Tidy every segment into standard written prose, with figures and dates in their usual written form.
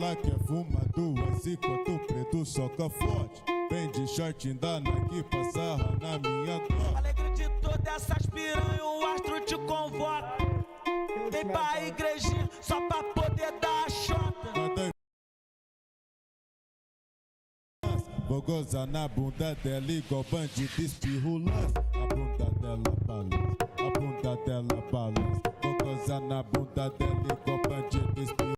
Ela quer fumar 2 enquanto o preto soca forte. Vem de short da Nike pra sarra na minha cor. Alegre de todas essas piranhas, o astro te convoca. Vem pra igrejinha só pra poder dar a chota. Vou gozar na bunda dela igual bandido espirrulante. A bunda dela balança, a bunda dela balança. Vou gozar na bunda dela igual bandido espirrulante.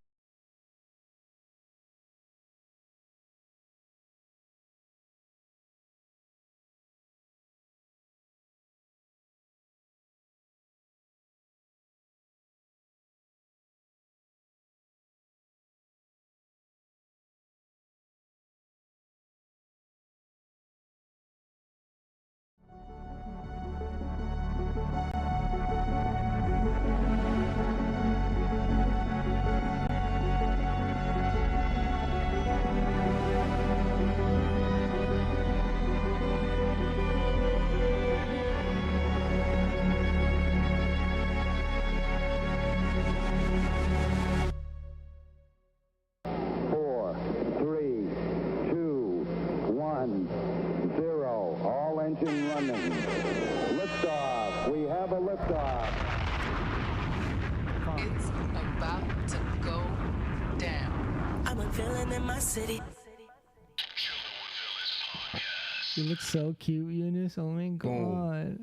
You look so cute, Eunice. Oh my god.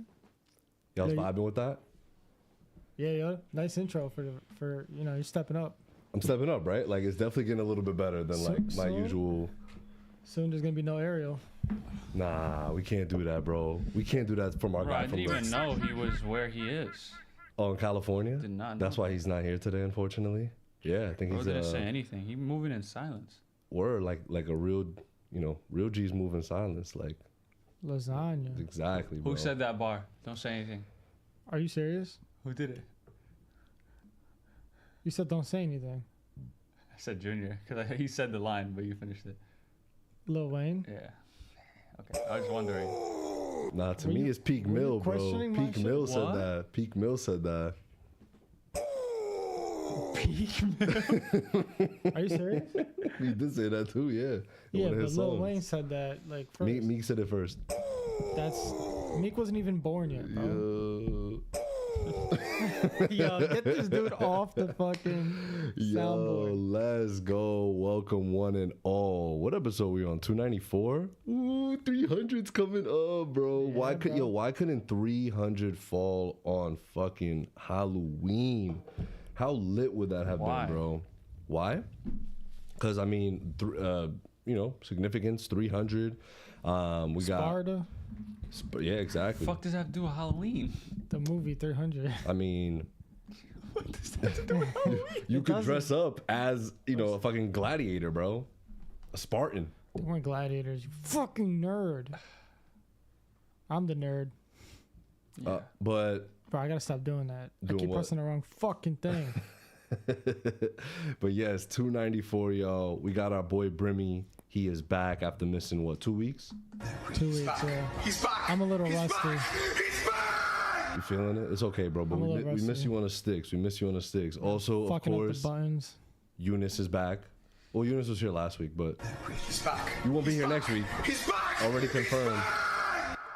Y'all vibing with that? Yeah, yo, nice intro for you know, you're stepping up. I'm stepping up, right? Like it's definitely getting a little bit better than like my usual. Soon there's gonna be no Ariel. Nah, we can't do that, bro. We can't do that from our guy. I didn't even know he was where he is. Oh, in California? Did not know. That's why he's not here today, unfortunately. Yeah, I think he's. Didn't say anything. He's moving in silence. Word, like a real, you know, real G's move in silence, like. Lasagna. Exactly, bro. Who said that bar? Don't say anything. Are you serious? Who did it? You said don't say anything. I said Junior, because he said the line, but you finished it. Lil Wayne? Yeah. Okay, I was wondering. Nah, to me it's Peak Mill, bro. Peak Mill said that. Peak Mill said that. Peak Mill? Are you serious? He did say that too, yeah. Yeah, but Lil Wayne said that like first. Meek said it first. That's Meek wasn't even born yet, bro. Yo, get this dude off the fucking soundboard. Let's go. Welcome one and all. What episode we on? 294? Ooh, 300's coming up, bro. Yeah, why couldn't 300 fall on fucking Halloween? How lit would that have been, bro? Why? Because I mean, you know, significance 300. We Sparta. Yeah, exactly. Fuck does that have to do with Halloween? The movie 300. I mean, what does that have to do with Halloween? You could dress up as, you know, a fucking gladiator, bro. A Spartan. They weren't gladiators, you fucking nerd. I'm the nerd. Yeah. But bro, I gotta stop doing that. I keep what? pressing the wrong fucking thing. But yes, 294, y'all. We got our boy Brimmy. He is back after missing what, 2 weeks? 2 weeks, yeah. He's back. I'm a little rusty. He's back. You feeling it? It's okay, bro. But we miss you on the sticks. We miss you on the sticks. Also, fucking of course, up the buttons. Eunice is back. Well, Eunice was here last week, but he's back. You won't be here next week. He's back. Already confirmed.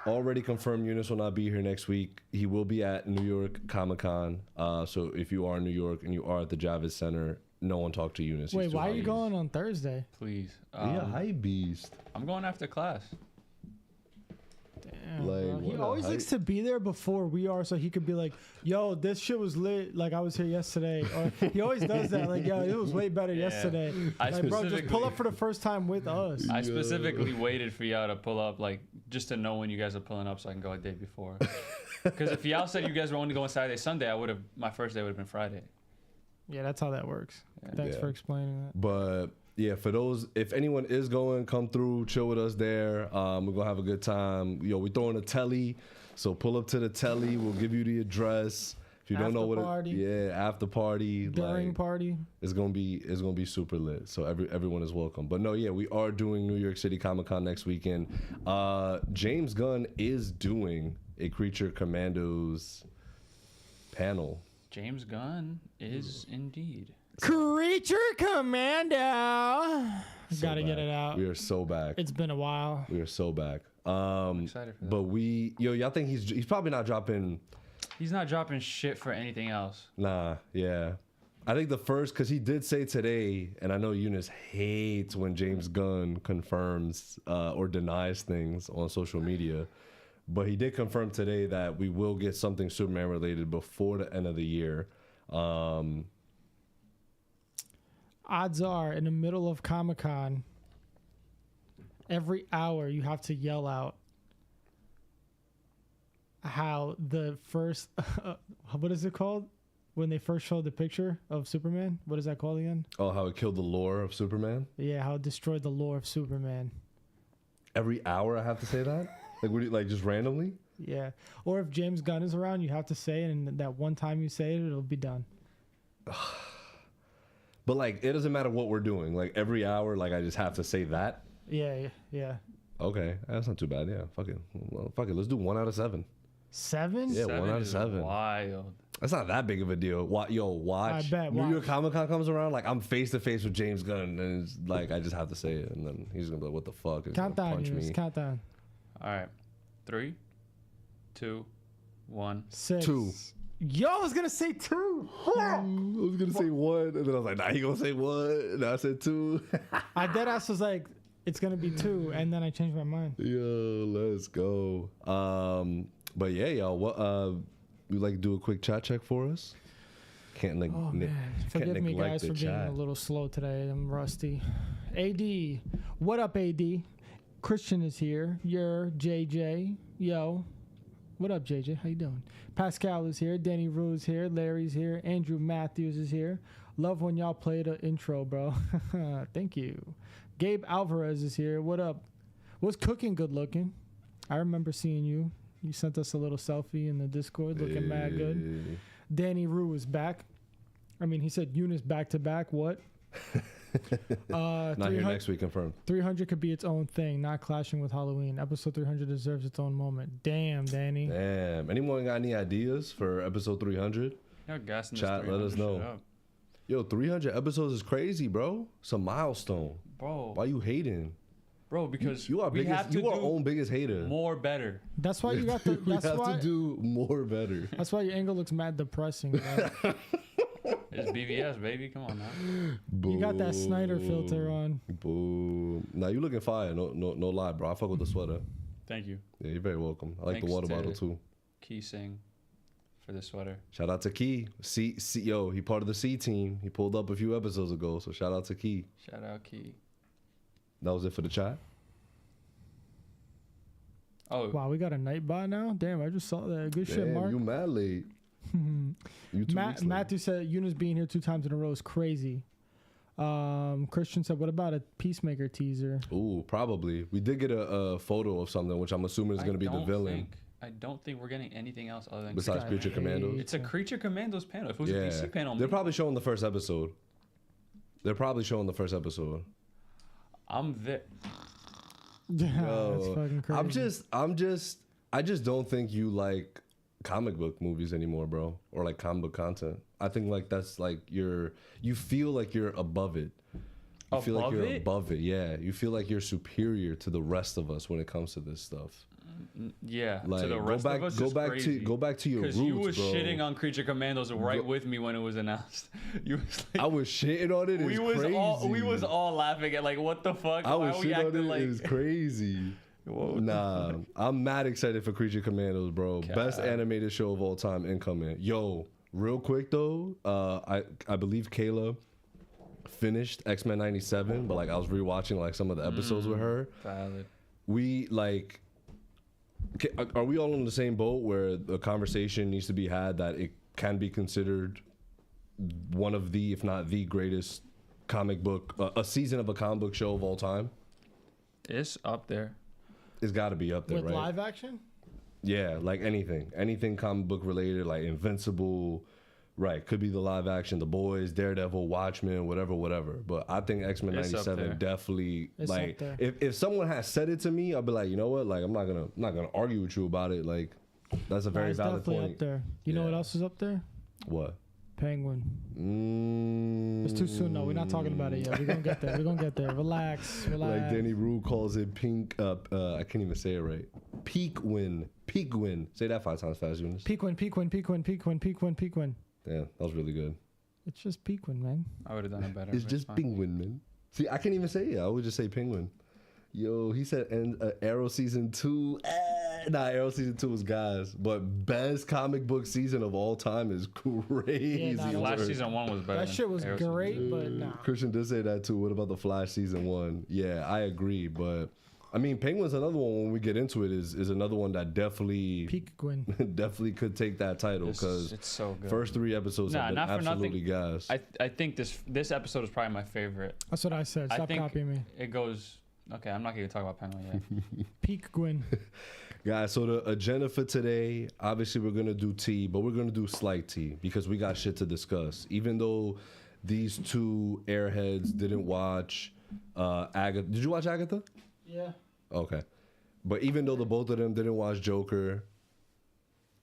Already confirmed. Eunice will not be here next week. He will be at New York Comic-Con. So if you are in New York and you are at the Javits Center, no one talked to Eunice. Wait, why are you going on Thursday? Please. Yeah, hype beast. I'm going after class. Damn, like, he always likes to be there before we are, so he could be like, "Yo, this shit was lit. Like I was here yesterday." Or he always does that. Like, "Yo, it was way better yesterday." Like, bro, just pull up for the first time with us. I specifically waited for y'all to pull up, like, just to know when you guys are pulling up, so I can go a day before. Because if y'all said you guys were only going Saturday, Sunday, my first day would have been Friday. Yeah, that's how that works. Yeah. Thanks for explaining that. But yeah, for those, if anyone is going, come through, chill with us there. We're gonna have a good time. Yo, we throwing a telly, so pull up to the telly. We'll give you the address. If you don't know what after party, during party, it's gonna be super lit. So everyone is welcome. But no, yeah, we are doing New York City Comic-Con next weekend. James Gunn is doing a Creature Commandos panel. James Gunn is indeed. Creature Commando. Gotta get it out. We are so back. It's been a while. We are so back. I'm excited for that. But y'all think he's probably not dropping. He's not dropping shit for anything else. Nah, yeah. I think the first, because he did say today, and I know Eunice hates when James Gunn confirms or denies things on social media, but he did confirm today that we will get something Superman related before the end of the year. Odds are, in the middle of Comic-Con, every hour you have to yell out how the first, what is it called? When they first showed the picture of Superman? What is that called again? Oh, how it killed the lore of Superman? Yeah, how it destroyed the lore of Superman. Every hour I have to say that? Like just randomly? Yeah. Or if James Gunn is around, you have to say it, and that one time you say it, it'll be done. But like, it doesn't matter what we're doing. Like every hour, like I just have to say that. Yeah. Okay, that's not too bad. Yeah, fuck it. Well, fuck it. Let's do 1 out of 7. 7? Yeah, 1 out of 7. Wild. That's not that big of a deal. Watch. I bet, New watch. York Comic Con comes around, like I'm face to face with James Gunn, and it's like I just have to say it, and then he's gonna be like, "What the fuck?" He's Count gonna down, punch me. Count down. All right. 3, 2, 1. 6. 2. Yo, I was gonna say 2. I was gonna say 1, and then I was like, "Nah, he gonna say 1." And I said 2. I deadass was like, it's gonna be 2, and then I changed my mind. Yo, let's go. But yeah, y'all, what you like to do a quick chat check for us? Can't Oh man, forgive me guys for being a little slow today. I'm rusty. AD, what up, AD? Christian is here. You're JJ. Yo, what up, JJ? How you doing? Pascal is here. Danny Rue is here. Larry's here. Andrew Matthews is here. Love when y'all play the intro, bro. Thank you. Gabe Alvarez is here. What up? Was cooking good looking? I remember seeing you. You sent us a little selfie in the Discord looking mad good. Danny Rue is back. I mean, he said Eunice back to back. What? Not here next week, confirmed. 300 could be its own thing, not clashing with Halloween. Episode 300 deserves its own moment. Damn, Danny. Damn. Anyone got any ideas for episode 300? Chat, let us know. Yo, 300 episodes is crazy, bro. It's a milestone. Bro. Why you hating? Bro, because you are our own biggest hater. More better. That's why you got the. We have to do more better. That's why your angle looks mad depressing. Bro. It's BVS, baby. Come on now. Boo. You got that Snyder filter on. Boo. Now you looking fire. No lie, bro. I fuck with the sweater. Thank you. Yeah, you're very welcome. I like Thanks the water bottle too. Key Sing for the sweater. Shout out to Key. Yo, he part of the C team. He pulled up a few episodes ago. So shout out to Key. Shout out Key. That was it for the chat. Oh wow, we got a night bot now. Damn, I just saw that. Good shit, Mark. You mad late. You 2 weeks late. Matthew said Eunice being here 2 times in a row is crazy. Christian said, what about a Peacemaker teaser? Ooh, probably. We did get a photo of something, which I'm assuming is going to be the villain. I don't think we're getting anything else other than besides Creature Commandos. It's a Creature Commandos panel. If it was a DC panel, they're probably showing the first episode. I'm there. Yeah, that's fucking crazy. I just don't think you like comic book movies anymore, bro, or like comic book content. I think like that's like you feel like you're above it. You feel like you're above it. Yeah, you feel like you're superior to the rest of us when it comes to this stuff. Yeah, like, to the rest of us, go back to your roots, because you was bro. shitting on Creature Commandos with me when it was announced. You was like, I was shitting on it. We was all laughing at like, what the fuck? I was shitting on it. Like... It was crazy. Nah, I'm mad excited for Creature Commandos, bro. God. Best animated show of all time incoming. Yo, real quick though, I believe Kayla finished X-Men 97, but like I was rewatching like some of the episodes with her. Valid. We like. Are we all on the same boat where the conversation needs to be had that it can be considered one of the, if not the greatest comic book, a season of a comic book show of all time? It's up there. It's got to be up there, with right? Live action? Yeah, like anything comic book related, like Invincible, right? Could be the live action, The Boys, Daredevil, Watchmen, whatever. But I think X-Men 97 definitely, it's like, if someone has said it to me, I'll be like, you know what? Like, I'm not gonna argue with you about it. Like, that's a very valid point. Up there. You know what else is up there? What? Penguin. It's too soon, though. We're not talking about it yet. We're going to get there. We're going to get there. Relax. Like Danny Rue calls it pink. I can't even say it right. Peak win. Say that 5 times fast, Eunice. Peak win. Yeah, that was really good. It's just Pequin, man. I would have done it better. It's just penguin, man. See, I can't even say it. I would just say penguin. Yo, he said Arrow season 2. Arrow season 2 was guys, but best comic book season of all time is crazy. Yeah, Flash season 1 was better. That shit was great, but nah. Christian did say that too. What about the Flash season 1? Yeah, I agree, but I mean, Penguin's another one. When we get into it, is another one that definitely definitely could take that title because it's so good. First 3 episodes have been absolutely gas. I think this episode is probably my favorite. That's what I said. Stop copying me. It goes. Okay, I'm not going to talk about Penguin yet. Peak Gwyn. Guys, so the agenda for today, obviously we're going to do tea, but we're going to do slight tea because we got shit to discuss. Even though these 2 airheads didn't watch Agatha. Did you watch Agatha? Yeah. Okay. But even though the both of them didn't watch Joker,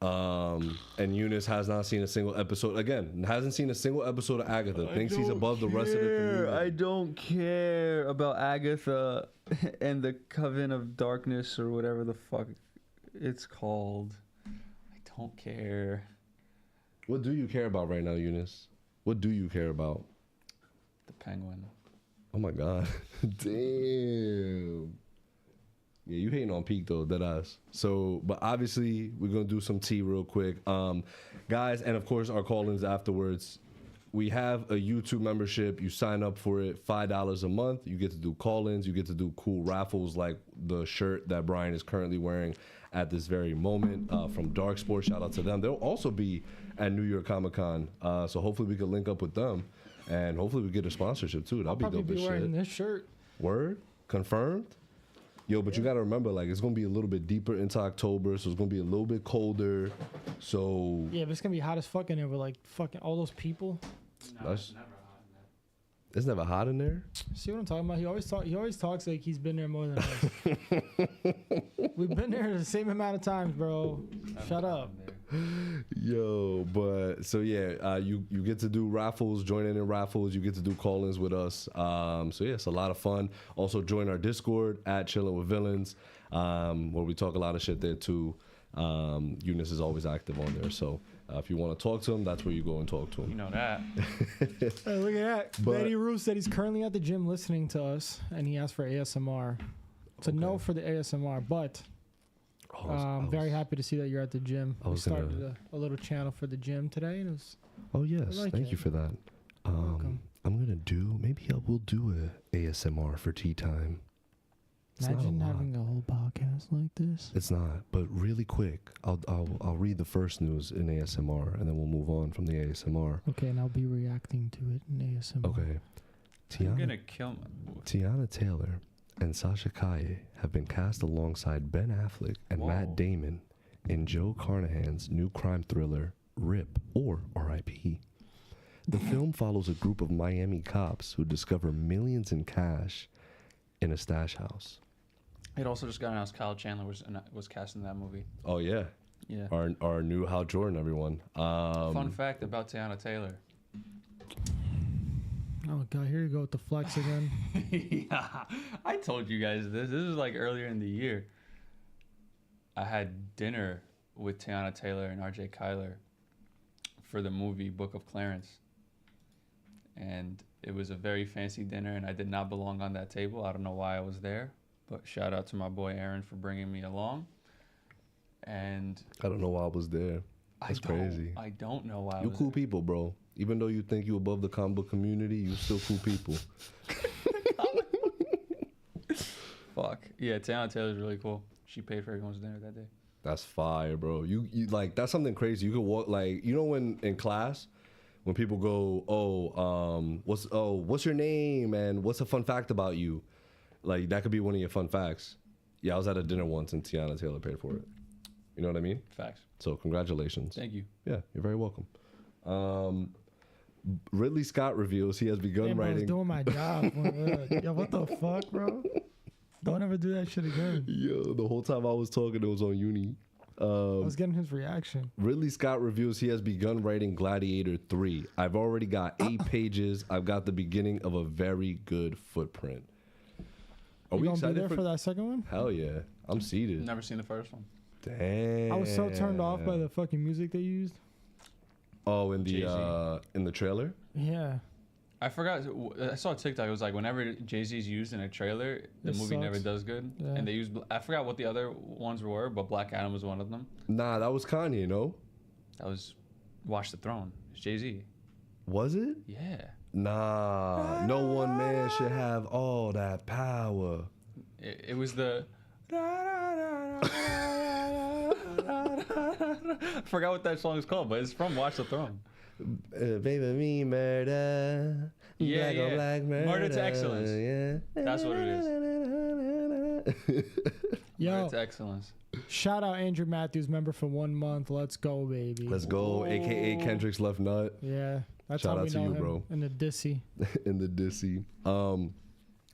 and Eunice has not seen a single episode, again, hasn't seen a single episode of Agatha, thinks he's above the rest of the community. I don't care about Agatha and the Coven of Darkness or whatever the fuck it's called. I don't care. What do you care about right now, Eunice? What do you care about? The Penguin. Oh my God. Damn. Yeah, you hating on Peak though, deadass. So, but obviously we're gonna do some tea real quick, guys, and of course our call-ins afterwards. We have a YouTube membership. You sign up for it, $5 a month. You get to do call-ins. You get to do cool raffles like the shirt that Brian is currently wearing at this very moment from Dark Sports. Shout out to them. They'll also be at New York Comic Con, so hopefully we can link up with them, and hopefully we get a sponsorship too. That'll be dope as shit. I'll probably be wearing this shirt. Word? Confirmed? Yo, but you gotta remember, like, it's gonna be a little bit deeper into October, so it's gonna be a little bit colder. So yeah, but it's gonna be hot as fuck in there with like fucking all those people. No, it's never hot in there. It's never hot in there. See what I'm talking about? He always talks like he's been there more than us. We've been there the same amount of times, bro. Shut up. Yo, but so yeah, you get to do raffles, join in raffles. You get to do call-ins with us. So yeah, it's a lot of fun. Also join our Discord at Chillin' with Villains, where we talk a lot of shit there too. Eunice is always active on there, so if you want to talk to him, that's where you go and talk to him. You know that. Hey, look at that. Betty Rue said he's currently at the gym listening to us, and he asked for ASMR. It's a no for the ASMR, but I'm very happy to see that you're at the gym. We started a little channel for the gym today, and it was. Oh yes, thank you for that. Welcome. I'm gonna do. Maybe we'll do a ASMR for tea time. Imagine having a whole podcast like this. It's not, but really quick, I'll read the first news in ASMR, and then we'll move on from the ASMR. Okay, and I'll be reacting to it in ASMR. Okay. I'm gonna kill Tiana Taylor and Sasha Kaye have been cast alongside Ben Affleck and Matt Damon in Joe Carnahan's new crime thriller, RIP, or R.I.P. The film follows a group of Miami cops who discover millions in cash in a stash house. It also just got announced Kyle Chandler was cast in that movie. Oh yeah. Yeah. Our new Hal Jordan, everyone. Fun fact about Tiana Taylor. Oh God, here you go with the flex again. Yeah, I told you guys this. This was like earlier in the year. I had dinner with Tiana Taylor and RJ Kyler for the movie Book of Clarence. And it was a very fancy dinner, and I did not belong on that table. I don't know why I was there, but shout out to my boy Aaron for bringing me along. And I don't know why I was there. That's crazy. I don't know why. You cool people, bro. Even though you think you above the comic book community, you still cool people. Fuck. Yeah, Tiana Taylor's really cool. She paid for everyone's dinner that day. That's fire, bro. You like, that's something crazy. You could walk, like, you know, when in class, when people go, what's your name and what's a fun fact about you? Like, that could be one of your fun facts. Yeah, I was at a dinner once and Tiana Taylor paid for it. You know what I mean? Facts. So congratulations. Thank you. Yeah, you're very welcome. Ridley Scott reveals he has begun writing. I was doing my job. Yo, what the fuck, bro? Don't ever do that shit again. Yo, the whole time I was talking, it was on uni. I was getting his reaction. Ridley Scott reveals he has begun writing Gladiator 3. I've already got 8 pages. I've got the beginning of a very good footprint. Are we excited be there for that second one? Hell yeah. I'm seated. Never seen the first one. Damn. I was so turned off by the fucking music they used. Oh, in Jay-Z. the trailer? Yeah. I forgot. I saw a TikTok. It was like whenever Jay-Z's used in a trailer, the movie sucks. never does good. Yeah. And they used. I forgot what the other ones were, but Black Adam was one of them. Nah, that was Kanye, no? That was Watch the Throne. It's Jay-Z. Was it? Yeah. Nah. No one man should have all that power. It was the. I forgot what that song is called, but it's from Watch the Throne. Baby, me murder. Yeah, black yeah. on black murder. Murder to Excellence. Yeah. That's what it is. Yo, Murder to Excellence. shout out Andrew Matthews, member for 1 month. Let's go, baby. Let's go, aka Kendrick's left nut. Yeah, that's Shout how out we to know you, him bro. in the Dissy. In the Dissy.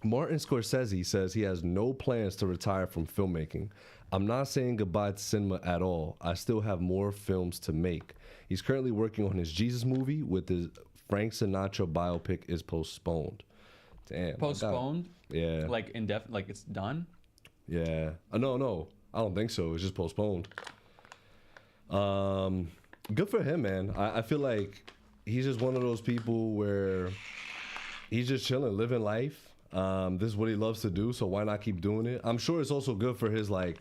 Martin Scorsese says he has no plans to retire from filmmaking. I'm not saying goodbye to cinema at all. I still have more films to make. He's currently working on his Jesus movie with his Frank Sinatra biopic is postponed. Damn. Postponed? Yeah. Like indefinite? Like it's done? Yeah. No. I don't think so. It's just postponed. Good for him, man. I feel like he's just one of those people where he's just chilling, living life. This is what he loves to do, so why not keep doing it? I'm sure it's also good for his, like,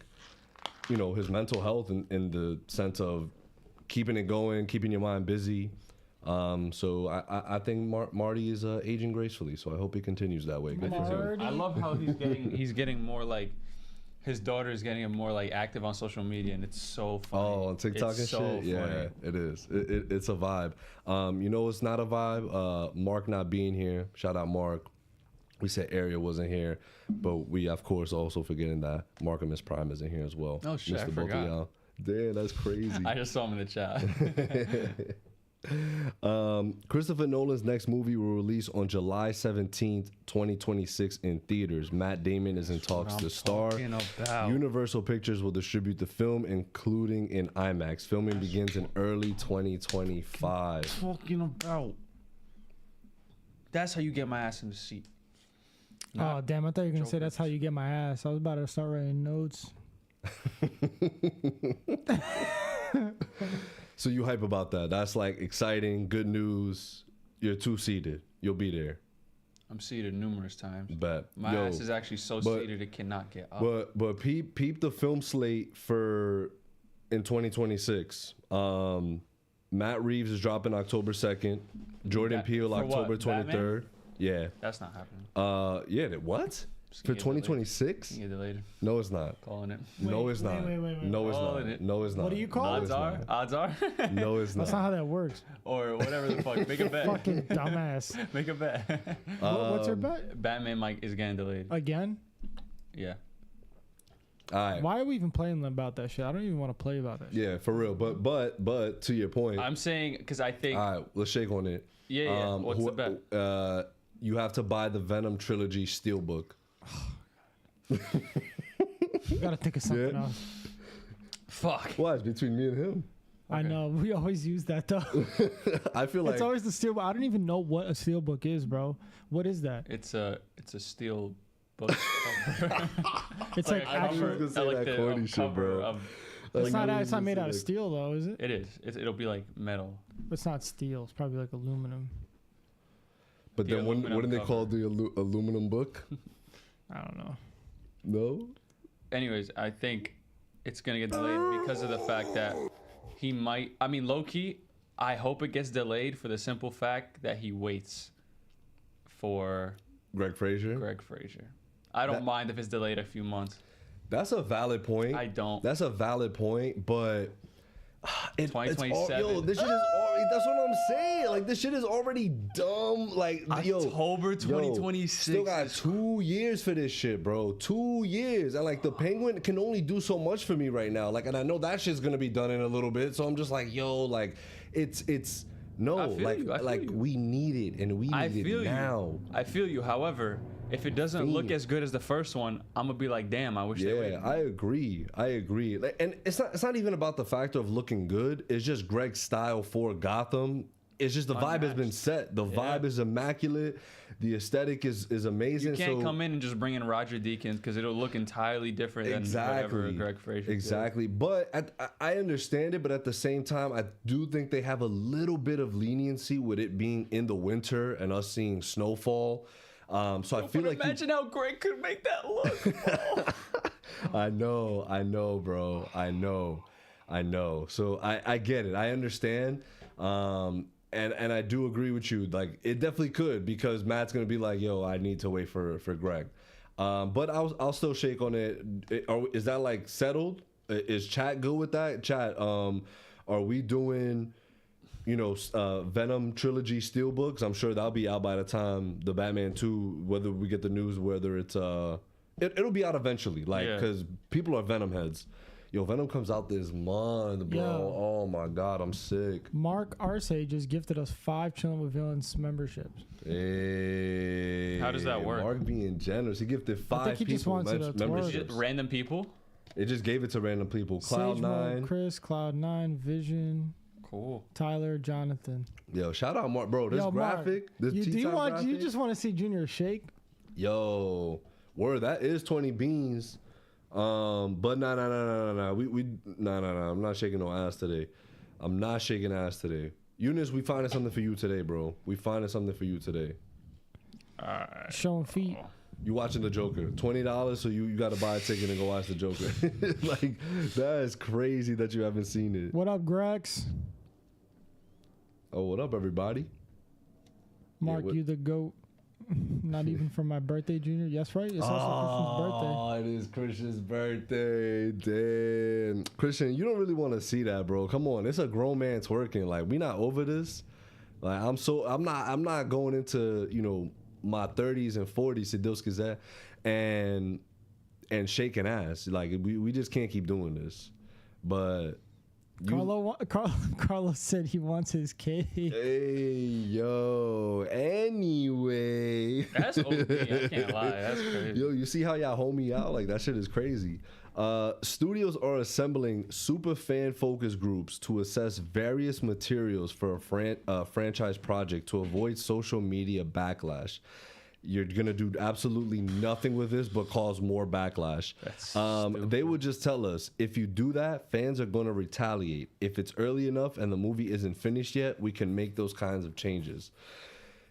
you know, his mental health in the sense of keeping it going, keeping your mind busy. So I think Marty is aging gracefully, so I hope he continues that way. Good for him. I love how he's getting more like his daughter is getting him more like active on social media, and it's so funny. Oh, on TikTok it's and so shit? funny. Yeah, it is. It's a vibe. You know it's not a vibe? Mark not being here. Shout out Mark. We said Ariel wasn't here, but we, of course, also forgetting that Mark and Miss Prime isn't here as well. Oh, shit, I Both of forgot. y'all. Damn, that's crazy. I just saw him in the chat. Christopher Nolan's next movie will release on July 17th, 2026 in theaters. Matt Damon is in talks to star. Universal Pictures will distribute the film, including in IMAX. Filming begins in early 2025. Talking about. That's how you get my ass in the seat. Oh, damn. I thought you were going to say that's how you get my ass. I was about to start writing notes. So you hype about that? That's like exciting, good news. You're 2-seated. You'll be there. I'm seated numerous times. Bet. My ass is actually so seated it cannot get up. But peep the film slate for in 2026. Matt Reeves is dropping October 2nd. Jordan Peele for what, October 23rd. Batman? Yeah. That's not happening. What? It's For gonna get delayed. 2026? It's gonna get delayed. No, it's not. Calling it. No, it's not. wait. No, it's Calling not. it. No, it's not. What do you call No, it? it's Odds are. not. No, it's That's not not. how that works. Or whatever the fuck. Make a bet. Fucking dumbass. Make a bet. What's your bet? Batman Mike is getting delayed. Again? Yeah. All right. Why are we even playing about that shit? I don't even want to play about that shit. Yeah, for real. But to your point. I'm saying because I think. All right, let's shake on it. Yeah. What's the bet? You have to buy the Venom trilogy steelbook. You gotta think of something Yeah. else. Fuck. Why? It's between me and him. I know. We always use that though. I feel like It's always the steelbook. I don't even know what a steelbook is, bro. What is that? It's a steel book. It's like I actual. was gonna say that corny shit, bro. It's not made out of steel though, is it? It is. It'll be like metal. It's not steel. It's probably like aluminum. But The then aluminum wouldn't they cover. call the aluminum book? I don't know. No. Anyways, I think it's gonna get delayed because of the fact that he might. I mean, low key, I hope it gets delayed for the simple fact that he waits for Greg Fraser. Greg Fraser. I don't mind if it's delayed a few months. That's a valid point. I don't. That's a valid point, but it's 2027. yo, this shit is already. That's what I'm saying. Like this shit is already dumb. Like October 2026. Still got 2 years for this shit, bro. 2 years, and like the Penguin can only do so much for me right now. Like, and I know that shit's gonna be done in a little bit. So I'm just like, yo, like it's no, I feel like you, I feel like you. we need it, and we need it now. I feel you. However, if it doesn't look as good as the first one, I'm gonna be like, damn, I wish they waited. I agree. Like, and it's not even about the factor of looking good. It's just Greg's style for Gotham. It's just the vibe has been set. The vibe is immaculate. The aesthetic is amazing. You can't come in and just bring in Roger Deakins because it'll look entirely different than whatever Greg Fraser did. But I understand it, but at the same time, I do think they have a little bit of leniency with it being in the winter and us seeing snowfall. So I feel like imagine how Greg could make that look. I know, bro. I know. So I get it. I understand. And I do agree with you. Like, it definitely could, because Matt's gonna be like, "Yo, I need to wait for Greg." But I'll still shake on it. Is that like settled? Is chat good with that? Chat, are we doing, Venom trilogy steelbooks? I'm sure that'll be out by the time the Batman 2, whether we get the news, whether it's it'll be out eventually. Like, because people are Venom heads. Yo, Venom comes out this month, bro. Yo. Oh my God, I'm sick. Mark Arce just gifted us 5 Chillin' with Villains memberships. Hey. How does that work? Mark being generous. He gifted 5 people memberships. Random people? It just gave it to random people. Cloud9. Chris, Cloud9, Vision. Cool. Tyler, Jonathan. Yo, shout out Mark. Bro, this graphic, this graphic. You just want to see Junior shake? Yo, word, that is 20 beans. But no. I'm not shaking no ass today. I'm not shaking ass today. Eunice, we finding something for you today, bro. We finding something for you today. Showing feet. You watching the Joker? $20, so you got to buy a ticket and go watch the Joker. Like, that is crazy that you haven't seen it. What up, Grex? Oh, what up, everybody? Mark, you the GOAT. Not even for my birthday, Junior. Yes, right? It's also Christian's birthday. Oh, it is Christian's birthday. Damn. Christian, you don't really want to see that, bro. Come on. It's a grown man twerking. Like, we not over this. Like, I'm not going into, my 30s and 40s, Sidil's Gazette, and shaking ass. Like, we just can't keep doing this. But Carlos said he wants his cake. Hey, yo. Anyway. That's OP. I can't lie. That's crazy. Yo, you see how y'all hold me out? Like, that shit is crazy. Studios are assembling super fan focus groups to assess various materials for a franchise project to avoid social media backlash. You're gonna do absolutely nothing with this but cause more backlash. They would just tell us, if you do that, fans are gonna retaliate. If it's early enough and the movie isn't finished yet, we can make those kinds of changes.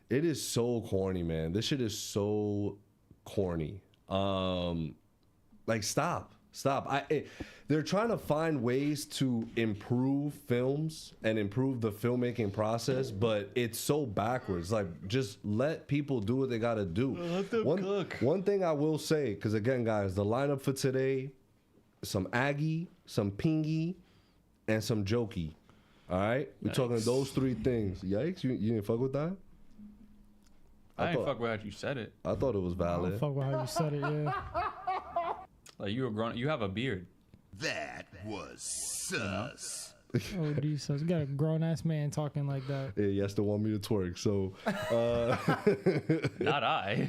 It is so corny, man. This shit is so corny. Like, stop. They're trying to find ways to improve films and improve the filmmaking process, but it's so backwards. Like, just let people do what they gotta do. Let them cook. One thing I will say, because again, guys, the lineup for today: some Aggie, some Pingy, and some Jokey. All right, we're talking those 3 things. Yikes! You didn't fuck with that? I didn't fuck with how you said it. I thought it was valid. I don't fuck with how you said it. Yeah. Like, you were grown. You have a beard. That was sus. Oh, sus. You got a grown ass man talking like that. Yeah, he has to want me to twerk. So, not I.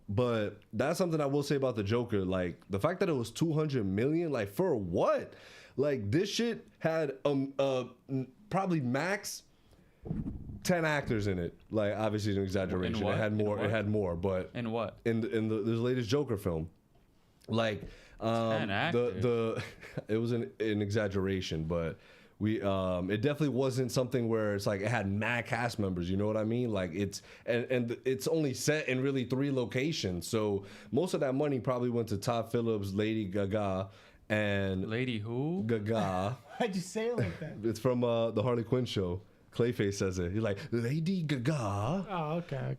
But that's something I will say about the Joker. Like, the fact that it was 200 million. Like, for what? Like, this shit had probably max 10 actors in it. Like, obviously an exaggeration. It had more, but in what? In the latest Joker film. Like, 10 actors. It was an exaggeration, but it definitely wasn't something where it's like it had mad cast members, you know what I mean? Like, it's and it's only set in really 3 locations. So most of that money probably went to Todd Phillips, Lady Gaga, and Lady who? Gaga. Why'd you say it like that? It's from the Harley Quinn show. Clayface says it. He's like, Lady Gaga. Oh, okay.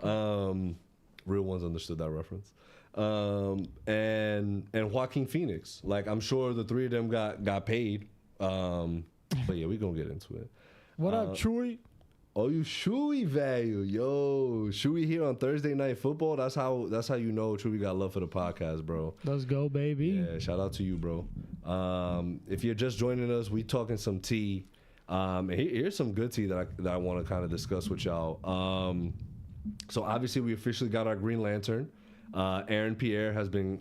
Real ones understood that reference. And Joaquin Phoenix. Like, I'm sure the 3 of them got paid. But yeah, we gonna get into it. What up, Chewy? Oh, you Chewy value, yo. Chewy here on Thursday Night Football. That's how you know Chewy got love for the podcast, bro. Let's go, baby. Yeah, shout out to you, bro. If you're just joining us, we talking some tea. Here's some good tea that I want to kind of discuss with y'all. So obviously we officially got our Green Lantern. Aaron Pierre has been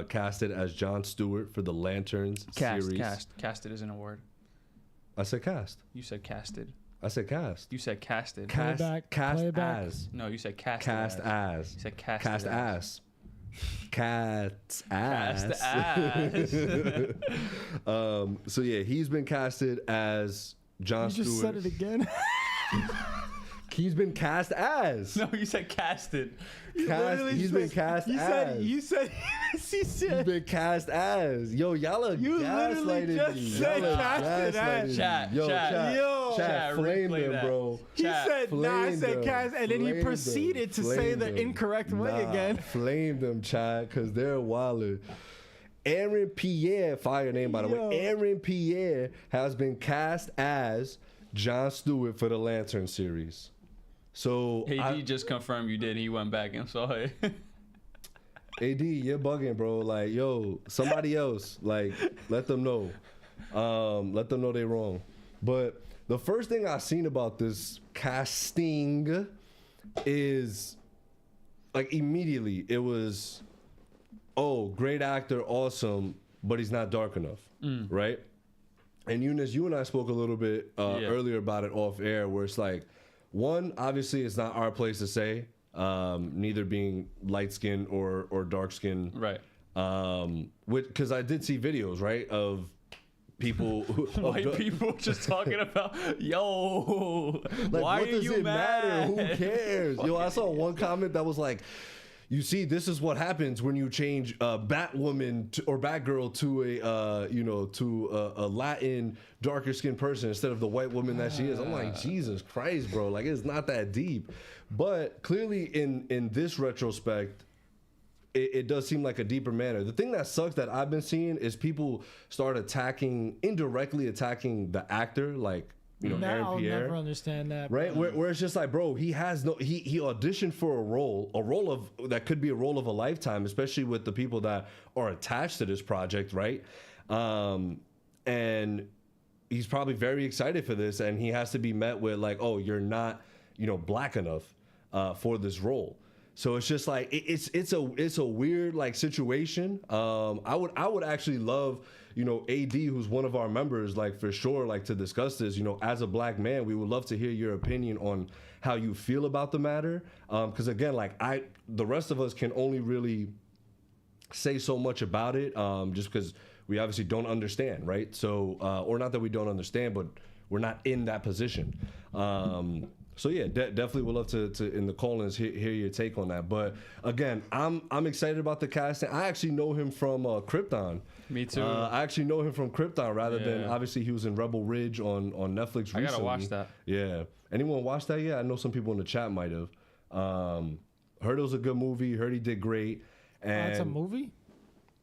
casted as Jon Stewart for the Lanterns series. Casted isn't a word. I said cast. You said casted. I said cast. You said casted. Cast Playback. as. No, you said casted. Cast as. You said casted. Cast ass. Cat's ass. Cast ass. So yeah, he's been casted as Jon Stewart. You just said it again. He's been cast as. No, you said casted. He's been cast as. You said. He's been cast as. Yo, y'all are gaslighting me. Said Y'all are casted gaslighting me. Chat, Yo, chat. Yo. chat, flame replay them, that. bro. He said, nah, I said them. cast, and then he Flame proceeded them. to say Flame the them. incorrect way again. Flame them, chat, because they're wilder. Aaron Pierre, fire name by the Yo. way. Aaron Pierre has been cast as Jon Stewart for the Lantern series. So AD just confirmed you did. He went back and saw it. AD, you're bugging, bro. Like, yo, somebody else, like, let them know. Let them know they wrong. But the first thing I seen about this casting is, like, immediately it was, oh, great actor, awesome, but he's not dark enough, right? And Eunice, you and I spoke a little bit earlier about it off air, where it's like, one, obviously, it's not our place to say, neither being light skin or dark skin, Right. Because I did see videos, right, of people, White people just talking about, yo, like, why what are does you it mad? matter? Who cares? Yo, I saw one comment that was like, you see, this is what happens when you change Batwoman or Batgirl to a Latin darker skinned person instead of the white woman that she is. I'm like, Jesus Christ, bro! Like, it's not that deep. But clearly, in this retrospect, it does seem like a deeper manner. The thing that sucks that I've been seeing is people start indirectly attacking the actor, like, you know, Now Aaron I'll Pierre. never understand that. Right, where it's just like, bro, he auditioned for a role of that could be a role of a lifetime, especially with the people that are attached to this project, right? And he's probably very excited for this, and he has to be met with like, oh, you're not, black enough for this role. So it's just like it's a weird like situation. I would actually love, AD, who's one of our members, like for sure, like to discuss this. As a black man, we would love to hear your opinion on how you feel about the matter. Because again, like the rest of us can only really say so much about it, just because we obviously don't understand, right? So, or not that we don't understand, but we're not in that position. So yeah, definitely would love to in the call-ins hear your take on that. But again, I'm excited about the casting. I actually know him from Krypton. Me too. I actually know him from Krypton rather than obviously he was in Rebel Ridge on Netflix recently. I gotta watch that. Yeah. Anyone watch that yet? I know some people in the chat might have. Heard it was a good movie. Heard he did great. And It's a movie?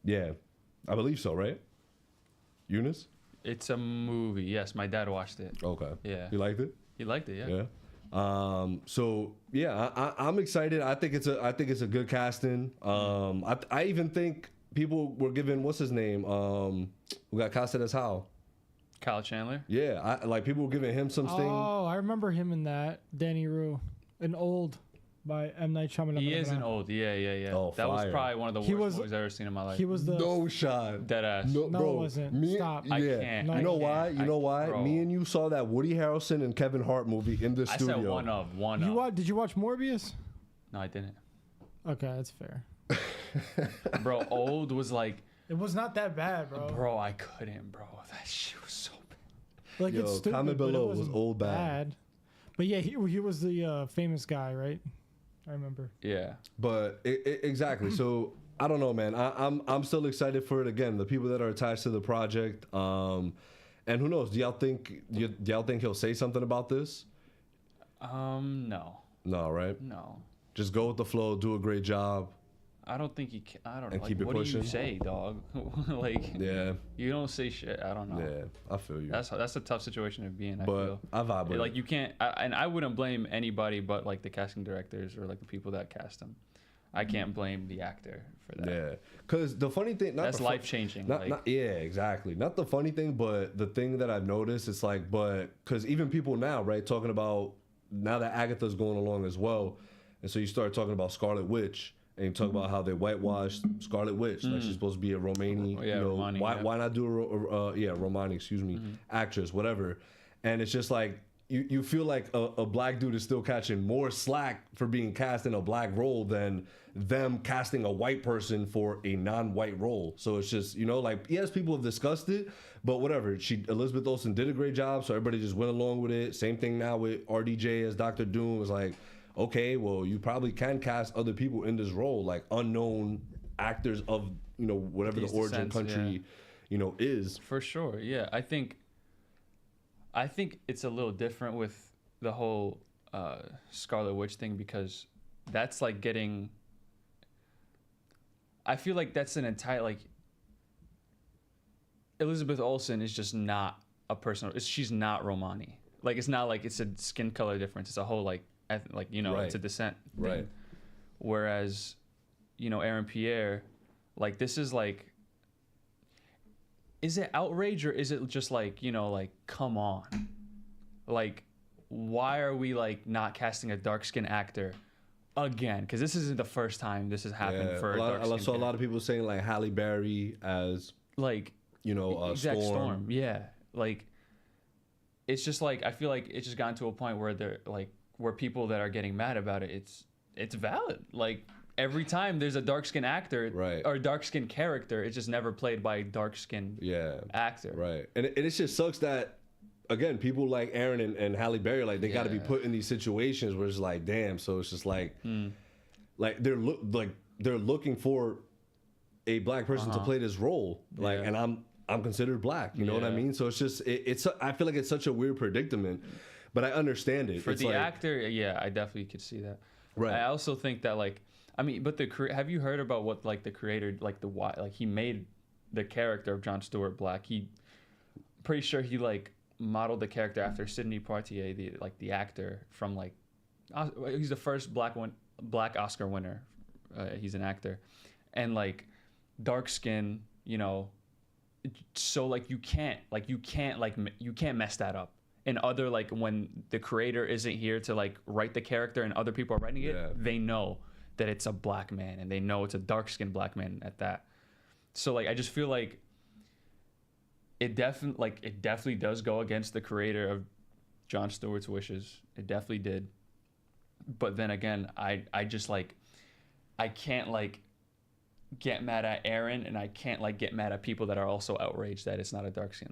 yeah, I believe so, right? Eunice? It's a movie. Yes, my dad watched it. Okay. Yeah. You liked it? He liked it. Yeah. So yeah, I'm excited. I think it's a good casting. I even think people were given what's his name, who got casted as Hal. Kyle Chandler. Yeah, like people were giving him some sting. Oh, I remember him in that. Danny Rue, an old by M. Night Shyamalan. He is an old. Yeah. Oh, that was fire. probably one of the He worst was- movies I've ever seen in my life. He was the No shot. Dead ass. No, No, bro. it wasn't. Stop. I Yeah. can't. No, You I know can't. why? You know why? Bro. Me and you saw that Woody Harrelson and Kevin Hart movie in the I studio. said one of. You did you watch Morbius? No, I didn't. Okay, that's fair. Bro, old was like, It was not that bad, bro. bro, I couldn't, bro. That shit was so bad. Like Yo, it's stupid, comment but below, it was wasn't old bad. But yeah, he was the famous guy, right? I remember. Yeah. But exactly. So I don't know, man. I'm still excited for it. Again, the people that are attached to the project. And who knows? Do y'all think he'll say something about this? No. No, right? No. Just go with the flow. Do a great job. I don't think he can. I don't know. And Like, keep it what do pushing. you say, dog? Like, Yeah. you don't say shit. I don't know. Yeah. I feel you. That's a tough situation to be in. I But feel. I vibe with Like it. you can't, and I wouldn't blame anybody but like the casting directors or like the people that cast him. I can't blame the actor for that. Yeah. Because the funny thing, That's life changing. Yeah, exactly. Not the funny thing, but the thing that I've noticed, it's like, because even people now, right, talking about now that Agatha's going along as well, And so you start talking about Scarlet Witch, and you talk about how they whitewashed Scarlet Witch, like she's supposed to be a Romani. Romani, why not do a Romani? Excuse me, actress, whatever. And it's just like you feel like a black dude is still catching more slack for being cast in a black role than them casting a white person for a non-white role. So it's just, like, yes, people have discussed it, but whatever. Elizabeth Olsen did a great job, so everybody just went along with it. Same thing now with RDJ as Dr. Doom. It's like, okay, well, you probably can cast other people in this role, like unknown actors of, whatever the origin country, is. For sure, yeah. I think it's a little different with the whole Scarlet Witch thing, because that's like getting... I feel like that's an entire, like... Elizabeth Olsen is just not a person... She's not Romani. Like, it's not like it's a skin color difference. It's a whole, like, right. It's a descent thing. Right. Whereas, Aaron Pierre, like, this is like... Is it outrage, or is it just like, like, come on? Like, why are we, like, not casting a dark-skinned actor again? Because this isn't the first time this has happened for a dark-skinned I saw a lot of people saying, like, Halle Berry as, like, exact Storm. Yeah. Like, it's just, like, I feel like it's just gotten to a point where they're, like, where people that are getting mad about it, it's valid. Like, every time there's a dark-skinned actor or a dark-skinned character, it's just never played by a dark-skinned actor. Right. And it just sucks that, again, people like Aaron and Halle Berry, like, they got to be put in these situations where it's like, damn. So it's just like, like they're looking for a black person to play this role, like, and I'm considered black. You know what I mean? So it's just I feel like it's such a weird predicament, but I understand it. For the actor, I definitely could see that. Right. I also think that, like, I mean, but have you heard about what, like, the creator, like, he made the character of Jon Stewart black? Pretty sure he, like, modeled the character after Sidney Poitier, the actor from, like, he's the first black Oscar winner. He's an actor, and, like, dark skin, so, like, you can't mess that up. And other, like, when the creator isn't here to, like, write the character and other people are writing it, they know that it's a black man, and they know it's a dark-skinned black man at that. So, like, I just feel like it definitely does go against the creator of Jon Stewart's wishes. It definitely did. But then again, I just, like, I can't, like, get mad at Aaron, and I can't, like, get mad at people that are also outraged that it's not a dark skin.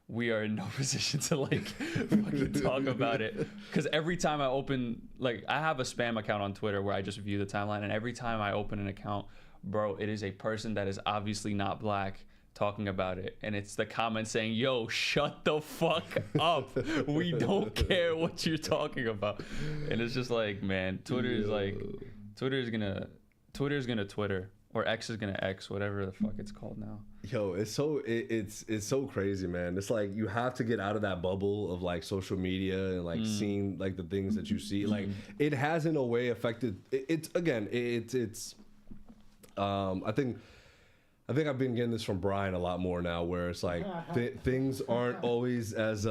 We are in no position to, like, fucking talk about it. Because every time I open, like, I have a spam account on Twitter where I just view the timeline, and every time I open an account, bro, it is a person that is obviously not black talking about it. And it's the comment saying, yo, shut the fuck up. We don't care what you're talking about. And it's just like, man, Twitter is gonna Twitter. Or X is gonna X, whatever the fuck it's called now. Yo, it's so crazy, man. It's like you have to get out of that bubble of, like, social media and, like, seeing, like, the things that you see. Like, it has in a way affected. I think I've been getting this from Brian a lot more now, where it's like things aren't always as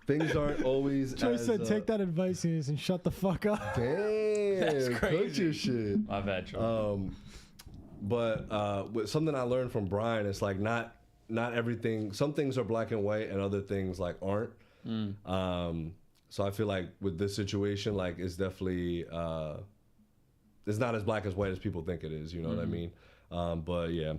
things aren't always. Troy said, "Take that advice and shut the fuck up." Damn, that's crazy. Coach your shit. My bad, Troy. But with something I learned from Brian, it's like not everything. Some things are black and white, and other things, like, aren't. So I feel like with this situation, like, it's definitely it's not as black as white as people think it is. You know what I mean? But yeah.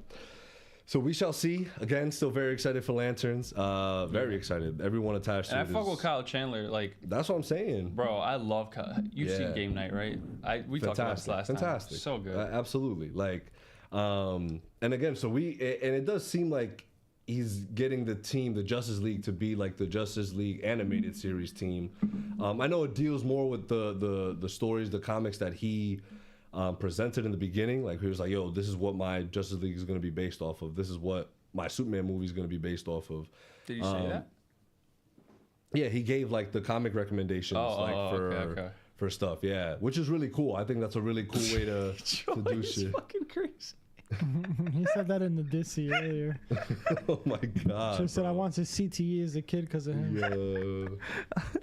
So we shall see. Again, still very excited for Lanterns. Very excited. Everyone attached to it. And I fuck with Kyle Chandler. Like, that's what I'm saying, bro. I love Kyle. You've seen Game Night, right? We talked about this last time. Fantastic. So good. Absolutely. Like, and again, so and it does seem like he's getting the team, the Justice League, to be like the Justice League animated series team. I know it deals more with the stories, the comics that he presented in the beginning. Like, he was like, yo, this is what my Justice League is going to be based off of. This is what my Superman movie is going to be based off of. Did you say that? Yeah, he gave, like, the comic recommendations for stuff. Yeah, which is really cool. I think that's a really cool way to do shit. Fucking crazy. He said that in the Dissy earlier. Oh my god. She said I bro. wanted CTE as a kid because of him. Yo,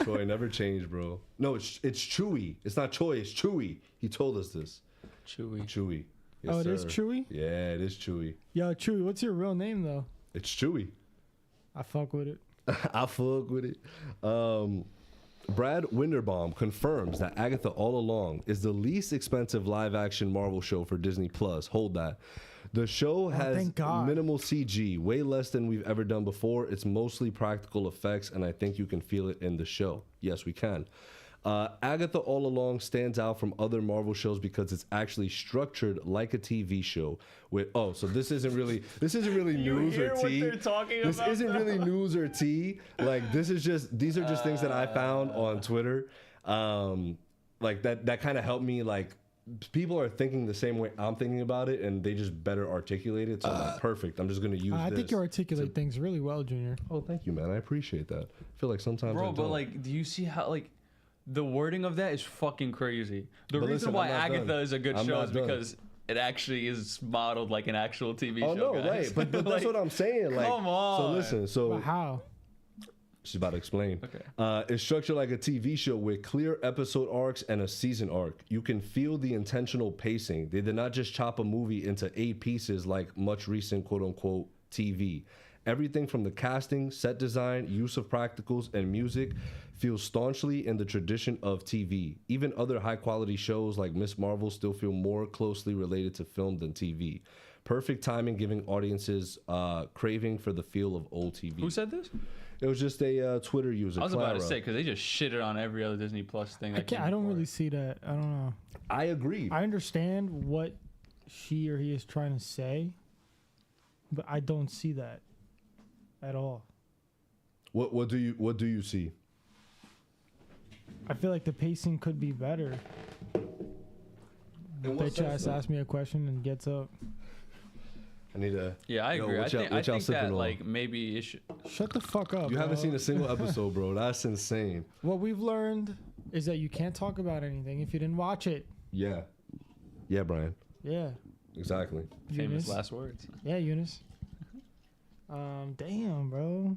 Troy never changed, bro. No, it's Chewy. It's not Choi. It's Chewy. He told us this. Chewy. Yes, Oh, it is sir. Chewy? Yeah, it is Chewy. Yo, Chewy, what's your real name though? It's Chewy. I fuck with it. I fuck with it. Brad Winderbaum confirms that Agatha All Along is the least expensive live-action Marvel show for Disney Plus. Hold that. The show has thank God. minimal CG, way less than we've ever done before. It's mostly practical effects, and I think you can feel it in the show. Yes, we can. Agatha All Along stands out from other Marvel shows because it's actually structured like a TV show. So this isn't really news or tea. This isn't really news or tea. Like these are just things that I found on Twitter. Like that kind of helped me. Like people are thinking the same way I'm thinking about it, and they just better articulate it. So I'm like, perfect. I'm just gonna use. I think you articulate things really well, Junior. Oh, thank you, man. I appreciate that. I feel like sometimes, Bro, but like, do you see how like the wording of that is fucking crazy? The But reason listen, why I'm not Agatha done. is a good I'm show not is done. because it actually is modeled like an actual TV Oh show. no, guys. right? But that's Like, what I'm saying. Like, come on. So listen, so But how? she's about to explain. Okay. It's structured like a TV show with clear episode arcs and a season arc. You can feel the intentional pacing. They did not just chop a movie into 8 pieces like much recent quote unquote TV. Everything from the casting, set design, use of practicals, and music feels staunchly in the tradition of TV. Even other high quality shows like Miss Marvel still feel more closely related to film than TV. Perfect timing, giving audiences craving for the feel of old TV. Who said this? It was just a Twitter user. I was about to Clara. say because they just shitted on every other Disney Plus thing. I don't really see that. I don't know. I agree. I understand what she or he is trying to say, but I don't see that at all. What do you see? I feel like the pacing could be better. Bitch ass asks me a question and gets up. I need to. Yeah, I Yo, agree. what I y'all- think, what I y'all think that sipping on? like maybe it should. Shut the fuck up. You haven't bro. seen a single episode, bro. That's insane. What we've learned is that you can't talk about anything if you didn't watch it. Yeah. Yeah, Brian. Yeah. Exactly. Famous Eunice. last words. Yeah, Eunice. Damn, bro.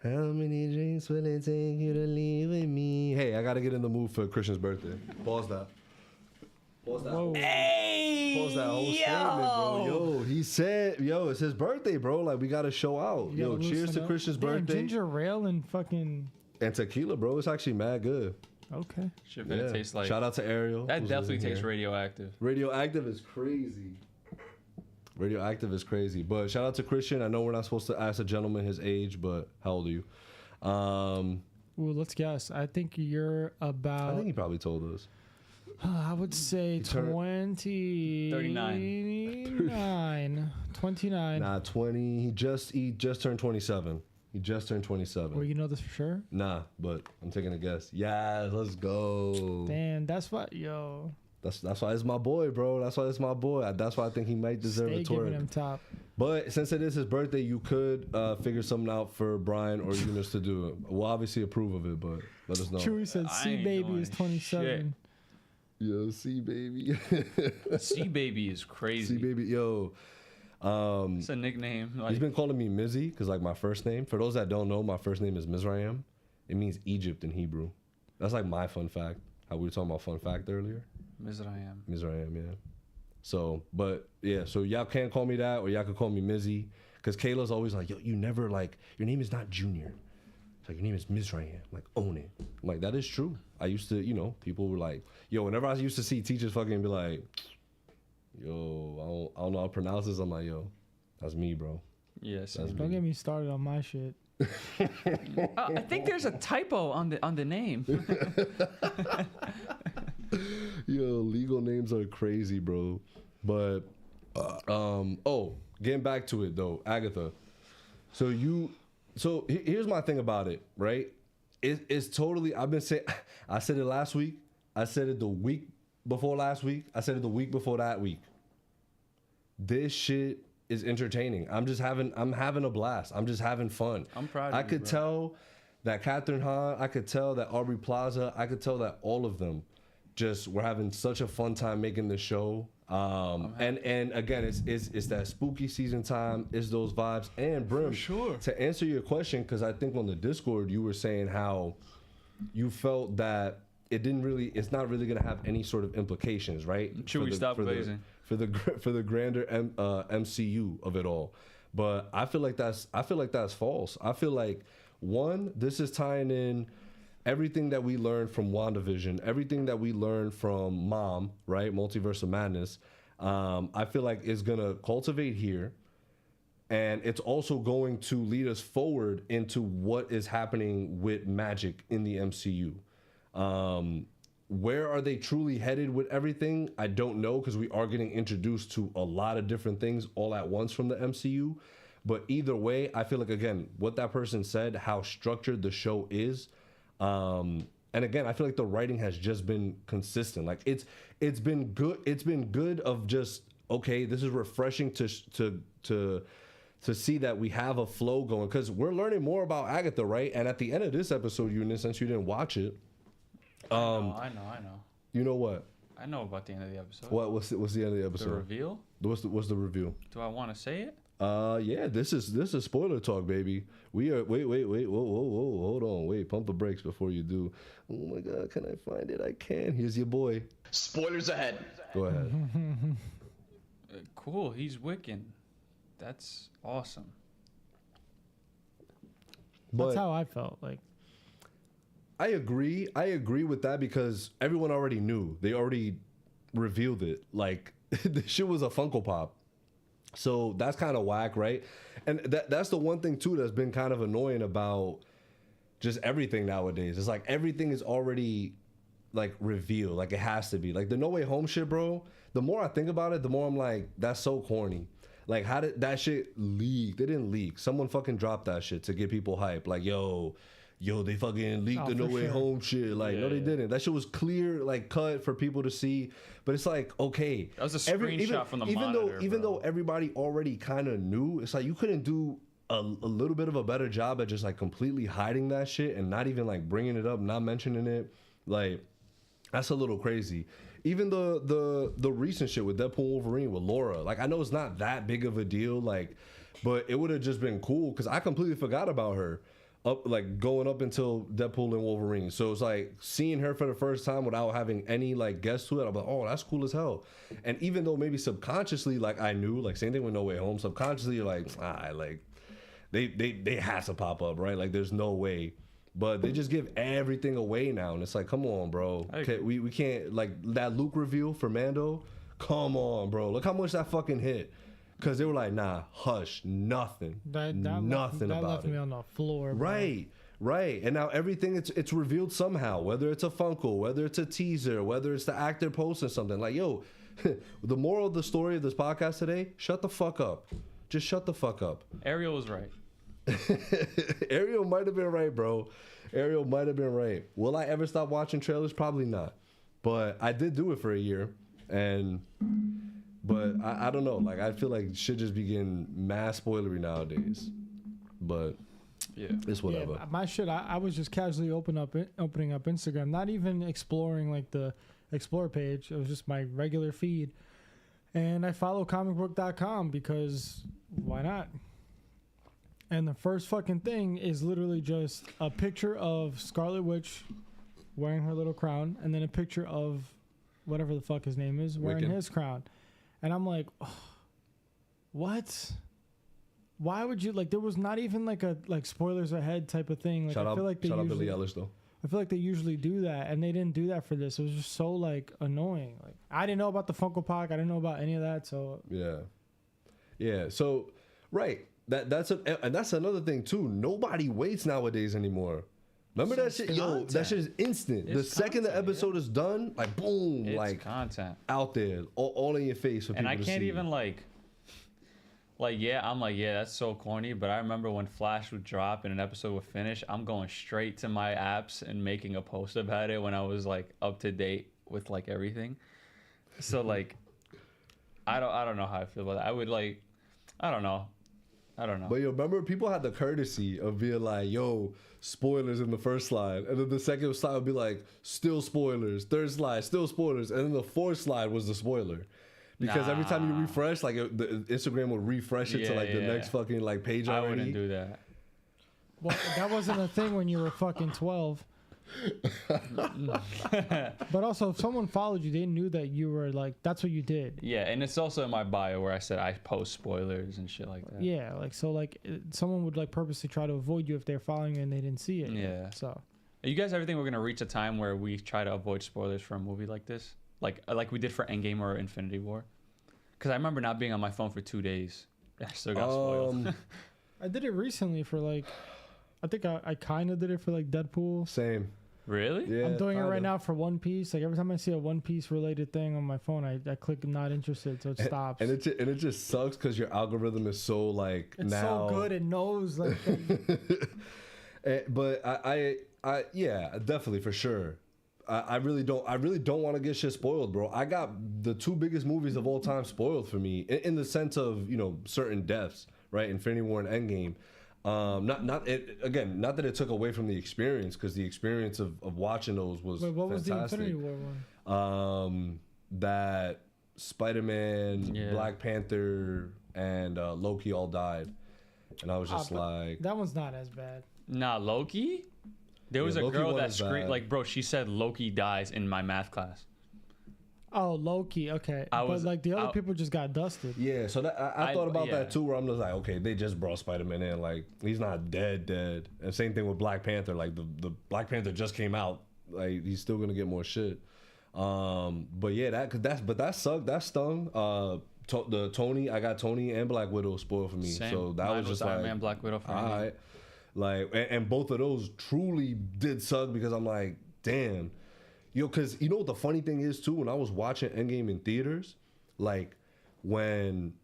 How many drinks will it take you to leave with me? Hey, I gotta get in the mood for Christian's birthday. Pause that. Pause that. Whoa. Pause that whole statement, bro. Yo, he said, it's his birthday, bro. Like, we gotta show out. You Yo, gotta cheers loosen to up. Christian's Damn, birthday. Ginger ale and fucking. And tequila, bro. It's actually mad good. Okay. Shit, man, it tastes like Shout out to Ariel. that. who's Definitely listening tastes here. radioactive. Radioactive is crazy. Radioactive is crazy. But shout out to Christian. I know we're not supposed to ask a gentleman his age, but how old are you? Well, let's guess. I think you're I about. think he probably told us. I would say turned- 29. 29. Nah, 20. He just turned 27. He just turned 27. Well, you know this for sure? Nah, but I'm taking a guess. Yeah, let's go. Damn, that's what, yo. That's why it's my boy, bro. That's why it's my boy. That's why I think he might deserve Stay a tour. giving him top. But since it is his birthday, you could figure something out for Brian or Eunice to do it. We'll obviously approve of it, but let us know. Chewy said I C ain't baby doing is 27. Yo, see, baby. C baby is crazy. See, baby. Yo. It's a nickname. Like, He's been calling me Mizzy because, like, my first name. For those that don't know, my first name is Mizraim. It means Egypt in Hebrew. That's like my fun fact. How we were talking about fun fact earlier. Mizraim. Mizraim, yeah. So, but yeah, so y'all can't call me that, or y'all can call me Mizzy. Because Kayla's always like, yo, you never like, your name is not Junior. It's like, your name is Mizraim. Like, own it. I'm like, that is true. I used to, people were like, yo, whenever I used to see teachers fucking be like, yo, I don't know how to pronounce this. I'm like, yo, that's me, bro. Yes. That's Don't get me started on my shit. I think there's a typo on the name. Yo, legal names are crazy, bro. But getting back to it though, Agatha. So here's my thing about it, right? It's totally. I said it last week. I said it the week before last week. I said it the week before that week. This shit is entertaining. I'm having a blast. I'm just having fun. I'm proud of I you, could bro. tell that Catherine Hahn, I could tell that Aubrey Plaza, I could tell that all of them just were having such a fun time making this show. And again, it's that spooky season time. It's those vibes. And Brim, sure. To answer your question, because I think on the Discord you were saying how you felt that it's not really gonna have any sort of implications, right? Should we stop glazing? For the grander MCU of it all. But I feel like that's false. I feel like, one, this is tying in everything that we learned from WandaVision, everything that we learned from Mom, right? Multiverse of Madness. I feel like it's gonna cultivate here, and it's also going to lead us forward into what is happening with magic in the MCU. Where are they truly headed with everything? I don't know, because we are getting introduced to a lot of different things all at once from the MCU. But either way, I feel like, again, what that person said, how structured the show is, and again, I feel like the writing has just been consistent. Like it's been good. It's been good of just, okay, this is refreshing to see that we have a flow going, because we're learning more about Agatha, right? And at the end of this episode, Eunice, since you didn't watch it, I know. you know what? I know about the end of the episode. What's the end of the episode? The reveal? What's the reveal? Do I want to say it? Yeah, this is spoiler talk, baby. We are wait, whoa, hold on, wait, pump the brakes before you do. Oh my God, can I find it? I can. Here's your boy. Spoilers ahead. Go ahead. Cool, he's Wiccan. That's awesome. But That's how I felt. Like, I agree with that, because everyone already knew. They already revealed it. Like, the shit was a Funko Pop. So that's kind of whack, right? And that's the one thing too that's been kind of annoying about just everything nowadays. It's like everything is already like revealed, like it has to be. Like the No Way Home shit, bro. The more I think about it, the more I'm like, that's so corny. Like, how did that shit leak? They didn't leak. Someone fucking dropped that shit to get people hype. Like, yo, they fucking leaked the No Way Home shit. Like, no, they didn't. That shit was clear, like, cut for people to see. But it's like, okay. That was a screenshot from the monitor, even though everybody already kind of knew, it's like you couldn't do a little bit of a better job at just, like, completely hiding that shit and not even, like, bringing it up, not mentioning it. Like, that's a little crazy. Even the recent shit with Deadpool and Wolverine with Laura. Like, I know it's not that big of a deal, like, but it would have just been cool, because I completely forgot about her. Going up until Deadpool and Wolverine. So it's like seeing her for the first time without having any like guess to it. I'm like, oh, that's cool as hell. And even though maybe subconsciously, like I knew, like same thing with No Way Home, subconsciously you're like, like they have to pop up, right? Like there's no way. But they just give everything away now, and it's like, come on, bro. Okay, we can't, like that Luke reveal for Mando. Come on, bro. Look how much that fucking hit. Because they were like, nah, hush, nothing. Nothing about it. That left me on the floor, bro. Right. And now everything, it's revealed somehow, whether it's a Funko, whether it's a teaser, whether it's the actor posting something. Like, yo, the moral of the story of this podcast today, shut the fuck up. Just shut the fuck up. Ariel was right. Ariel might have been right, bro. Ariel might have been right. Will I ever stop watching trailers? Probably not. But I did do it for a year, But I don't know. Like, I feel like shit just be getting mass spoilery nowadays. But yeah, it's whatever. Yeah, my shit, I was just casually opening up Instagram, not even exploring like the explore page. It was just my regular feed, and I follow comicbook.com because why not? And the first fucking thing is literally just a picture of Scarlet Witch wearing her little crown, and then a picture of whatever the fuck his name is wearing his crown. And I'm like, oh, what? Why would you, like, there was not even like a spoilers ahead type of thing. Like, shout out Billie Eilish though. I feel like they usually do that, and they didn't do that for this. It was just so like annoying. Like, I didn't know about the Funko Pop. I didn't know about any of that. So yeah. So right, that's another thing too. Nobody waits nowadays anymore. Remember that shit? Yo, that shit is instant. The second the episode is done, like boom, it's like content out there, all in your face for people to see. And I can't even I'm like, yeah, that's so corny. But I remember when Flash would drop and an episode would finish, I'm going straight to my apps and making a post about it when I was like up to date with like everything. So like, I don't know how I feel about that. I would like, I don't know. But yo, remember people had the courtesy of being like, yo, spoilers in the first slide. And then the second slide would be like, still spoilers. Third slide, still spoilers. And then the fourth slide was the spoiler. Because every time you refresh, like the Instagram will refresh it to like the next fucking like page already. I wouldn't do that. Well, that wasn't a thing when you were fucking 12. But also, if someone followed you, they knew that you were like, that's what you did. Yeah, and it's also in my bio where I said I post spoilers and shit like that. Yeah, like so, like someone would like purposely try to avoid you if they're following you and they didn't see it. Yeah. So, you guys ever think we're gonna reach a time where we try to avoid spoilers for a movie like this, like we did for Endgame or Infinity War? Because I remember not being on my phone for 2 days. I still got spoiled. I did it recently for like, I think I kind of did it for like Deadpool. Same. Really? Yeah, I'm doing it right now for One Piece. Like every time I see a One Piece related thing on my phone, I click not interested, so it stops. And it just sucks because your algorithm is so like it's now. so good, it knows like. But I yeah, definitely for sure. I really don't want to get shit spoiled, bro. I got the 2 biggest movies of all time spoiled for me in the sense of, you know, certain deaths, right? Infinity War and Endgame. Not that it took away from the experience, because the experience of watching those was Wait, what fantastic. was the Infinity War one? That Spider-Man, Black Panther, and Loki all died, and I was just like, that one's not as bad. Nah, Loki? There was a Loki girl one that is screamed, bad. like, bro, she said Loki dies in my math class. Oh, Loki. Okay, but like the other people just got dusted. yeah. So that I thought about that too, where I'm just like, okay, they just brought Spider-Man in, like he's not dead, and same thing with Black Panther. Like the Black Panther just came out, like he's still gonna get more shit. But yeah, that sucked, that stung. The Tony, I got Tony and Black Widow spoiled for me. Same. So that Mine was just Iron like, Man, Black Widow for me. all right. Like, and both of those truly did suck, because I'm like, damn. Yo, because you know what the funny thing is too, when I was watching Endgame in theaters, like when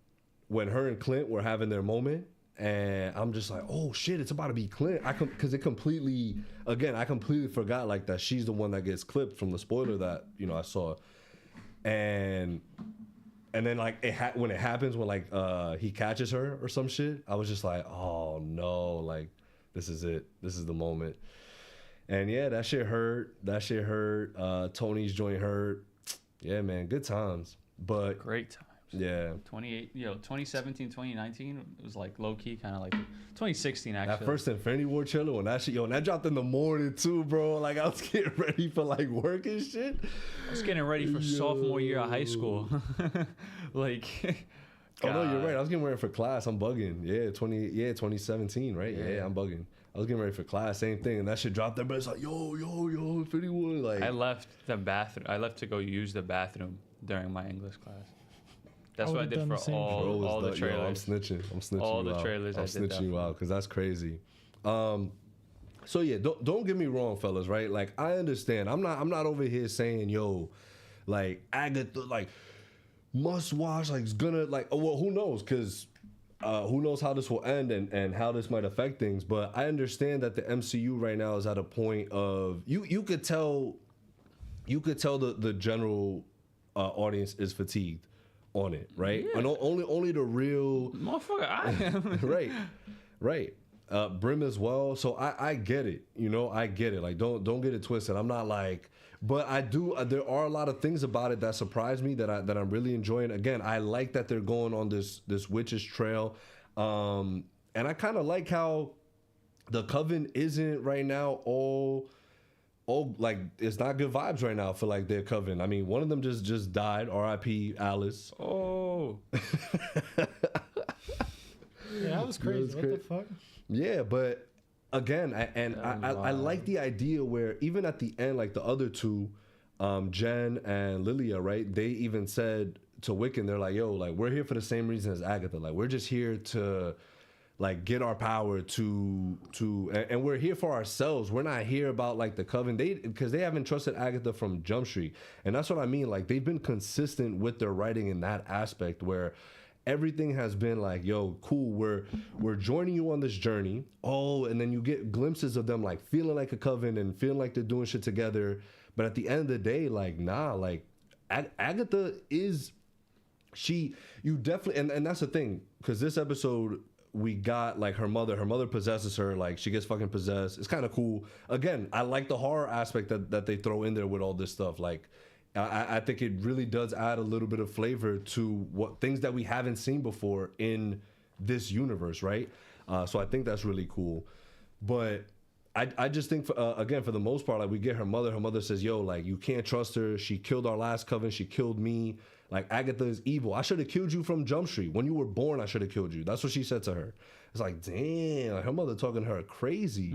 her and Clint were having their moment, and I'm just like, oh shit, it's about to be Clint. Because I completely forgot like that she's the one that gets clipped from the spoiler that, you know, I saw. And then like when it happens, when like he catches her or some shit, I was just like, oh no, like this is it, this is the moment. And yeah, that shit hurt. Tony's joint hurt. Yeah, man, good times. But Great times. yeah, 2017, 2019 it was like low key, kind of like 2016 actually. that first Infinity War trailer, when that shit, and that dropped in the morning too, bro. Like I was getting ready for like work and shit. I was getting ready for sophomore year of high school. Like, oh no, you're right. I was getting ready for class. I'm bugging. Yeah, 2017, right? Yeah, I'm bugging. I was getting ready for class, same thing, and that shit dropped there. But it's like, yo, Infinity War. Like I left the bathroom. I left to go use the bathroom during my English class. That's what I did for all the trailers. Yo, I'm snitching. All the you out. trailers I'm I did snitching that you for. out, because that's crazy. So yeah, don't get me wrong, fellas. Right? Like I understand. I'm not over here saying, yo, like Agatha, like must watch. Like it's gonna like. Oh, well, who knows? Because who knows how this will end and how this might affect things. But I understand that the MCU right now is at a point of you could tell the general audience is fatigued on it, right? Yeah. And only the real Motherfucker, I am. right. Brim as well. So I get it, you know, I get it. Like don't get it twisted. I'm not like, but I do. There are a lot of things about it that surprise me that I'm really enjoying. Again, I like that they're going on this witch's trail, and I kind of like how the Coven isn't right now all like it's not good vibes right now for like their Coven. I mean, one of them just died. R.I.P. Alice. Oh. Yeah, that was crazy. What the fuck? Yeah, but again, I like the idea where even at the end, like the other two, Jen and Lilia, right? They even said to Wiccan, they're like, yo, like we're here for the same reason as Agatha. Like we're just here to like get our power and we're here for ourselves. We're not here about like the Coven. Because they haven't trusted Agatha from Jump Street. And that's what I mean. Like they've been consistent with their writing in that aspect where everything has been like, yo, cool, we're joining you on this journey. Oh, and then you get glimpses of them like feeling like a Coven and feeling like they're doing shit together. But at the end of the day, like, nah, like Agatha is, you definitely, and that's the thing, because this episode, we got like her mother possesses her, like she gets fucking possessed. It's kind of cool. Again, I like the horror aspect that they throw in there with all this stuff. Like, I think it really does add a little bit of flavor to what things that we haven't seen before in this universe, right? So I think that's really cool. But I just think, again, for the most part, like we get her mother. Her mother says, yo, like, you can't trust her. She killed our last coven. She killed me. Like, Agatha is evil. I should have killed you from Jump Street. When you were born, I should have killed you. That's what she said to her. It's like, damn, like, her mother talking to her crazy.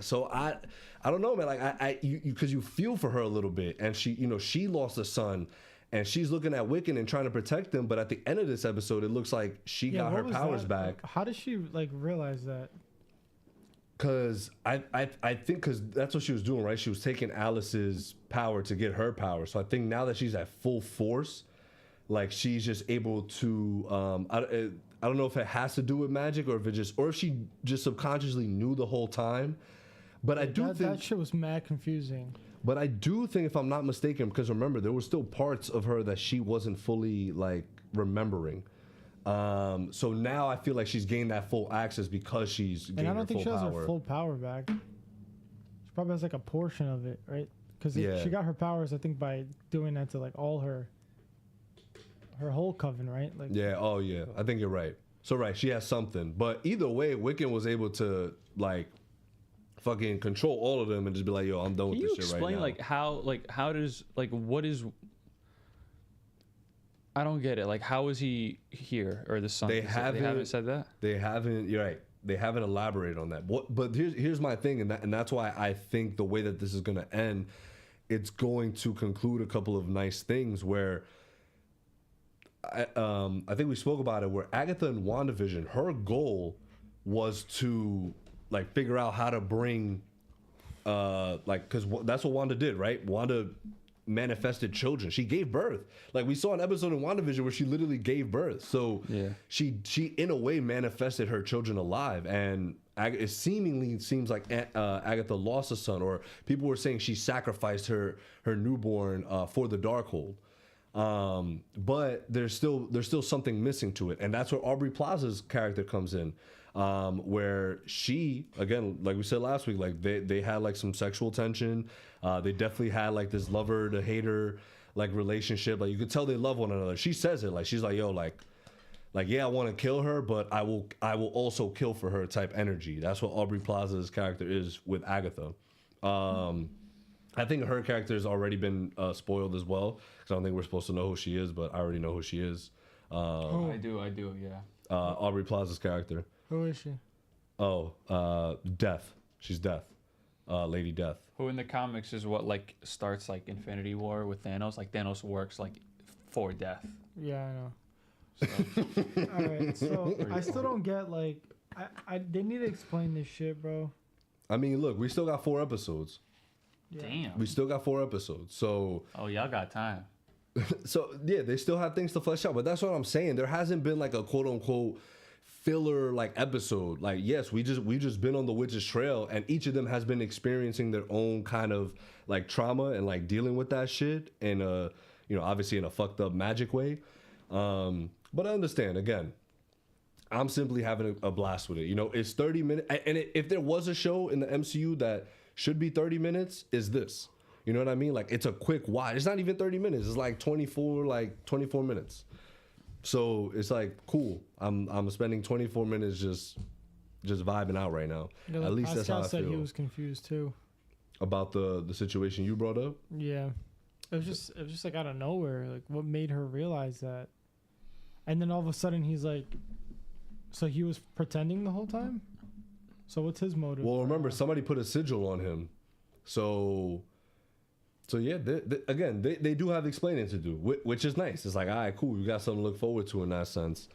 So I don't know, man. Like because you feel for her a little bit, and she lost a son, and she's looking at Wiccan and trying to protect him. But at the end of this episode, it looks like she got her powers back. How did she like realize that? Because I think because that's what she was doing, right? She was taking Alice's power to get her power. So I think now that she's at full force, like she's just able to. I don't know if it has to do with magic or if she just subconsciously knew the whole time. But I do think that shit was mad confusing. But I do think, if I'm not mistaken, because remember, there were still parts of her that she wasn't fully like remembering. So now I feel like she's gained that full access because she's gained her full power. And I don't think she has her full power back. She probably has like a portion of it, right? Because she got her powers, I think, by doing that to like all her whole coven, right? Like I think you're right. So right, she has something. But either way, Wiccan was able to like fucking control all of them and just be like, yo, I'm done with this shit right now. Can you explain how does what is, I don't get it. Like, how is he here, or the son? They haven't said that. They haven't. You're right. They haven't elaborated on that. But here's my thing, and that's why I think the way that this is gonna end, it's going to conclude a couple of nice things where. I think we spoke about it, where Agatha in WandaVision, her goal was to like figure out how to bring because that's what Wanda did, right? Wanda manifested children. She gave birth. Like we saw an episode in WandaVision where she literally gave birth. So she in a way manifested her children alive, and it seemingly seems like Agatha lost a son, or people were saying she sacrificed her newborn for the Darkhold. But there's still something missing to it, and that's where Aubrey Plaza's character comes in, where she, again, like we said last week, like they had like some sexual tension. They definitely had like this lover to hater like relationship. Like you could tell they love one another. She says it, like she's like, yo, like yeah, I want to kill her, but I will also kill for her type energy. That's what Aubrey Plaza's character is with Agatha. I think her character has already been spoiled as well, because I don't think we're supposed to know who she is, but I already know who she is. I do, yeah. Aubrey Plaza's character. Who is she? Death. She's Death. Lady Death. Who in the comics is what like starts like Infinity War with Thanos. Like Thanos works like for Death. Yeah, I know. So. All right, so I still don't get like they need to explain this shit, bro. I mean, look, we still got 4 episodes. Yeah. Damn. We still got 4 episodes, so. Oh, y'all got time. So yeah, they still have things to flesh out, but that's what I'm saying. There hasn't been like a quote unquote filler like episode. Like yes, we just been on the witch's trail, and each of them has been experiencing their own kind of like trauma and like dealing with that shit in a obviously in a fucked up magic way. But I understand. Again, I'm simply having a blast with it. It's 30 minutes, and if there was a show in the MCU that should be 30 minutes, is this. You know what I mean? Like it's a quick watch. It's not even 30 minutes. It's like 24 minutes. So it's like cool. I'm spending 24 minutes just vibing out right now. At least that's how I feel. Said he was confused too about the situation you brought up. Yeah, it was just like out of nowhere. Like what made her realize that? And then all of a sudden he's like, so he was pretending the whole time? So what's his motive? Well, remember, somebody put a sigil on him. So yeah, they do have explaining to do, which is nice. It's like, all right, cool. You got something to look forward to in that sense.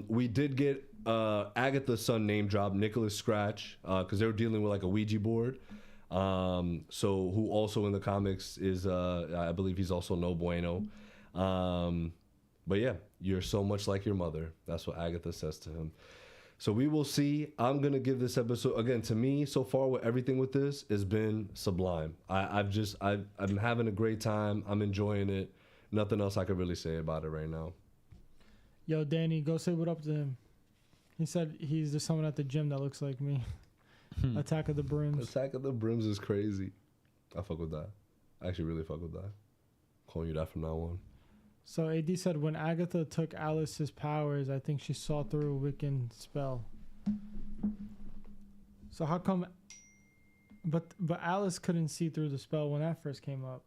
We did get Agatha's son name drop, Nicholas Scratch, because they were dealing with like a Ouija board. So who also in the comics is, I believe he's also No Bueno. But yeah, you're so much like your mother. That's what Agatha says to him. So we will see. I'm going to give this episode, again, to me, so far with everything with this, has been sublime. I'm having a great time. I'm enjoying it. Nothing else I could really say about it right now. Yo, Danny, go say what up to him. He said there's someone at the gym that looks like me. Attack of the Brims. Attack of the Brims is crazy. I fuck with that. I actually really fuck with that. Calling you that from now on. So AD said when Agatha took Alice's powers, I think she saw through a Wiccan spell. So how come? But Alice couldn't see through the spell when that first came up,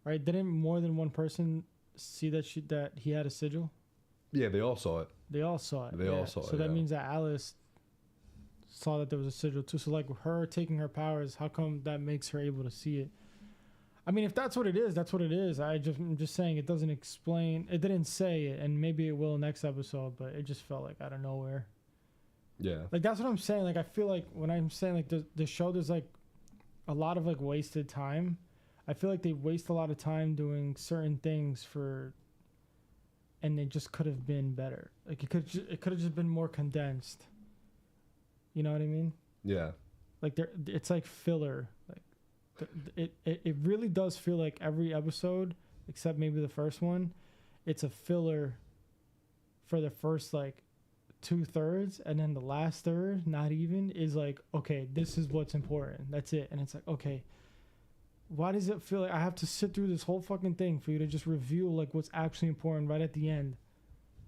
right? Didn't more than one person see that he had a sigil? Yeah, they all saw it. They all saw it. They all saw it. So that means that Alice saw that there was a sigil too. So like her taking her powers, how come that makes her able to see it? I mean, if that's what it is, that's what it is. I'm just saying it doesn't explain. It didn't say it, and maybe it will next episode. But it just felt like out of nowhere. Yeah. Like that's what I'm saying. Like I feel like when I'm saying like the show, there's like a lot of like wasted time. I feel like they waste a lot of time doing certain things and it just could have been better. Like it could have just been more condensed. You know what I mean? Yeah. Like it's like filler. Like it really does feel like every episode, except maybe the first one, it's a filler for the first like 2/3, and then the last third, not even, is like, okay, this is what's important. That's it. And it's like, okay, why does it feel like I have to sit through this whole fucking thing for you to just reveal like what's actually important right at the end?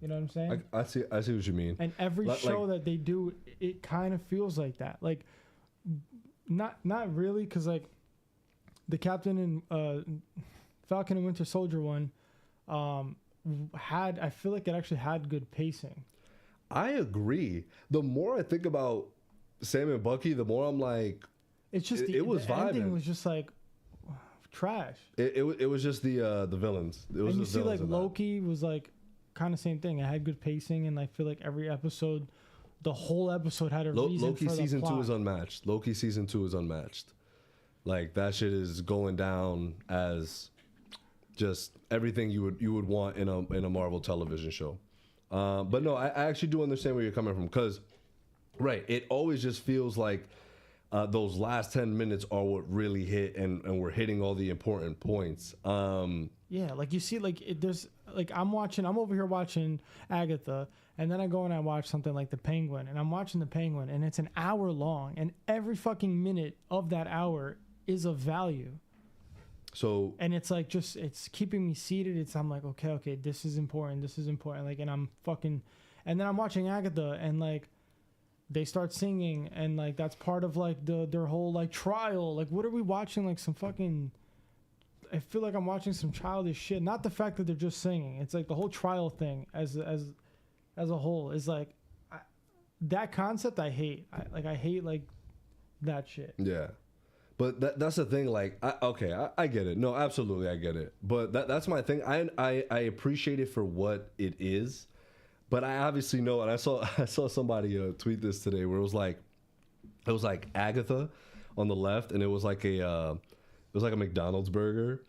You know what I'm saying? I see what you mean. And every show that they do, it kind of feels like that. Like, not really, because like the Captain and Falcon and Winter Soldier one I feel like it actually had good pacing. I agree. The more I think about Sam and Bucky, the more I'm like, it's just it was the vibing. ending was just like trash. It was just the villains. It was and you the see like villains in Loki was like kind of same thing. It had good pacing, and I feel like every episode, the whole episode had a reason Loki for the season plot. 2 is unmatched. Loki season 2 is unmatched. Like that shit is going down as just everything you would want in a Marvel television show. But no, I actually do understand where you're coming from, because right, it always just feels like those last 10 minutes are what really hit, and we're hitting all the important points. Yeah, like you see, like there's like I'm over here watching Agatha, and then I go and I watch something like The Penguin, and I'm watching The Penguin, and it's an hour long, and every fucking minute of that hour is of value. So, and it's like it's keeping me seated. I'm like, okay, this is important, like, and I'm fucking, and then I'm watching Agatha, and like they start singing, and like that's part of like their whole like trial. Like, what are we watching? Like some fucking, I feel like I'm watching some childish shit. Not the fact that they're just singing. It's like the whole trial thing as a whole is like that concept. I hate. I hate like that shit. Yeah. But that's the thing. Like, I get it. No, absolutely, I get it. But that's my thing. I appreciate it for what it is. But I obviously know, and I saw somebody tweet this today where it was like Agatha on the left, and it was like a McDonald's burger,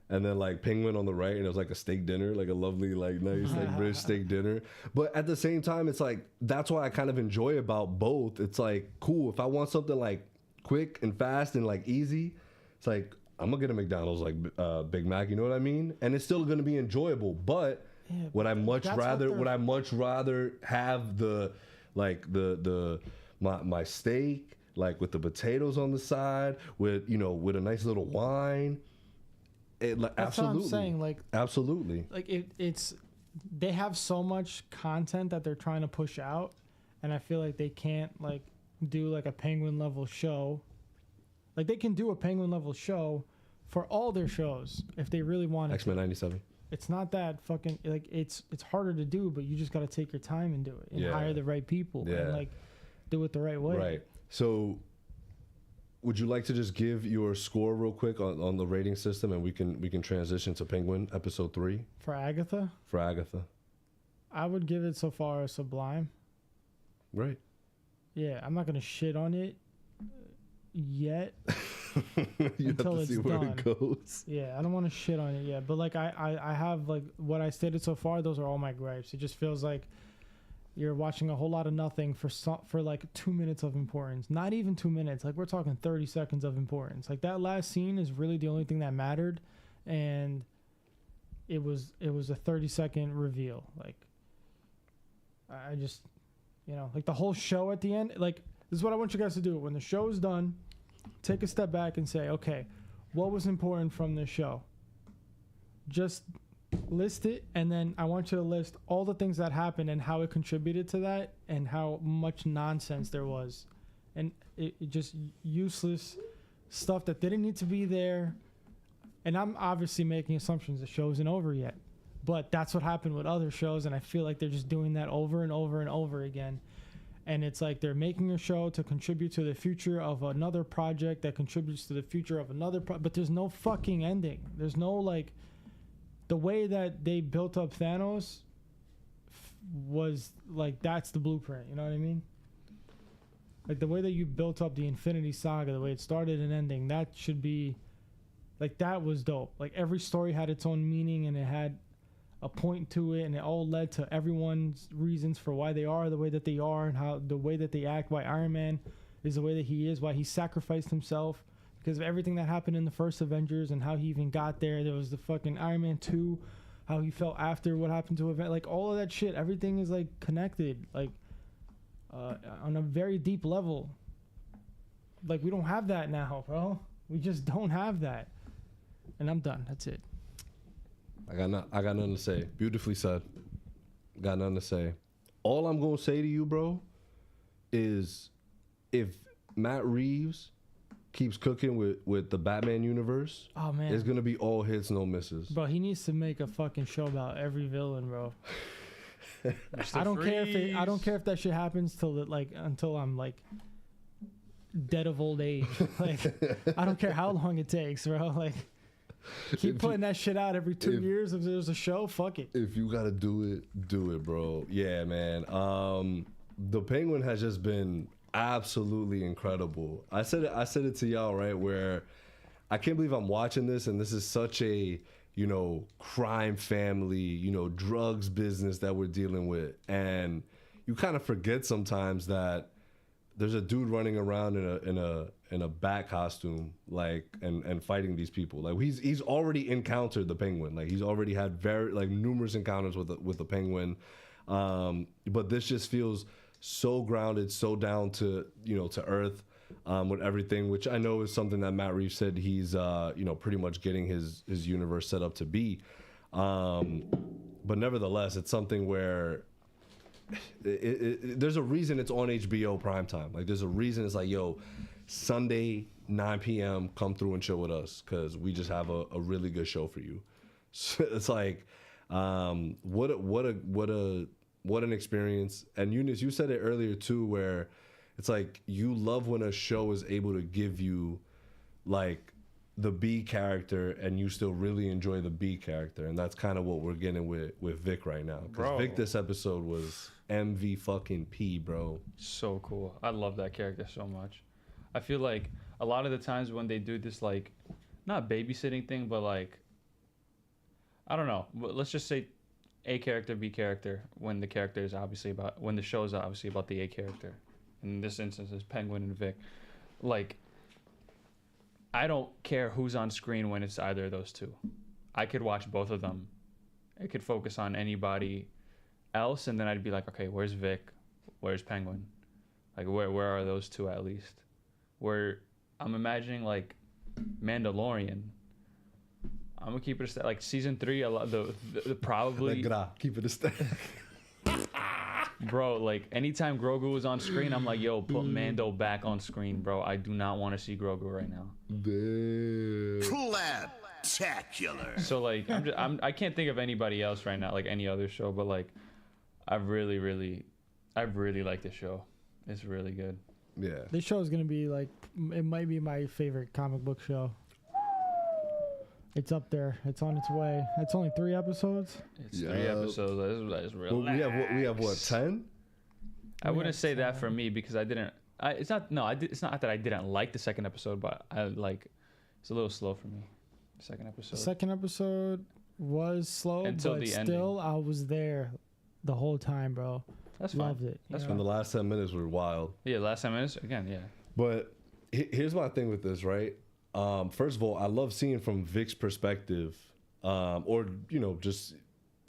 and then like Penguin on the right, and it was like a steak dinner, like a lovely, like nice, like British steak dinner. But at the same time, it's like that's what I kind of enjoy about both. It's like cool if I want something like quick and fast and like easy, it's like I'm gonna get a McDonald's like Big Mac, you know what I mean? And it's still gonna be enjoyable. But would I much rather have the like my steak like with the potatoes on the side with a nice little wine? That's absolutely what I'm saying. Like absolutely. Like it's they have so much content that they're trying to push out, and I feel like they can't like do like a Penguin level show. Like they can do a Penguin level show for all their shows if they really want it. X-Men 97. It's not that fucking like it's harder to do, but you just got to take your time and do it and hire the right people and like do it the right way. Right. So would you like to just give your score real quick on the rating system, and we can transition to Penguin episode 3 for Agatha? For Agatha, I would give it so far a Sublime. Right. Yeah, I'm not gonna shit on it yet. You until have to see it's where done. it goes. Yeah, I don't want to shit on it yet, but like I have like what I stated so far. Those are all my gripes. It just feels like you're watching a whole lot of nothing for like 2 minutes of importance. Not even 2 minutes. Like we're talking 30 seconds of importance. Like that last scene is really the only thing that mattered, and it was a 30-second reveal. Like I just. Like the whole show at the end, like this is what I want you guys to do. When the show is done, take a step back and say, okay, what was important from this show. Just list it, and then I want you to list all the things that happened and how it contributed to that, and how much nonsense there was, and it just useless stuff that didn't need to be there. And I'm obviously making assumptions. The show isn't over yet, but that's what happened with other shows, and I feel like they're just doing that over and over and over again. And it's like they're making a show to contribute to the future of another project that contributes to the future of another but there's no fucking ending. There's no, like, the way that they built up Thanos was like, that's the blueprint, you know what I mean? Like, the way that you built up the Infinity Saga, the way it started and ending, that should be like, that was dope. Like, every story had its own meaning, and it had a point to it, and it all led to everyone's reasons for why they are the way that they are, and how the way that they act, why Iron Man is the way that he is, why he sacrificed himself because of everything that happened in the first Avengers, and how he even got there. There was the fucking Iron Man 2, how he felt after what happened to event, like, all of that shit, everything is like connected, like, on a very deep level. Like, we don't have that now, bro. We just don't have that. And I'm done. That's it. I got nothing to say. Beautifully said. Got nothing to say. All I'm gonna say to you, bro, is if Matt Reeves keeps cooking with the Batman universe, oh man, it's gonna be all hits, no misses. Bro, he needs to make a fucking show about every villain, bro. I don't care if that shit happens until I'm like dead of old age. Like, I don't care how long it takes, bro. Like, keep putting that shit out every 2 years. If there's a show, fuck it. If you gotta do it, bro. Yeah, man. The Penguin has just been absolutely incredible. I said it to y'all, right, where I can't believe I'm watching this, and this is such a, you know, crime family, you know, drugs business that we're dealing with, and you kind of forget sometimes that there's a dude running around in a bat costume, like, and fighting these people. Like, he's already encountered the Penguin. Like, he's already had very, like, numerous encounters with the Penguin. But this just feels so grounded, so down to, you know, to earth, with everything, which I know is something that Matt Reeves said he's, you know, pretty much getting his universe set up to be. But nevertheless, it's something where there's a reason it's on HBO primetime. Like, there's a reason it's like, yo, Sunday 9 p.m. come through and chill with us, because we just have a really good show for you. So it's like, what an experience. And Eunice, you said it earlier too, where it's like, you love when a show is able to give you, like, the B character, and you still really enjoy the B character, and that's kind of what we're getting with Vic right now. Because Vic this episode was MV fucking P, bro. So cool. I love that character so much. I feel like a lot of the times when they do this, like, not babysitting thing, but like, I don't know, let's just say A character, B character, when the character is obviously about, when the show is obviously about the A character. In this instance, it's Penguin and Vic. Like, I don't care who's on screen when it's either of those two. I could watch both of them. I could focus on anybody else, and then I'd be like, okay, where's Vic? Where's Penguin? Like, where are those two at least? Where I'm imagining, like, Mandalorian. I'm gonna keep it like season 3. A lot the probably keep it a stack. Bro, like, anytime Grogu was on screen, I'm like, yo, put Mando back on screen, bro. I do not want to see Grogu right now. Damn. Plab-tacular. So, like, I can't think of anybody else right now, like any other show, but like, I really like this show. It's really good. Yeah. This show is gonna be like, it might be my favorite comic book show. It's up there. It's on its way. It's only 3 episodes. It's 3 episodes. That's real. Well, we have what, 10? I wouldn't say that for me, because it's not that I didn't like the second episode, but it's a little slow for me. The second episode. The second episode was slow, until but the still, ending. I was there the whole time, bro. That's fine. Loved it. That's fine. The last 10 minutes were wild. Yeah, last 10 minutes again. Yeah. But here's my thing with this, right? First of all, I love seeing from Vic's perspective, or, you know, just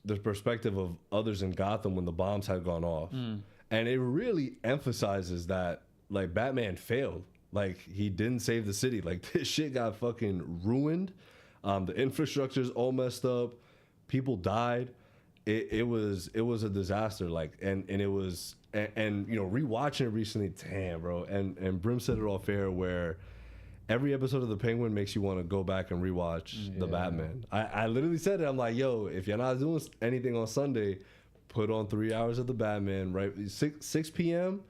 the perspective of others in Gotham when the bombs had gone off. And it really emphasizes that, like, Batman failed. Like, he didn't save the city. Like, this shit got fucking ruined. The infrastructure's all messed up. People died. It was a disaster. Like, and it was, and you know, rewatching it recently, damn, bro. And Brim said it all fair, where every episode of The Penguin makes you want to go back and rewatch The Batman. I literally said it. I'm like, yo, if you're not doing anything on Sunday, put on 3 hours of The Batman, right? 6 p.m.,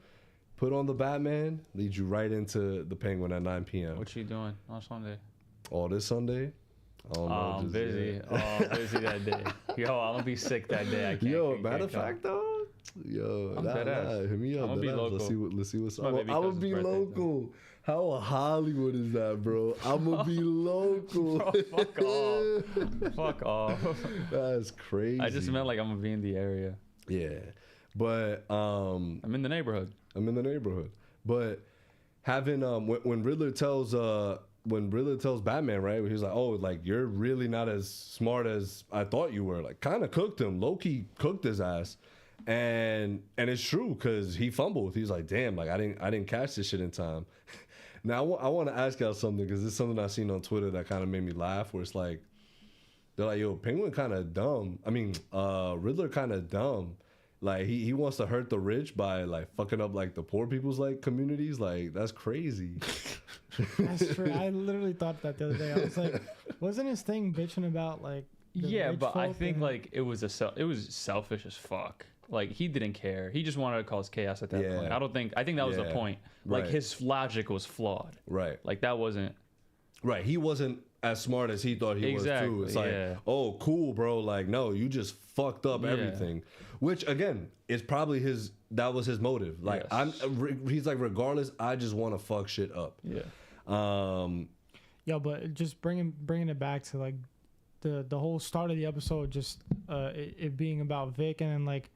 put on The Batman, leads you right into The Penguin at 9 p.m. What you doing on Sunday? Oh, this Sunday? I don't know. I'm busy. Oh, I'm busy that day. Yo, I'm gonna be sick that day. I can't. Yo, matter of fact, though, yo, I'm dead ass. hit me up. I'm gonna be local. Let's see what's up. My I'm baby gonna cousin's be birthday, local. How Hollywood is that, bro? I'm gonna be local. Bro, fuck off. Fuck off. That's crazy. I just meant like I'm gonna be in the area. Yeah, but I'm in the neighborhood. But having when Riddler tells Batman, right, he's like, oh, like, you're really not as smart as I thought you were. Like, kind of cooked him. Low-key cooked his ass. And it's true, because he fumbled. He's like, damn, like, I didn't catch this shit in time. Now I want to ask y'all something, because it's something I seen on Twitter that kind of made me laugh, where it's like, they're like, yo, Penguin kind of dumb. I mean, Riddler kind of dumb. Like, he wants to hurt the rich by, like, fucking up, like, the poor people's, like, communities. Like, that's crazy. That's true. I literally thought that the other day. I was like, wasn't his thing bitching about, like, Yeah, but I think and... like it was selfish as fuck. Like, he didn't care. He just wanted to cause chaos at that point. I think that was the point. Like, his logic was flawed. Right. Like, that wasn't. Right. He wasn't as smart as he thought he was too. It's like, oh, cool, bro. Like, no, you just fucked up everything. Which, again, is probably that was his motive. Like, he's like, regardless, I just want to fuck shit up. Yeah. But just bringing it back to like the whole start of the episode, just it being about Vic, and then like,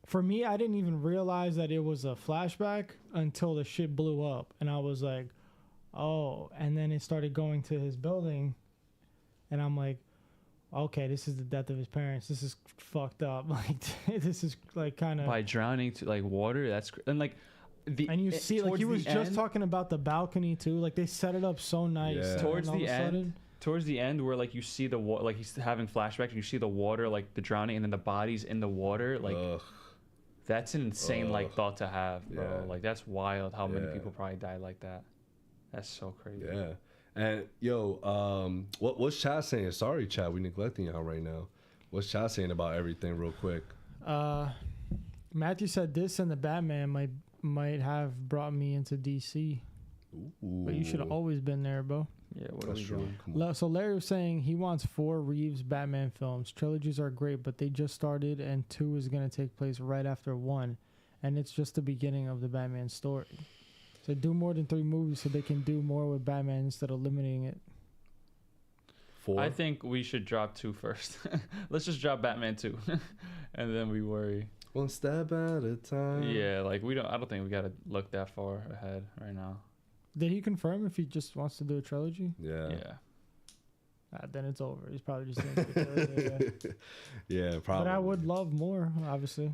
for me, I didn't even realize that it was a flashback until the shit blew up, and I was like, oh, and then it started going to his building, and I'm like, okay, this is the death of his parents. This is fucked up. Like, this is like kind of by drowning to like water. That's and like and you see like he was just talking about the balcony too. Like, they set it up so nice. Yeah. Towards the end, where like you see the water, like he's having flashbacks, and you see the water, like the drowning, and then the bodies in the water. Like, that's an insane like thought to have, bro. Yeah. Like, that's wild. How many people probably died like that? That's so crazy. Yeah. And yo, what's chat saying? Sorry, chat, we neglecting y'all right now. What's chat saying about everything, real quick? Matthew said this, and the Batman might have brought me into DC. Ooh. But you should have always been there, bro. Yeah, what That's are we true. doing? So Larry was saying he wants 4 Reeves Batman films. Trilogies are great, but they just started, and 2 is going to take place right after 1, and it's just the beginning of the Batman story. So do more than 3 movies so they can do more with Batman instead of limiting it. 4? I think we should drop 2 first. Let's just drop Batman 2, and then we worry. One step at a time. Yeah, like I don't think we gotta look that far ahead right now. Did he confirm if he just wants to do a trilogy? Yeah. Then it's over. He's probably just going to do a trilogy. Yeah, probably. But I would love more, obviously.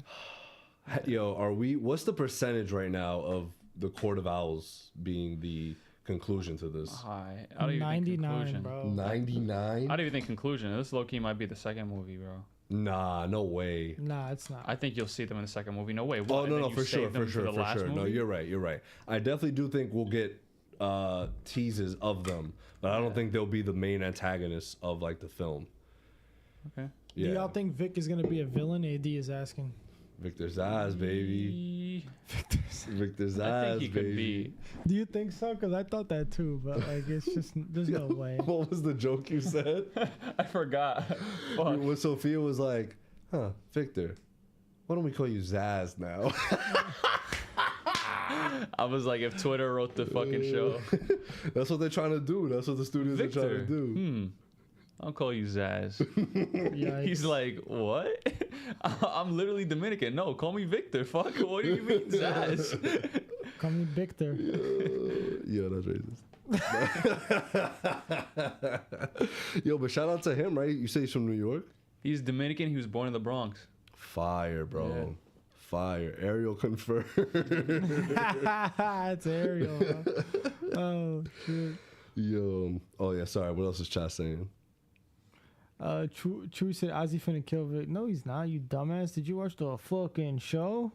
Yo, what's the percentage right now of the Court of Owls being the conclusion to this? High. I don't even 99, think conclusion. bro. 99? I don't even think conclusion. This low-key might be the second movie, bro. Nah, no way. Nah, it's not. I think you'll see them in the second movie. No way. Oh, no, for sure. No, you're right. I definitely do think we'll get teases of them, but I don't think they'll be the main antagonists of like the film. Okay. Yeah. Do y'all think Vic is going to be a villain? AD is asking. Victor Zsasz, baby. Victor Zsasz, I think he could baby. be. Do you think so? Because I thought that too, but like it's just there's no way. What was the joke you said? I forgot. Fuck. When Sophia was like, Victor, why don't we call you Zaz now? I was like, if Twitter wrote the fucking show. That's what they're trying to do. That's what the studios are trying to do. I'll call you Zaz. Yikes. He's like, what? I'm literally Dominican. No, call me Victor. Fuck, what do you mean Zaz? Call me Victor. Yo, that's racist. Yo, but shout out to him, right? You say he's from New York? He's Dominican. He was born in the Bronx. Fire, bro. Yeah. fire. Ariel confirmed. It's Ariel. Huh? Oh shit. Yo. Oh yeah. Sorry. What else is chat saying? Chewy said Ozzy finna kill Vic. No, he's not. You dumbass. Did you watch the fucking show?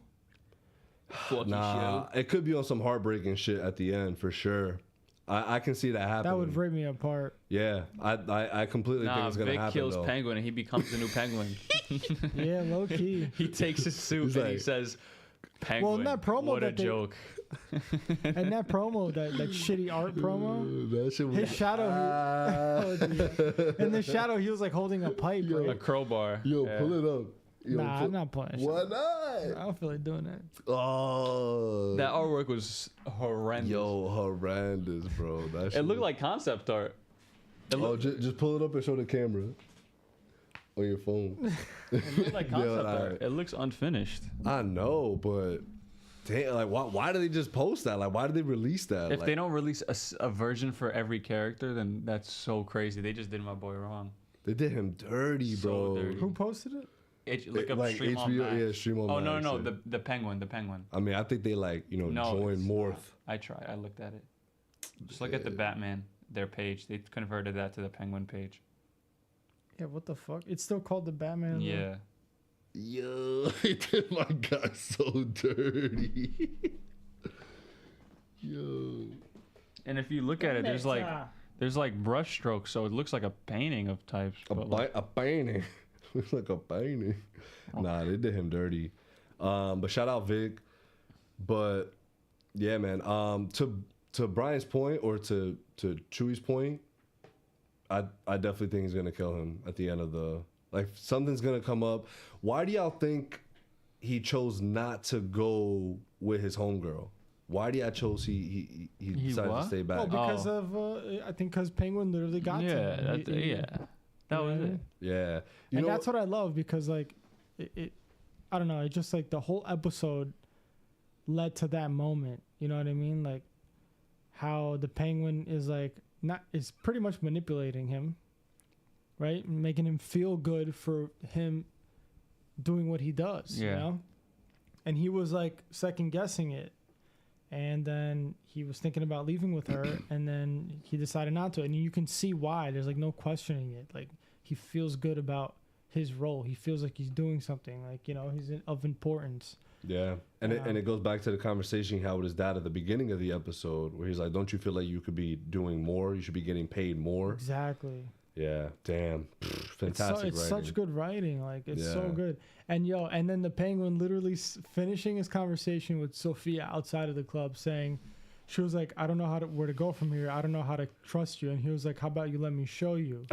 Nah, it could be on some heartbreaking shit at the end for sure. I can see that happening. That would rip me apart. Yeah, I completely think it's gonna Vic happen. kills though. Penguin and he becomes the new Penguin. Yeah, low key. He takes his suit He's and like, he says, "Penguin." Well, in that promo what a that they- joke. And that promo, that shitty art promo, That shit was his shadow. In the shadow, he was like holding a pipe. Yo. A Right? crowbar. Yo, Yeah. pull it up. Yo, Nah, I'm not playing. Why Shit. not? I don't feel like doing that. Oh, That artwork was horrendous. yo, horrendous, bro. That shit It looked was- like concept art. It Oh, looked, just pull it up and show the camera on your phone. it looked like concept Yo, art. It looks unfinished. I know, but damn, like, why did they just post that? Like, why did they release that? If like, they don't release a version for every character, then that's so crazy. They just did my boy wrong. they did him dirty, So bro. dirty. Who posted it? Look up Like Stream on HBO, Max. yeah, Stream on Oh Max, no, yeah. the penguin. I mean, I think they like No, join it's Morph. I tried. I looked at it. Just look at the Batman, their page. They converted that to the Penguin page. Yeah, what the fuck? It's still called the Batman. though. Yeah. Yo, they did my guy so dirty. Yo. And if you look at it, there's like brush strokes, so it looks like a painting of types. but like- A painting. Looks like a painting. Nah, they did him dirty. But shout out Vic. But yeah, man. To Brian's point or to Chewy's point, I definitely think he's gonna kill him at the end of the something's gonna come up. Why do y'all think he chose not to go with his homegirl? Why do y'all chose he decided what? to stay back? Oh, because of I think because Penguin literally got to him. That was Yeah. it. Yeah, And that's what I love because like it I don't know, it just like the whole episode led to that moment. You know what I mean? Like how the Penguin is pretty much manipulating him, right? Making him feel good for him doing what he does, you Yeah. know? And he was like second guessing it. And then he was thinking about leaving with her, and then he decided not to. And you can see why. There's like no questioning it. Like he feels good about his role. He feels like he's doing something. Like, you know, he's of importance. Yeah, and it goes back to the conversation he had with his dad at the beginning of the episode, where he's like, "Don't you feel like you could be doing more? You should be getting paid more." Exactly. Yeah, damn, fantastic. It's writing. such good writing. Like it's so Yeah. good. And then the Penguin literally finishing his conversation with Sophia outside of the club, saying, she was like, "I don't know where to go from here. I don't know how to trust you." And he was like, "How about you let me show you?"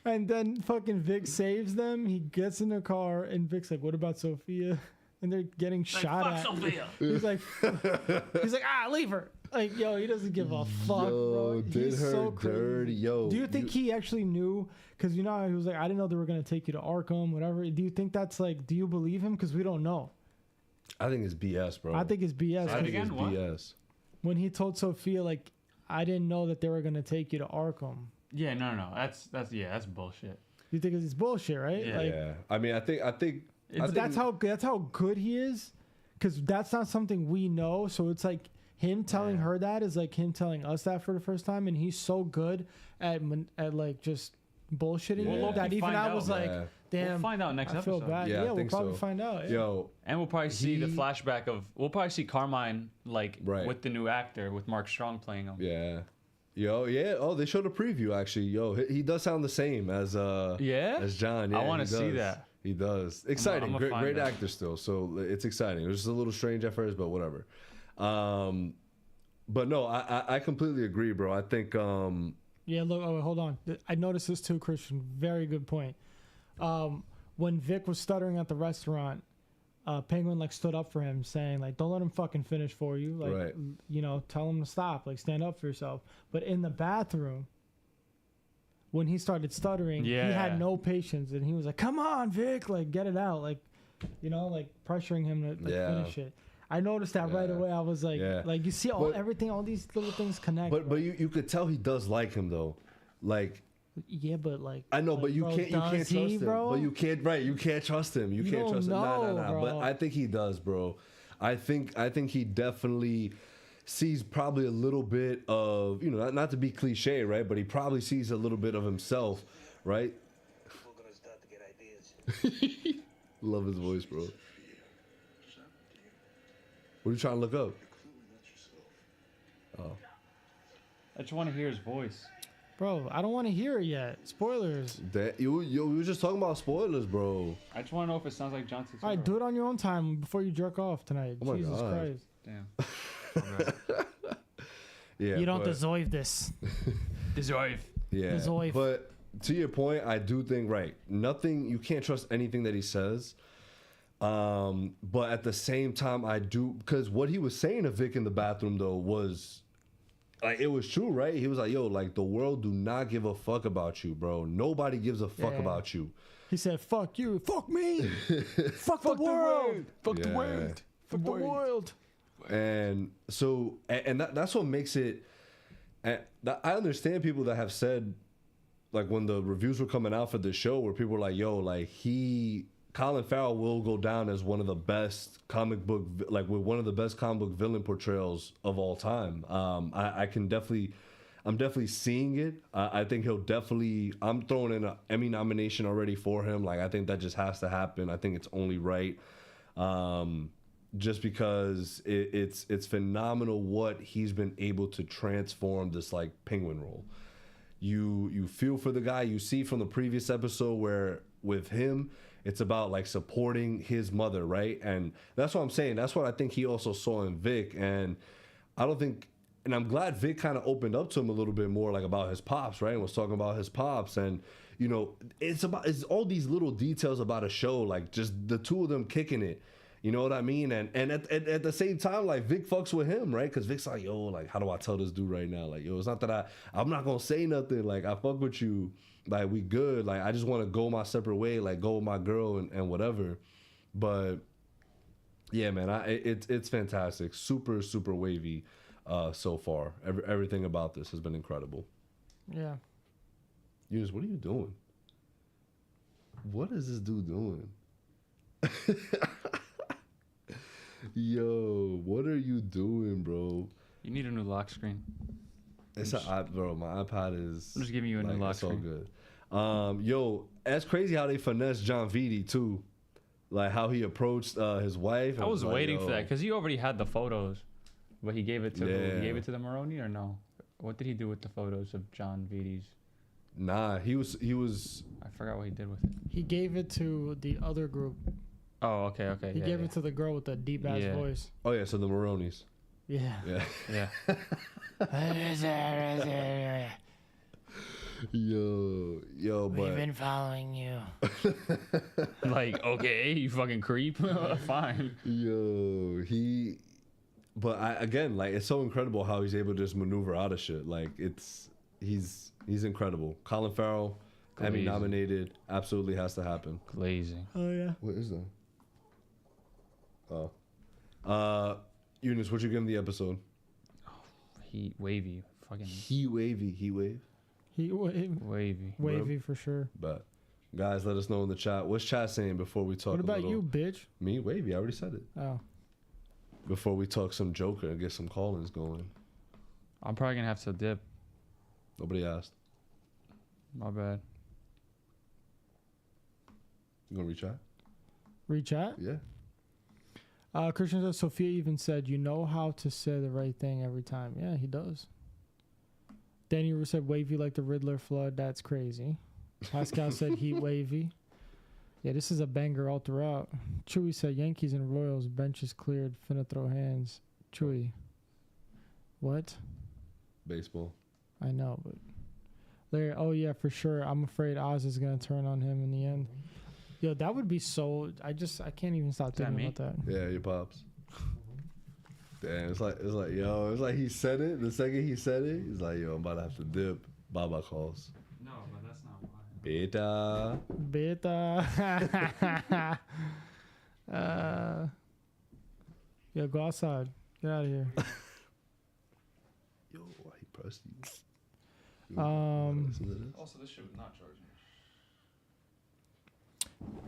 And then fucking Vic saves them. He gets in the car, and Vic's like, "What about Sophia?" And they're getting shot at. Sophia. He's like, leave her. Like, yo, he doesn't give a fuck, bro. Did He's her so crazy. dirty, yo. Do you think he actually knew? Because you know how he was like, "I didn't know they were gonna take you to Arkham, whatever." Do you think that's like? Do you believe him? Because we don't know. I think it's BS, bro. I think it's BS. I think it's Again, what? BS. When he told Sophia, like, "I didn't know that they were gonna take you to Arkham." Yeah, no. That's bullshit. You think it's bullshit, right? Yeah. Like, Yeah, I mean, I think but that's how good he is. Because that's not something we know. So it's like him telling her that is like him telling us that for the first time, and he's so good at like just bullshitting Well, that we'll even find I was out. like, Yeah. damn. We'll find out next I feel episode. bad. Yeah, I we'll think probably so. find out. Yeah. Yo, And we'll probably see the He- flashback of. We'll probably see Carmine like Right. with the new actor with Mark Strong playing him. yeah. Yo, yeah. Oh, they showed a preview actually. Yo, he does sound the same as Yeah? as John. Yeah, I wanna he see does. that. He does. Exciting. I'ma Great, find great that. actor still. So it's exciting. It was just a little strange at first, but whatever. But no, I completely agree, bro. I think Yeah, look, wait, hold on. I noticed this too, Christian. Very good point. When Vic was stuttering at the restaurant, Penguin like stood up for him, saying like, "Don't let him fucking finish for you. Like, Right. you know, tell him to stop. Like, stand up for yourself." But in the bathroom, when he started stuttering, he Yeah. had no patience, and he was like, "Come on, Vic, like get it out." Like, you know, like pressuring him to like, Yeah. finish it. I noticed that right Yeah. away. I was like, Yeah. like you see But- everything, all these little things connect. But right? you could tell he does like him though. Like Yeah, but like I know, but you bro, can't trust him. bro? But you can't trust him. You can't trust him. Nah. bro. But I think he does, bro. I think he definitely sees probably a little bit of, you know, not to be cliche, right? But he probably sees a little bit of himself, right? People are gonna start to get ideas. Love his voice, bro. What are you trying to look up? Oh. I just want to hear his voice. Bro, I don't want to hear it yet. Spoilers. We were just talking about spoilers, bro. I just want to know if it sounds like John Turturro. All right, do it on your own time before you jerk off tonight. Oh my Jesus God. Christ. Damn. Yeah, You don't but- deserve this. Deserve. Yeah, Deserve. but to your point, I do think nothing. You can't trust anything that he says. But at the same time, I do, because what he was saying to Vic in the bathroom though was, like, it was true, right? He was like, "Yo, like, the world do not give a fuck about you, bro. Nobody gives a fuck Yeah. about you." He said, "Fuck you, fuck me, fuck the world, Fuck Yeah. the world. fuck the world." And so, and that's what makes it. And I understand people that have said, like, when the reviews were coming out for the show, where people were like, "Yo, like, Colin Farrell will go down as one of the best comic book, like, with one of the best comic book villain portrayals of all time." I'm definitely seeing it. I think he'll definitely. I'm throwing in an Emmy nomination already for him. Like, I think that just has to happen. I think it's only right. Just because it's phenomenal what he's been able to transform this, like, Penguin role. You feel for the guy. You see from the previous episode where with him, it's about, like, supporting his mother, right? And that's what I'm saying. That's what I think he also saw in Vic. And I don't think, and I'm glad Vic kind of opened up to him a little bit more, like, about his pops, right? And was talking about his pops. And, you know, it's all these little details about a show, like just the two of them kicking it. You know what I mean? And at the same time, like, Vic fucks with him, right? Because Vic's like, "Yo, like, how do I tell this dude right now? Like, yo, it's not that I'm not going to say nothing. Like, I fuck with you. Like, we good. Like, I just want to go my separate way, like, go with my girl and whatever." But, yeah, man, it's fantastic. Super, super wavy so far. Everything about this has been incredible. Yeah. Eunice, what are you doing? What is this dude doing? Yo, what are you doing, bro? You need a new lock screen. It's bro. My iPad is. I'm just giving you a new lock it's all screen. good. Yo, that's crazy how they finessed John Vitti too, like how he approached his wife. I was like, waiting yo. for that because he already had the photos, but he gave it to Yeah. he gave it to the Maroney or no? What did he do with the photos of John Vitti's? Nah, he was. I forgot what he did with it. He gave it to the other group. Oh, okay. He gave it to the girl with the deep ass Yeah. voice. Oh yeah, so the Maronis. Yeah. Yeah. Yeah. Yo, but We've been following you. Like, okay, you fucking creep. Fine. yo, but again, like, it's so incredible how he's able to just maneuver out of shit. Like, he's incredible. Colin Farrell, Emmy Glazing. nominated, absolutely has to happen. Glazing. Oh yeah. What is that? Oh. Eunice, what you give him the episode? Heat wavy. Fucking Heat wave. wavy. Wavy for sure. But guys, let us know in the chat. What's chat saying before we talk? What about a little, you, bitch? Me, wavy. I already said it. Oh. Before we talk some Joker and get some call-ins going. I'm probably gonna have to dip. Nobody asked. My bad. You gonna rechat? Rechat? Yeah. Christian says Sophia even said, "You know how to say the right thing every time." Yeah, he does. Danny said, "Wavy like the Riddler flood." That's crazy. Pascal said, "Heat wavy." Yeah, this is a banger all throughout. Chewy said, "Yankees and Royals benches cleared. Finna throw hands." Chewy. What? Baseball. I know, but there. Oh yeah, for sure. I'm afraid Oz is gonna turn on him in the end. Yo, that would be so. I can't even stop that thinking me? about that. Yeah, your pops. Damn, it's like he said it. The second he said it, he's like, "Yo, I'm about to have to dip." Baba calls. No, but that's not why. Beta. Yo, go outside. Get out of here. Yo, why he pressed you? Also, this shit was not charging.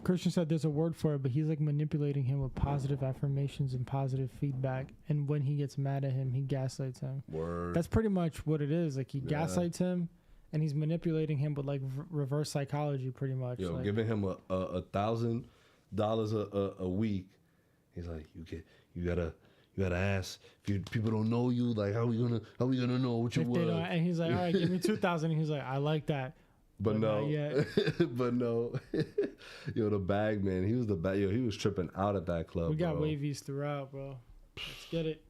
Christian said there's a word for it, but he's like manipulating him with positive affirmations and positive feedback. And when he gets mad at him, he gaslights him. Word. That's pretty much what it is. Like he gaslights him, and he's manipulating him with like reverse psychology, pretty much. Yo, like, giving him a $1,000 a week. He's like, you gotta ask. If people don't know you, like how we gonna know what you if they don't, want? and he's like, all right, give me 2,000. And he's like, I like that. But no, not yet. but no. Yo, the bag man, he was the bag. Yo, he was tripping out at that club. We got bro. wavies throughout, bro. Let's get it.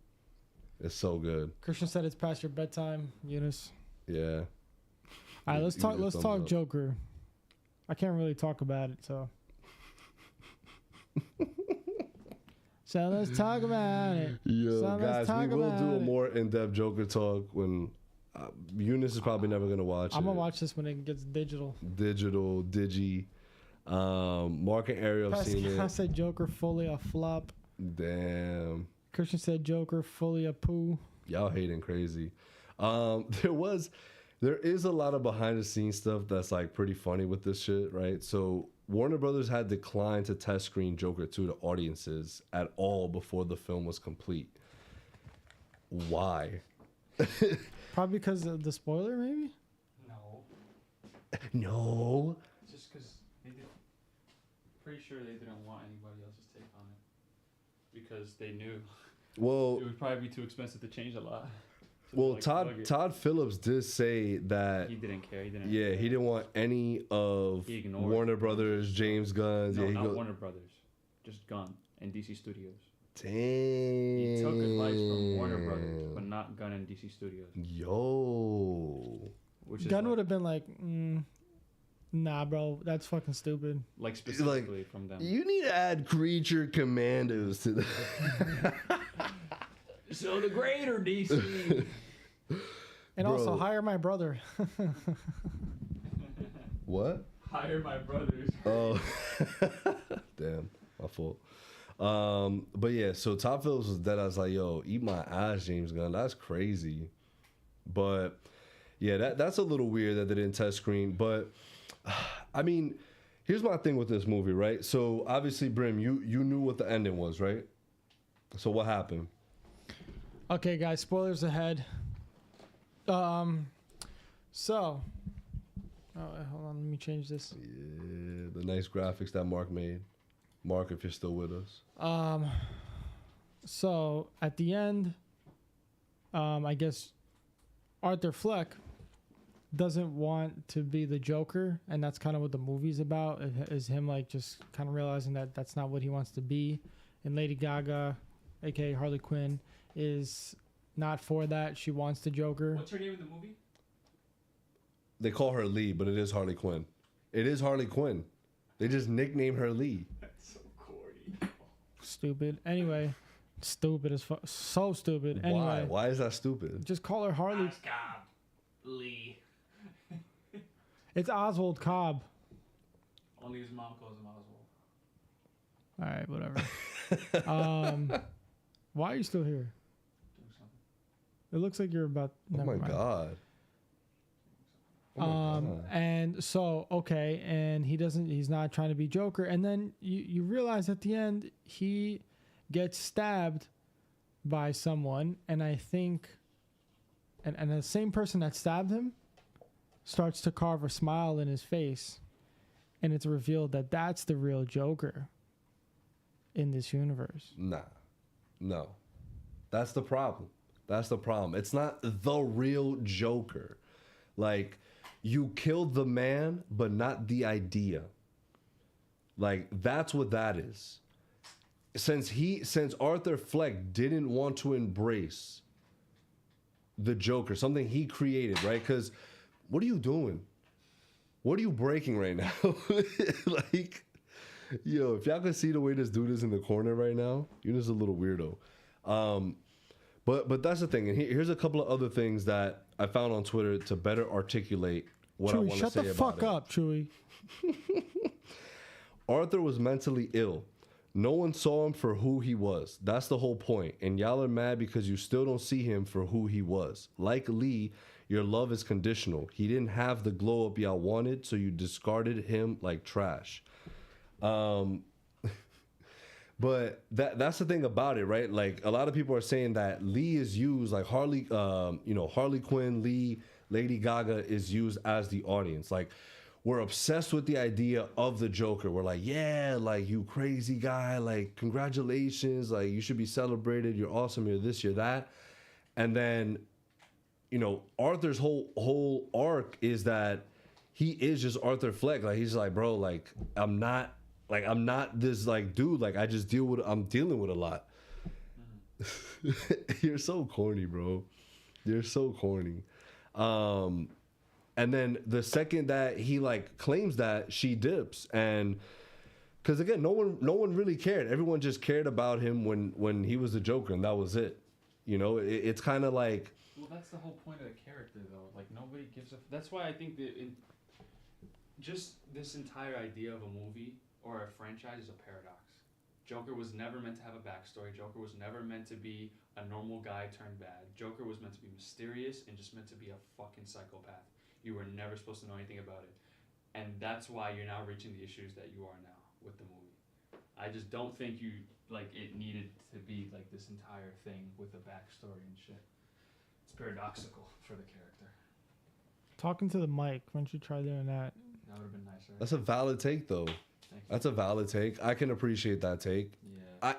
It's so good. Christian said it's past your bedtime, Eunice. Yeah. All right, let's talk. Let's talk up. Joker. I can't really talk about it, so. So let's talk about it. Yo, so guys, we will do a more in-depth Joker talk when Eunice is probably never gonna watch it. I'm gonna watch this when it gets digital. Digi. Mark and Ariel have seen it. I said Joker fully a flop. Damn. Christian said Joker fully a poo. Y'all hating crazy. There is a lot of behind the scenes stuff that's like pretty funny with this shit, right? So Warner Brothers had declined to test screen Joker 2 to audiences at all before the film was complete. Why? Probably because of the spoiler, maybe? No. Just because pretty sure they didn't want anybody else's take on it. Because they knew Well, it would probably be too expensive to change a lot. well, Todd Phillips did say that He didn't care. He didn't want any of He ignored Warner Brothers, James Gunn's. No, yeah, not Warner Brothers. Just Gunn and DC Studios. Damn. He took advice from Warner Brothers, but not Gunn and DC Studios. Yo. Which is Gunn would have been like, nah, bro, that's fucking stupid. like specifically from them. You need to add Creature Commandos to that. So the greater DC. And also hire my brother. What? Hire my brothers. Oh. Damn. My fault. But yeah, so Todd Phillips was dead. I was like, yo, eat my ass, James Gunn. That's crazy. But yeah, that's a little weird that they didn't test screen. But I mean, here's my thing with this movie, right? So obviously, Brim, you knew what the ending was, right? So what happened? Okay, guys, spoilers ahead. So, hold on, let me change this. Yeah, the nice graphics that Mark made. Mark, if you're still with us. So at the end, I guess Arthur Fleck doesn't want to be the Joker, and that's kind of what the movie's about. Is him like just kind of realizing that that's not what he wants to be, and Lady Gaga, aka Harley Quinn, is not for that. She wants the Joker. What's her name in the movie? They call her Lee, but it is Harley Quinn. It is Harley Quinn. They just nickname her Lee. That's so corny. Stupid. Anyway, stupid as fuck. So stupid. Anyway, Why is that stupid? just call her Harley. Lee. It's Oswald Cobb. Only his mom calls him Oswald. All right, whatever. Why are you still here? Doing something. It looks like you're about. Oh never my mind. God. Oh my God. And so okay, and he's not trying to be Joker, and then you realize at the end he gets stabbed by someone, and I think and the same person that stabbed him starts to carve a smile in his face, and it's revealed that that's the real Joker in this universe. Nah. No. That's the problem. It's not the real Joker. Like, you killed the man, but not the idea. Like, that's what that is. Since Arthur Fleck didn't want to embrace the Joker, something he created, right? Because what are you doing? What are you breaking right now? Like, yo, if y'all can see the way this dude is in the corner right now, you're just a little weirdo. But that's the thing. And here's a couple of other things that I found on Twitter to better articulate what I Chewy, want to shut say the about fuck up, Chewy. Arthur was mentally ill. No one saw him for who he was. That's the whole point. And y'all are mad because you still don't see him for who he was. Like Lee, Your love is conditional. He didn't have the glow up y'all wanted, so you discarded him like trash. But that's the thing about it, right? Like, a lot of people are saying that Lee is used, like Harley Quinn, Lee, Lady Gaga is used as the audience. Like, we're obsessed with the idea of the Joker. We're like, yeah, like, you crazy guy, like, congratulations, like, you should be celebrated, you're awesome, you're this, you're that. And then, you know, Arthur's whole arc is that he is just Arthur Fleck. Like, he's like, bro, like, I'm not this, like, dude, like, I'm dealing with a lot. You're so corny, bro. You're so corny. And then the second that he, like, claims that, she dips. And because, again, no one really cared. Everyone just cared about him when he was the Joker, and that was it. You know, it's kind of like... Well, that's the whole point of the character, though. Like, nobody gives a... That's why I think that just this entire idea of a movie or a franchise is a paradox. Joker was never meant to have a backstory. Joker was never meant to be a normal guy turned bad. Joker was meant to be mysterious and just meant to be a fucking psychopath. You were never supposed to know anything about it. And that's why you're now reaching the issues that you are now with the movie. I just don't think it needed to be like this entire thing with a backstory and shit. It's paradoxical for the character. Talking to the mic, why don't you try doing that? That would have been nicer. That's a valid take, though. That's a valid take. I can appreciate that take. Yeah.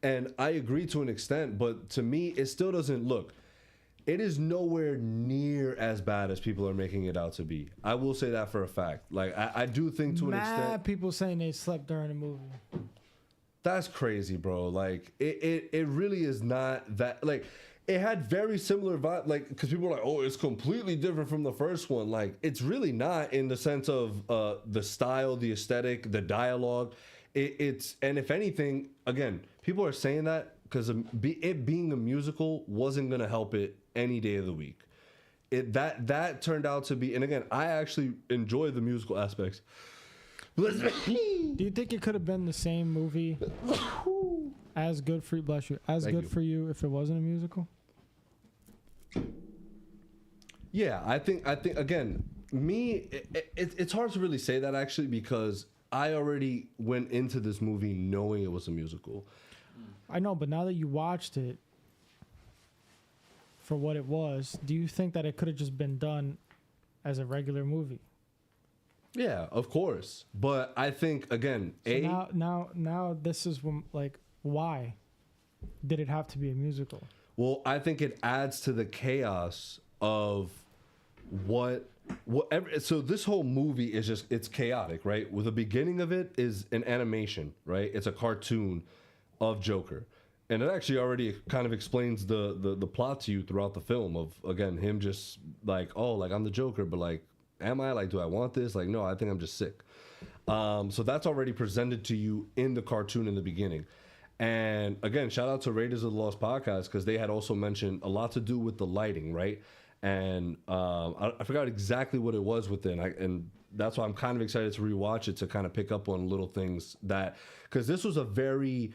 And I agree to an extent, but to me, it still doesn't look. It is nowhere near as bad as people are making it out to be. I will say that for a fact. Like, I do think to an extent. People saying they slept during the movie. That's crazy, bro. Like, it really is not that. Like, it had very similar vibe. Like, because people are like, oh, it's completely different from the first one. Like, it's really not, in the sense of the style, the aesthetic, the dialogue. And if anything, again, people are saying that because it being a musical wasn't gonna help it any day of the week. That turned out to be, and again, I actually enjoy the musical aspects. Do you think it could have been the same movie as good for you? Bless you. For you if it wasn't a musical? Yeah, I think again, it's hard to really say that, actually, because I already went into this movie knowing it was a musical. I know, but now that you watched it for what it was, do you think that it could have just been done as a regular movie? Yeah, of course. But I think, again, now this is when, like, why did it have to be a musical? Well, I think it adds to the chaos of whatever. So this whole movie is it's chaotic, right? Well, the beginning of it is an animation, right? It's a cartoon of Joker. And it actually already kind of explains the plot to you throughout the film of, again, him just like, oh, like, I'm the Joker, but, like, am I? Like, do I want this? Like, no, I think I'm just sick. So that's already presented to you in the cartoon in the beginning. And again, shout out to Raiders of the Lost Podcast, because they had also mentioned a lot to do with the lighting, right? And I forgot exactly what it was within. And that's why I'm kind of excited to rewatch it, to kind of pick up on little things that, because this was a very,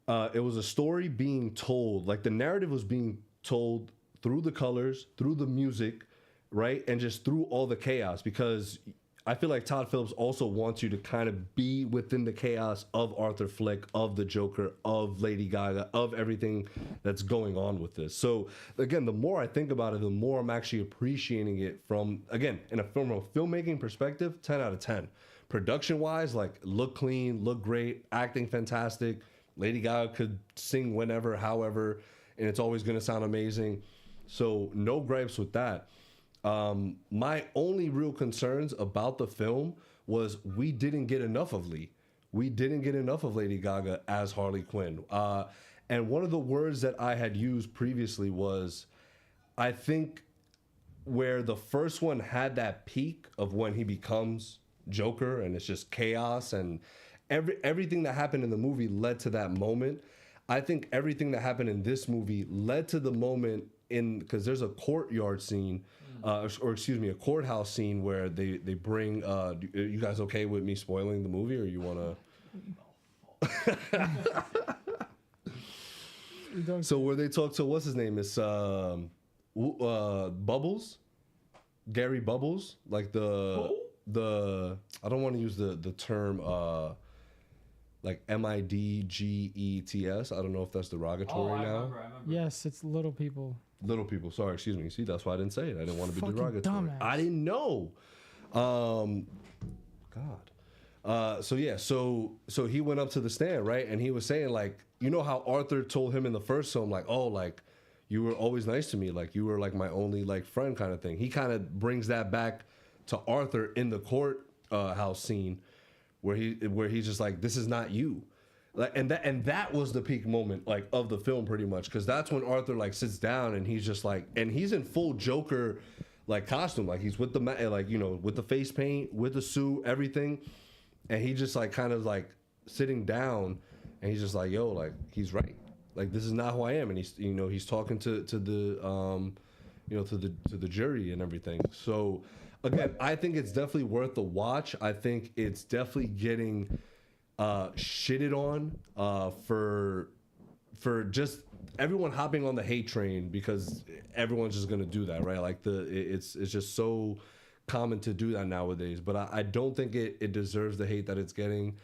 it was a story being told, like, the narrative was being told through the colors, through the music, right? And just through all the chaos, because I feel like Todd Phillips also wants you to kind of be within the chaos of Arthur Fleck, of the Joker, of Lady Gaga, of everything that's going on with this. So again, the more I think about it, the more I'm actually appreciating it from a filmmaking perspective, 10 out of 10. Production wise, like, look clean, look great, acting fantastic. Lady Gaga could sing whenever, however, and it's always going to sound amazing. So no gripes with that. My only real concerns about the film was we didn't get enough of Lee. We didn't get enough of Lady Gaga as Harley Quinn. And one of the words that I had used previously was, I think where the first one had that peak of when he becomes Joker and it's just chaos and everything that happened in the movie led to that moment. I think everything that happened in this movie led to the moment because there's a courtyard scene, a courthouse scene where they bring. You guys okay with me spoiling the movie, or you want to? So where they talk to what's his name is Bubbles, Gary Bubbles, like the I don't want to use the term like MIDGETS. I don't know if that's derogatory now. I remember. Yes, it's little people. Little people. Sorry, excuse me. See, that's why I didn't say it. I didn't want to be Fucking derogatory. dumbass. I didn't know. God. So he went up to the stand, right? And he was saying, like, you know how Arthur told him in the first film, like, oh, like, you were always nice to me, like you were like my only like friend kind of thing. He kind of brings that back to Arthur in the court house scene where he's just like, this is not you. Like, and that was the peak moment like of the film pretty much, because that's when Arthur like sits down and he's just like, and he's in full Joker like costume, like he's with the like, you know, with the face paint, with the suit, everything, and he just like kind of like sitting down and he's just like, yo, like he's right. Like, this is not who I am, and he's talking to the to the jury and everything. So again, I think it's definitely worth the watch. I think it's definitely getting shitted on for just everyone hopping on the hate train, because everyone's just gonna do that, right? Like it's just so common to do that nowadays. But I don't think it deserves the hate that it's getting.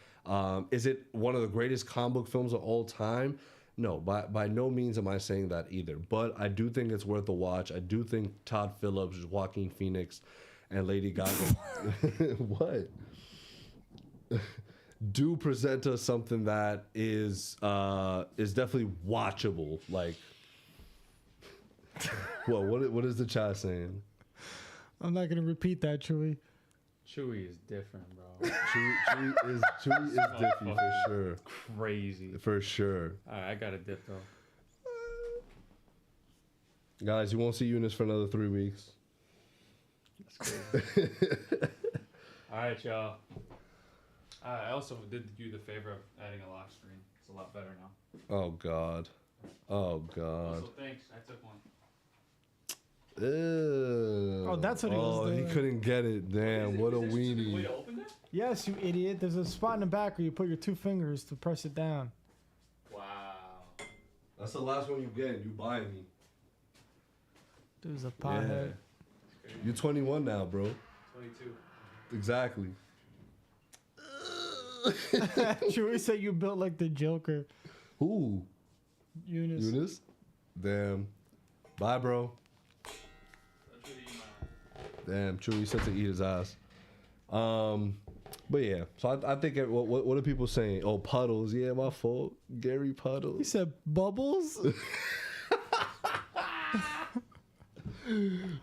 Is it one of the greatest comic book films of all time? No, by no means am I saying that either. But I do think it's worth a watch. I do think Todd Phillips, Joaquin Phoenix, and Lady Gaga what? do present us something that is definitely watchable. Like, well, what is the chat saying? I'm not gonna repeat that, Chewy. Chewy is different, bro. Chewy is different for sure. Crazy. For sure. Alright, I got a dip though. Guys, you won't see Eunice for another 3 weeks. That's crazy. Alright, y'all. I also did you the favor of adding a lock screen. It's a lot better now. Oh God. Oh God. Also, thanks. I took one. Ew. Oh, that's what he was doing. Oh, he couldn't get it. Damn, what a Is there a specific way weenie. to open that? Yes, you idiot. There's a spot in the back where you put your 2 fingers to press it down. Wow. That's the last one you get. You buy me. There's a pothead. You're 21 now, bro. 22. Exactly. Chewy said you built like the Joker. Who? Eunice. Damn. Bye, bro. Damn, Chewy said to eat his ass. But yeah, so I think what are people saying? Oh, Puddles, yeah, my fault. Gary He Puddles. said bubbles.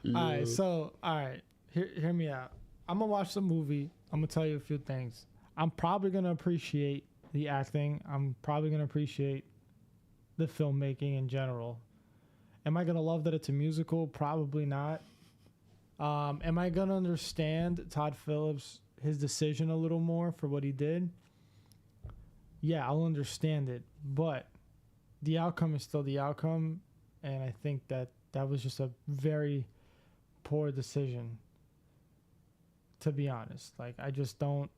Alright, so hear me out. I'm gonna watch the movie. I'm gonna tell you a few things. I'm probably gonna appreciate the acting. I'm probably gonna appreciate the filmmaking in general. Am I gonna love that it's a musical? Probably not. Am I gonna understand Todd Phillips, his decision a little more for what he did? Yeah, I'll understand it, but the outcome is still the outcome, and I think that was just a very poor decision, to be honest. Like, I just don't,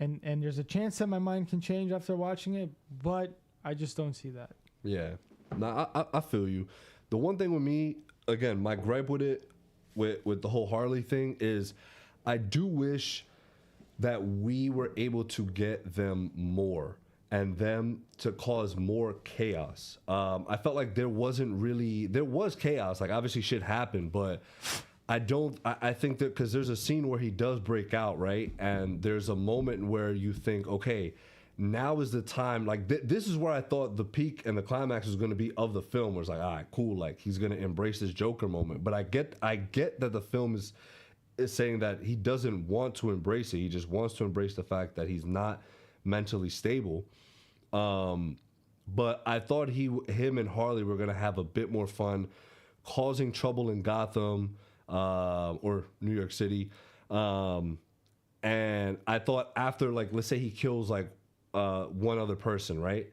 and there's a chance that my mind can change after watching it, but I just don't see that. Yeah. Nah, I feel you. The one thing with me, again, my gripe with it, with the whole Harley thing is I do wish that we were able to get them more and them to cause more chaos. I felt like there was chaos. Like, obviously shit happened, but I think that because there's a scene where he does break out, right? And there's a moment where you think, okay, now is the time. Like, this is where I thought the peak and the climax was going to be of the film. Where it's like, all right, cool. Like, he's going to embrace this Joker moment. But I get that the film is saying that he doesn't want to embrace it. He just wants to embrace the fact that he's not mentally stable. But I thought him and Harley were going to have a bit more fun causing trouble in Gotham or New York City. And I thought after, like, let's say he kills, like, one other person, right?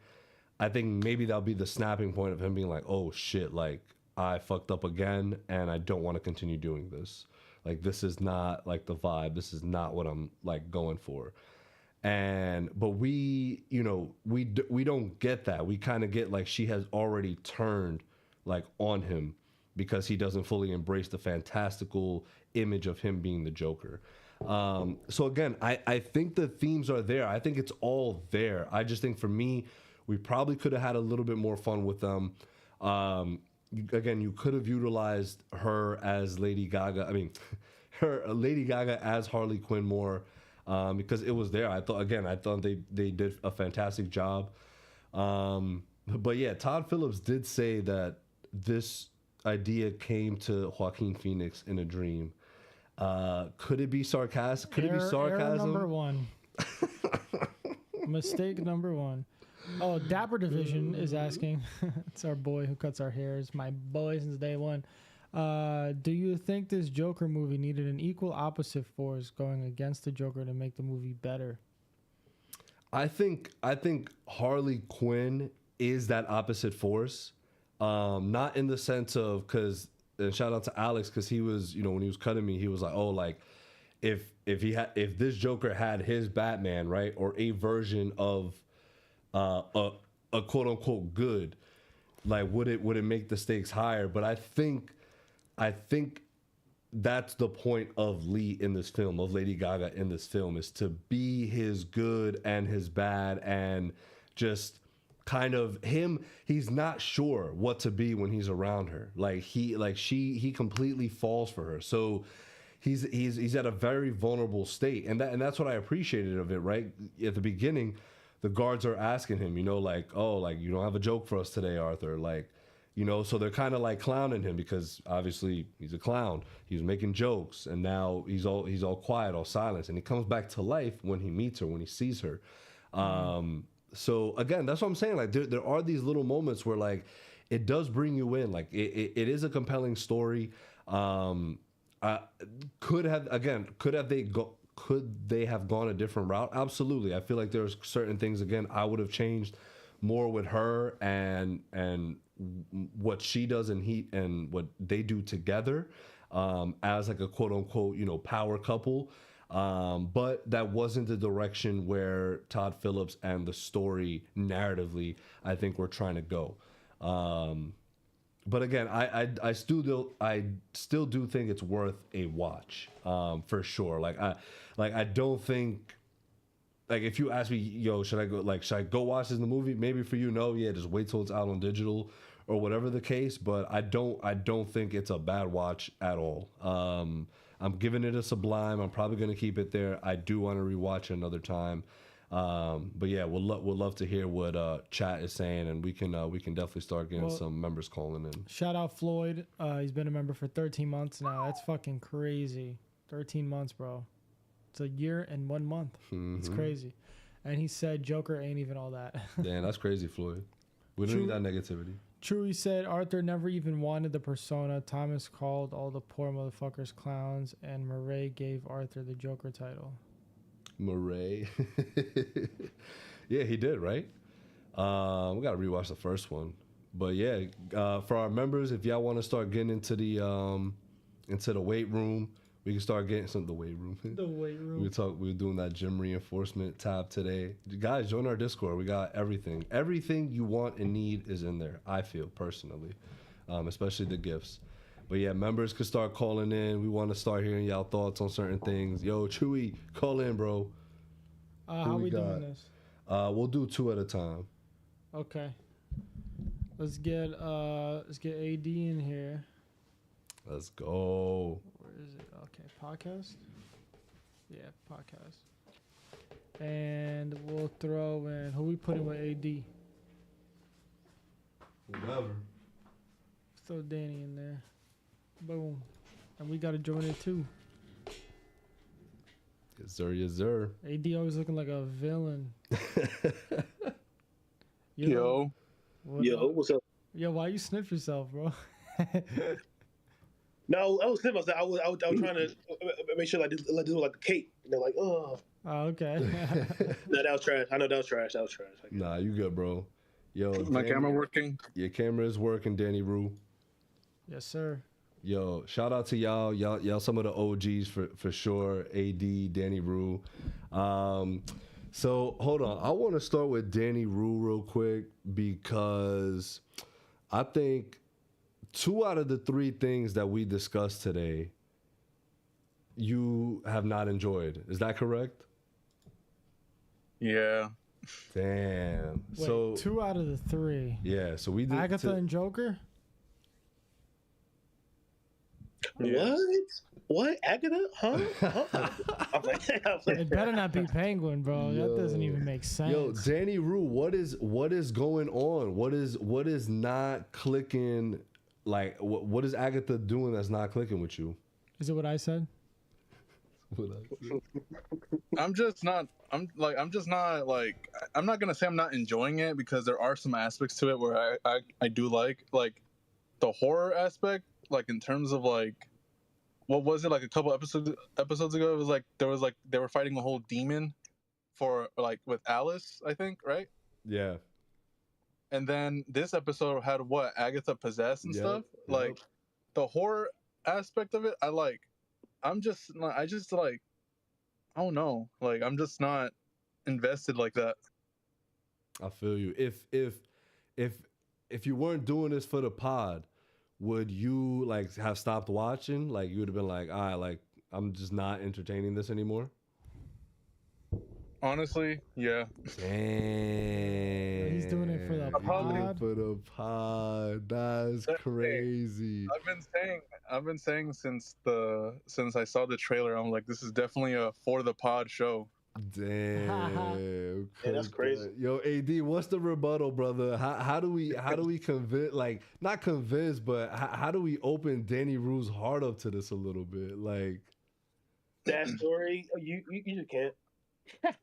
I think maybe that'll be the snapping point of him being like, oh shit, like, I fucked up again and I don't want to continue doing this. Like, this is not like the vibe. This is not what I'm like going for. But we don't get that. We kind of get like she has already turned like on him because he doesn't fully embrace the fantastical image of him being the Joker. So again, I think the themes are there. I think it's all there. I just think for me, we probably could have had a little bit more fun with them. Again, you could have utilized her as Lady Gaga. I mean, Lady Gaga as Harley Quinn more, because it was there. I thought they did a fantastic job. But yeah, Todd Phillips did say that this idea came to Joaquin Phoenix in a dream. Could it be sarcastic? Could it be sarcasm? Error number one. Mistake number one. Oh, Dapper Division is asking. It's our boy who cuts our hair. It's my boy since day one. Do you think this Joker movie needed an equal opposite force going against the Joker to make the movie better? I think Harley Quinn is that opposite force. Not in the sense of, because shout out to Alex, because he was, when he was cutting me, he was like, oh, like if this Joker had his Batman, right, or a version of a quote unquote good, like would it make the stakes higher? But I think that's the point of Lee in this film, of Lady Gaga in this film, is to be his good and his bad, and just kind of him. He's not sure what to be when he's around her. He completely falls for her. So he's at a very vulnerable state, and that's what I appreciated of it. Right at the beginning, the guards are asking him, like, oh, like, you don't have a joke for us today, Arthur, like. So they're kind of like clowning him because obviously he's a clown. He's making jokes, and now he's all quiet, all silence, and he comes back to life when he meets her, when he sees her. So again, that's what I'm saying. Like there are these little moments where like it does bring you in. Like it is a compelling story. Could they have gone a different route? Absolutely. I feel like there's certain things, again, I would have changed more with her and what she does and what they do together, as like a quote unquote, power couple. But that wasn't the direction where Todd Phillips and the story narratively, I think, were trying to go. But again, I still do think it's worth a watch, for sure. I don't think, like, if you ask me, yo, should I go watch this in the movie? Maybe for you, no, yeah, just wait till it's out on digital or whatever the case. But I don't think it's a bad watch at all. I'm giving it a Sublime. I'm probably gonna keep it there. I do want to rewatch it another time. But yeah, we'll love to hear what chat is saying, and we can definitely start getting some members calling in. Shout out Floyd. He's been a member for 13 months now. That's fucking crazy. 13 months, bro. It's a year and 1 month. Mm-hmm. It's crazy. And he said Joker ain't even all that. Damn, that's crazy, Floyd. We don't need that negativity. True, he said Arthur never even wanted the persona. Thomas called all the poor motherfuckers clowns, and Murray gave Arthur the Joker title. Murray. Yeah, he did, right? We gotta rewatch the first one. But yeah, for our members, if y'all want to start getting into the weight room, we can start getting the weight room. The weight room. We were doing that gym reinforcement tab today. Guys, join our Discord. We got everything. Everything you want and need is in there, I feel, personally. Especially the gifts. But yeah, members could start calling in. We want to start hearing y'all thoughts on certain things. Yo, Chewy, call in, bro. How we doing this? We'll do 2 at a time. Okay. Let's get AD in here. Let's go. Where is it? Okay, podcast. Yeah, podcast. And we'll throw in, who we put in with AD? Whoever. Throw Danny in there. Boom. And we got to join it too. Yes, sir. Yes, sir. AD always looking like a villain. Yo. What's up? Yo, why you sniff yourself, bro? No, I was sniffing myself. I was trying to make sure I do like a cake. And they're like, oh. Oh, okay. No, that was trash. I know that was trash. Nah, you good, bro. Yo, my camera working? Your camera is working, Danny Rue. Yes, sir. Yo, shout out to y'all. Y'all some of the OGs for sure. AD, Danny Rue. So hold on. I want to start with Danny Rue real quick because I think 2 out of the 3 things that we discussed today, you have not enjoyed. Is that correct? Yeah. Damn. Wait, so 2 out of the 3. Yeah, so we did Agatha and Joker. What? What? Agatha? Huh? It better not be Penguin, bro. Yo. That doesn't even make sense. Yo, Danny Rue, what is going on? What is not clicking? Like, what is Agatha doing that's not clicking with you? Is it what I said? I'm not gonna say I'm not enjoying it, because there are some aspects to it where I do like the horror aspect, like in terms of like, what was it, like a couple episodes ago, it was like they were fighting a whole demon for, like, with Alice, I think, right? Yeah. And then this episode had what, Agatha possessed and stuff. Like the horror aspect of it, I like. I don't know. Like, I'm just not invested like that. I feel you. If you weren't doing this for the pod, would you like have stopped watching? Like, you would have been like, all right, like, I'm just not entertaining this anymore? Honestly, yeah. Damn. He's doing it for the pod. For the pod. That's crazy. I've been saying since I saw the trailer, I'm like, this is definitely a for the pod show. Damn. Yeah, that's crazy. Yo, AD, what's the rebuttal, brother? How do we convince, like, not convince, but how do we open Danny Rue's heart up to this a little bit? Like, that story, you just can't.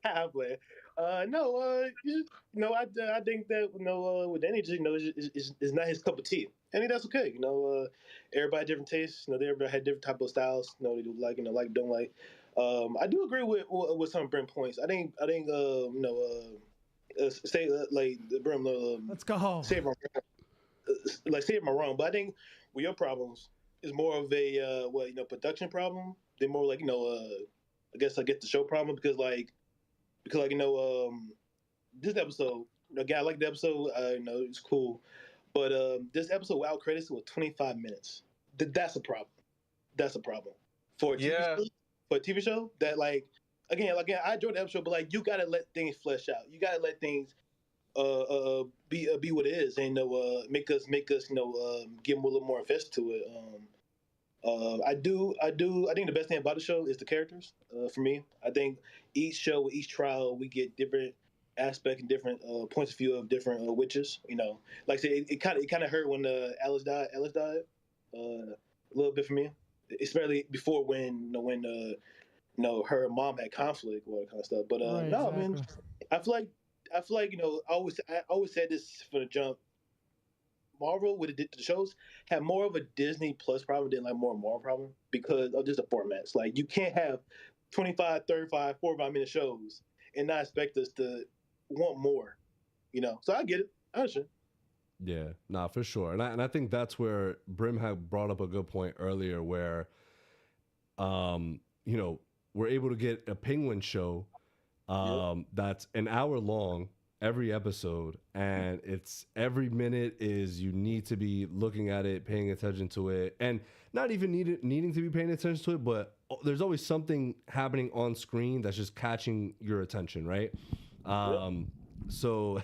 I think that with Danny, just is not his cup of tea. I think that's okay. Everybody different tastes. Everybody had different type of styles. They do like, like, don't like. I do agree with some Brent points. I think say like the Brim. Let's go. Say if I'm wrong, but I think with your problems is more of a production problem. They're more like I guess the show problem, because this episode, again, I like the episode. It's cool, but this episode without credits was 25 minutes. That's a problem. That's a problem for a TV show. For a TV show that, like, again, I enjoyed the episode, but like, you gotta let things flesh out. You gotta let things be what it is, and make us get a little more invested to it. I think the best thing about the show is the characters. For me, I think each show, each trial, we get different aspects and different points of view of different witches. Like I said, it kind of hurt when Alice died. A little bit for me, especially before when her mom had conflict, all that kind of stuff. But right, no, exactly. man, I feel like I always said this from the jump. Marvel with the shows have more of a Disney Plus problem than like more Marvel problem, because of just the formats. Like, you can't have 25, 35, 45-minute shows and not expect us to want more. So I get it. I understand. yeah, nah, for sure. And I think that's where Brim had brought up a good point earlier, where we're able to get a Penguin show that's an hour long every episode, and it's every minute is, you need to be looking at it, paying attention to it, and not even needing to be paying attention to it, but there's always something happening on screen that's just catching your attention, right? So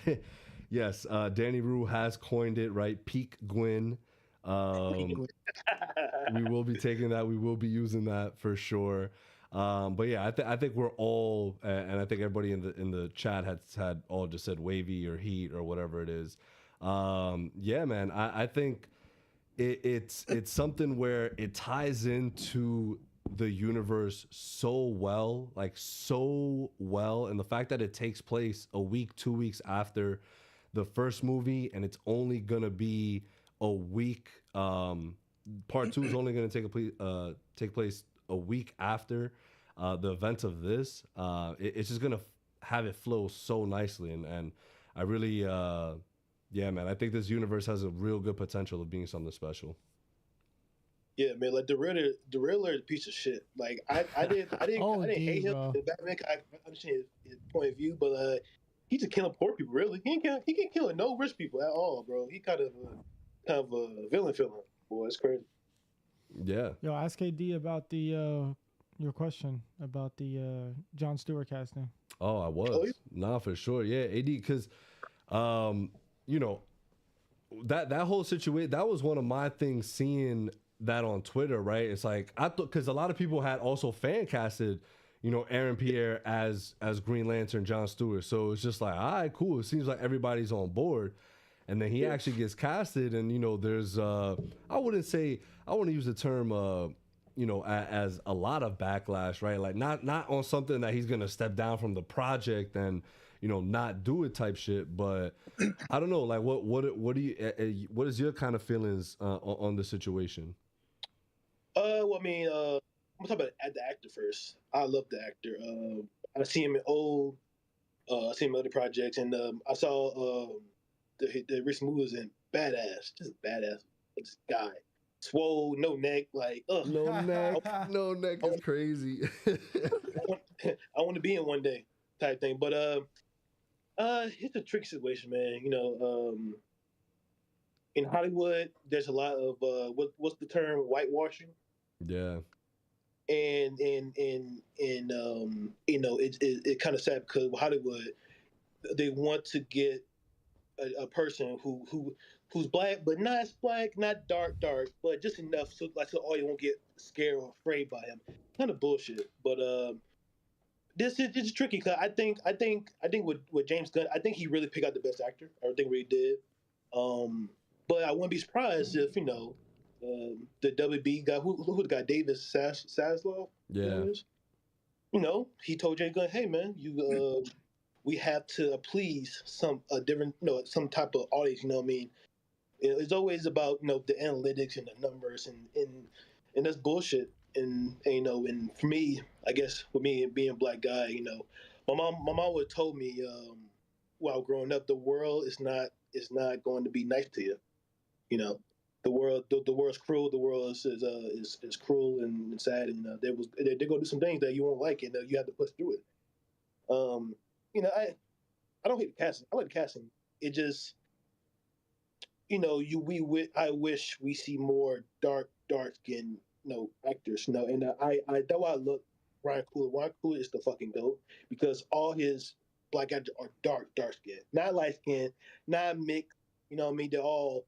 yes, Danny Rue has coined it, right? Peak Gwyn. We will be taking that. We will be using that for sure. But yeah, I think we're all, and I think everybody in the chat had all just said wavy or heat or whatever it is. Yeah, man, I think it's something where it ties into the universe so well, and the fact that it takes place a week, 2 weeks after the first movie, and it's only gonna be a week. Part 2 is only gonna take place a week after the events of this. It's just gonna have it flow so nicely, and I really, yeah, man, I think this universe has a real good potential of being something special. Yeah, man, like the Riddler is a piece of shit. Like I didn't hate him in Batman. I understand his point of view, but he's just killing poor people. Really, he can't kill no rich people at all, bro. He kind of a villain. Boy, it's crazy. Yeah. Yo, ask AD about the your question about the Jon Stewart casting. Oh, I was. Oh, yeah. Nah, for sure. Yeah, AD, because, you know, that whole situation, that was one of my things seeing that on Twitter, right? It's like, I thought, because a lot of people had also fan casted, you know, Aaron Pierre as Green Lantern, Jon Stewart. So it's just like, all right, cool. It seems like everybody's on board. And then he actually gets casted, and, you know, there's, I wouldn't use the term, you know, as a lot of backlash, right? Like not on something that he's gonna step down from the project and, you know, not do it type shit. But I don't know, like what do you, what is your kind of feelings on the situation? Well, I mean, I'm gonna talk about the actor first. I love the actor. I see him in old, I see him in other projects, and I saw the recent movie was in Badass, just badass. This guy, swole, no neck, like No neck is crazy. I want to be in one day, type thing. But it's a tricky situation, man. You know, in Hollywood, there's a lot of what's the term, whitewashing. Yeah. And you know, it kind of sad because Hollywood, they want to get a person who's black, but not as black, not dark, but just enough so you won't get scared or afraid by him. Kind of bullshit. But this is tricky because I think with James Gunn, I think he really picked out the best actor. I think what he did. But I wouldn't be surprised if, you know, the WB guy, who the guy, David Zaslav. Yeah. You know, he told Jay Gunn, hey man, we have to please some different, you know, some type of audience. You know what I mean? It's always about, you know, the analytics and the numbers, and that's bullshit. And you know, and for me, I guess with me being a black guy, you know, my mom would told me while growing up, the world is not going to be nice to you. You know, the world's cruel. The world is cruel and sad, and they're gonna do some things that you won't like, and you have to push through it. You know, I don't hate the casting. I like the casting. It just, you know, I wish we see more dark skinned, you know, actors. You know, and I that's why I look Ryan Coogler. Ryan Coogler is the fucking goat because all his black actors are dark skinned, not light skinned, not mixed. You know what I mean? They're all,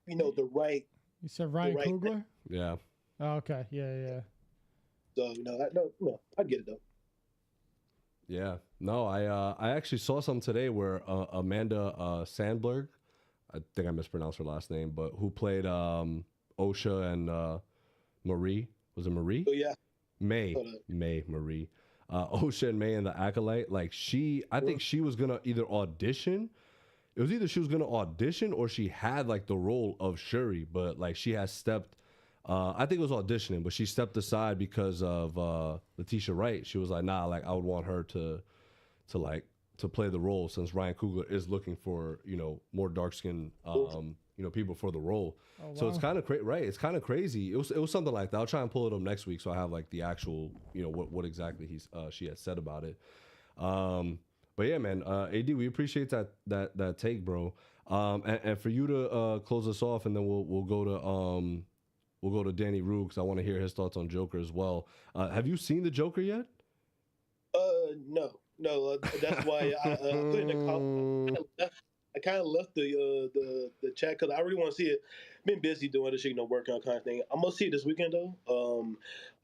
you know, the right. You said Ryan Coogler? Yeah. Oh, okay. Yeah. So, you know, no, I get it though. Yeah. No, I actually saw some today where Amanda Sandberg, I think I mispronounced her last name, but who played Osha and Marie. Was it Marie? Oh yeah. Marie. Osha and May in The Acolyte. Like I think she was gonna either audition. It was either she was gonna audition or she had like the role of Shuri, but like she has stepped. I think it was auditioning, but she stepped aside because of Letitia Wright. She was like, nah, like I would want her to play the role since Ryan Coogler is looking for, you know, more dark skinned you know, people for the role. Oh, wow. So it's kind of right. It's kind of crazy. It was something like that. I'll try and pull it up next week so I have like the actual, you know, what exactly she had said about it. But yeah, man, AD, we appreciate that take, bro. And for you to close us off, and then we'll go to Danny Rue because I want to hear his thoughts on Joker as well. Have you seen the Joker yet? No. That's why I put in the comment. I kind of left the chat because I really want to see it. Been busy doing this shit, you know, working on kind of thing. I'm gonna see it this weekend though.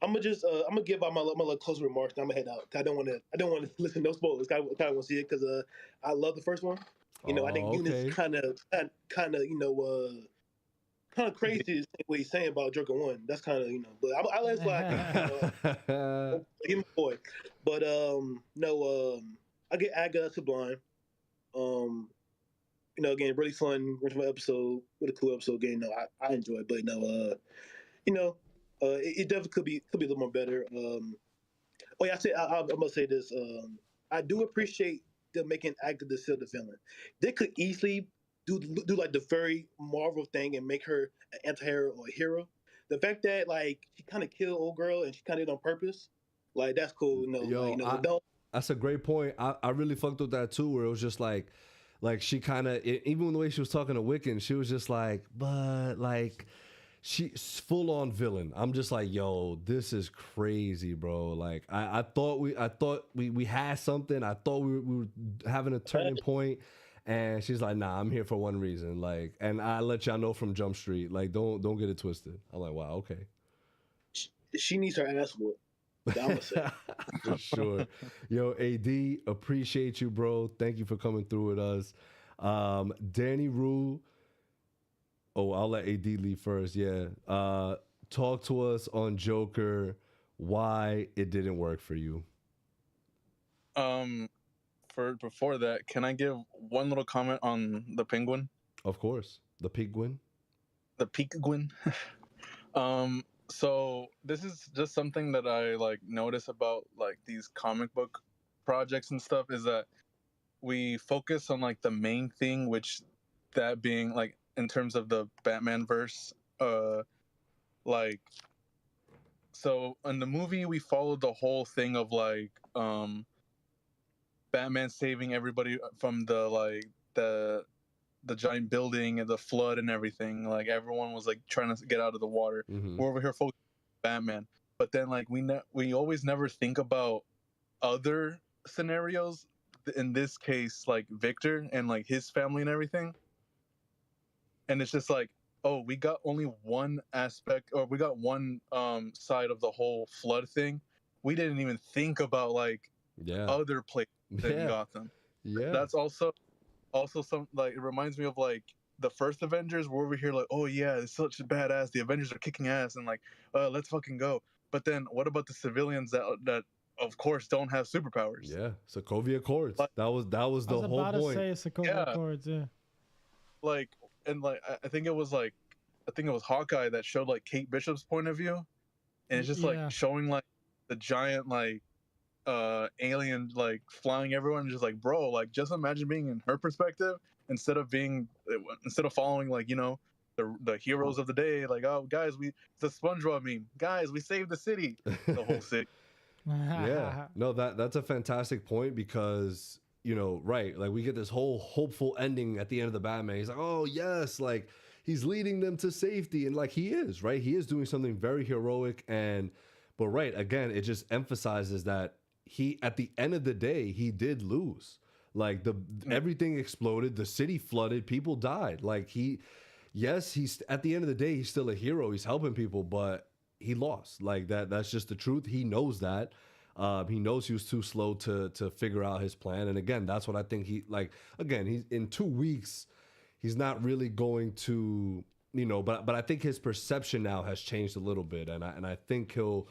I'm gonna give out my little closing remarks. And I'm gonna head out. I don't want to listen to no spoilers. I kind of want to see it because I love the first one. You know, I think Eunice kind of you know kind of crazy what he's saying about Joker 1. That's kind of, you know, but I let slide. Give him a boy. But no, I get Agatha Sublime. You know, again, really fun original episode, really cool episode. Again, no, I enjoy it, but no, you know, it definitely could be a little more better. Oh yeah, I'm gonna say this. I do appreciate them making Agatha still the villain. They could easily do like the very Marvel thing and make her an anti-hero or a hero. The fact that like she kind of killed old girl and she kind of did it on purpose, like that's cool. You know, yo, like, you know, don't. That's a great point. I really fucked with that too, where it was just like she kind of, even the way she was talking to Wiccan, she was just like, but like, she's full on villain. I'm just like, yo, this is crazy, bro. Like I thought we had something. I thought we were having a turning point, and she's like, nah, I'm here for one reason. Like, and I let y'all know from Jump Street, like, don't get it twisted. I'm like, wow, okay. She needs her ass whooped. I'm gonna say. For sure. Yo, AD, appreciate you, bro. Thank you for coming through with us. Danny Rue. Oh, I'll let AD leave first. Yeah. Talk to us on Joker, why it didn't work for you. Before that, can I give one little comment on the penguin? Of course. The penguin. The penguin. So this is just something that I like notice about like these comic book projects and stuff, is that we focus on like the main thing, which that being like in terms of the Batman verse, like, so in the movie we followed the whole thing of like Batman saving everybody from the giant building and the flood and everything. Like everyone was like trying to get out of the water. Mm-hmm. We're over here focusing on Batman, but then like we always never think about other scenarios. In this case, like Victor and like his family and everything. And it's just like, oh, we got only one aspect, or we got one side of the whole flood thing. We didn't even think about like other places in Gotham. Yeah, that's also some, like, it reminds me of like the first Avengers. We're over here like, oh yeah, it's such a badass. The Avengers are kicking ass and like, let's fucking go. But then what about the civilians that of course don't have superpowers? Yeah, Sokovia Accords. Like, that was the whole point. I was about to say Sokovia Accords. Yeah. Like, and like I think it was Hawkeye that showed like Kate Bishop's point of view, and it's just like showing like the giant like alien like flying everyone, and just like, bro, like just imagine being in her perspective instead of following like, you know, the heroes of the day, like, oh guys, the SpongeBob meme, guys, we saved the city, the whole city. Yeah, no, that's a fantastic point, because, you know, right, like we get this whole hopeful ending at the end of the Batman. He's like, oh yes, like he's leading them to safety, and like he is, right, he is doing something very heroic, but right, again, it just emphasizes that he, at the end of the day, he did lose. Like everything exploded, the city flooded, people died. Like he's at the end of the day, he's still a hero. He's helping people, but he lost. Like that's just the truth. He knows that. He knows he was too slow to figure out his plan. And again, that's what I think he's in 2 weeks, he's not really going to, you know, but I think his perception now has changed a little bit. And I think he'll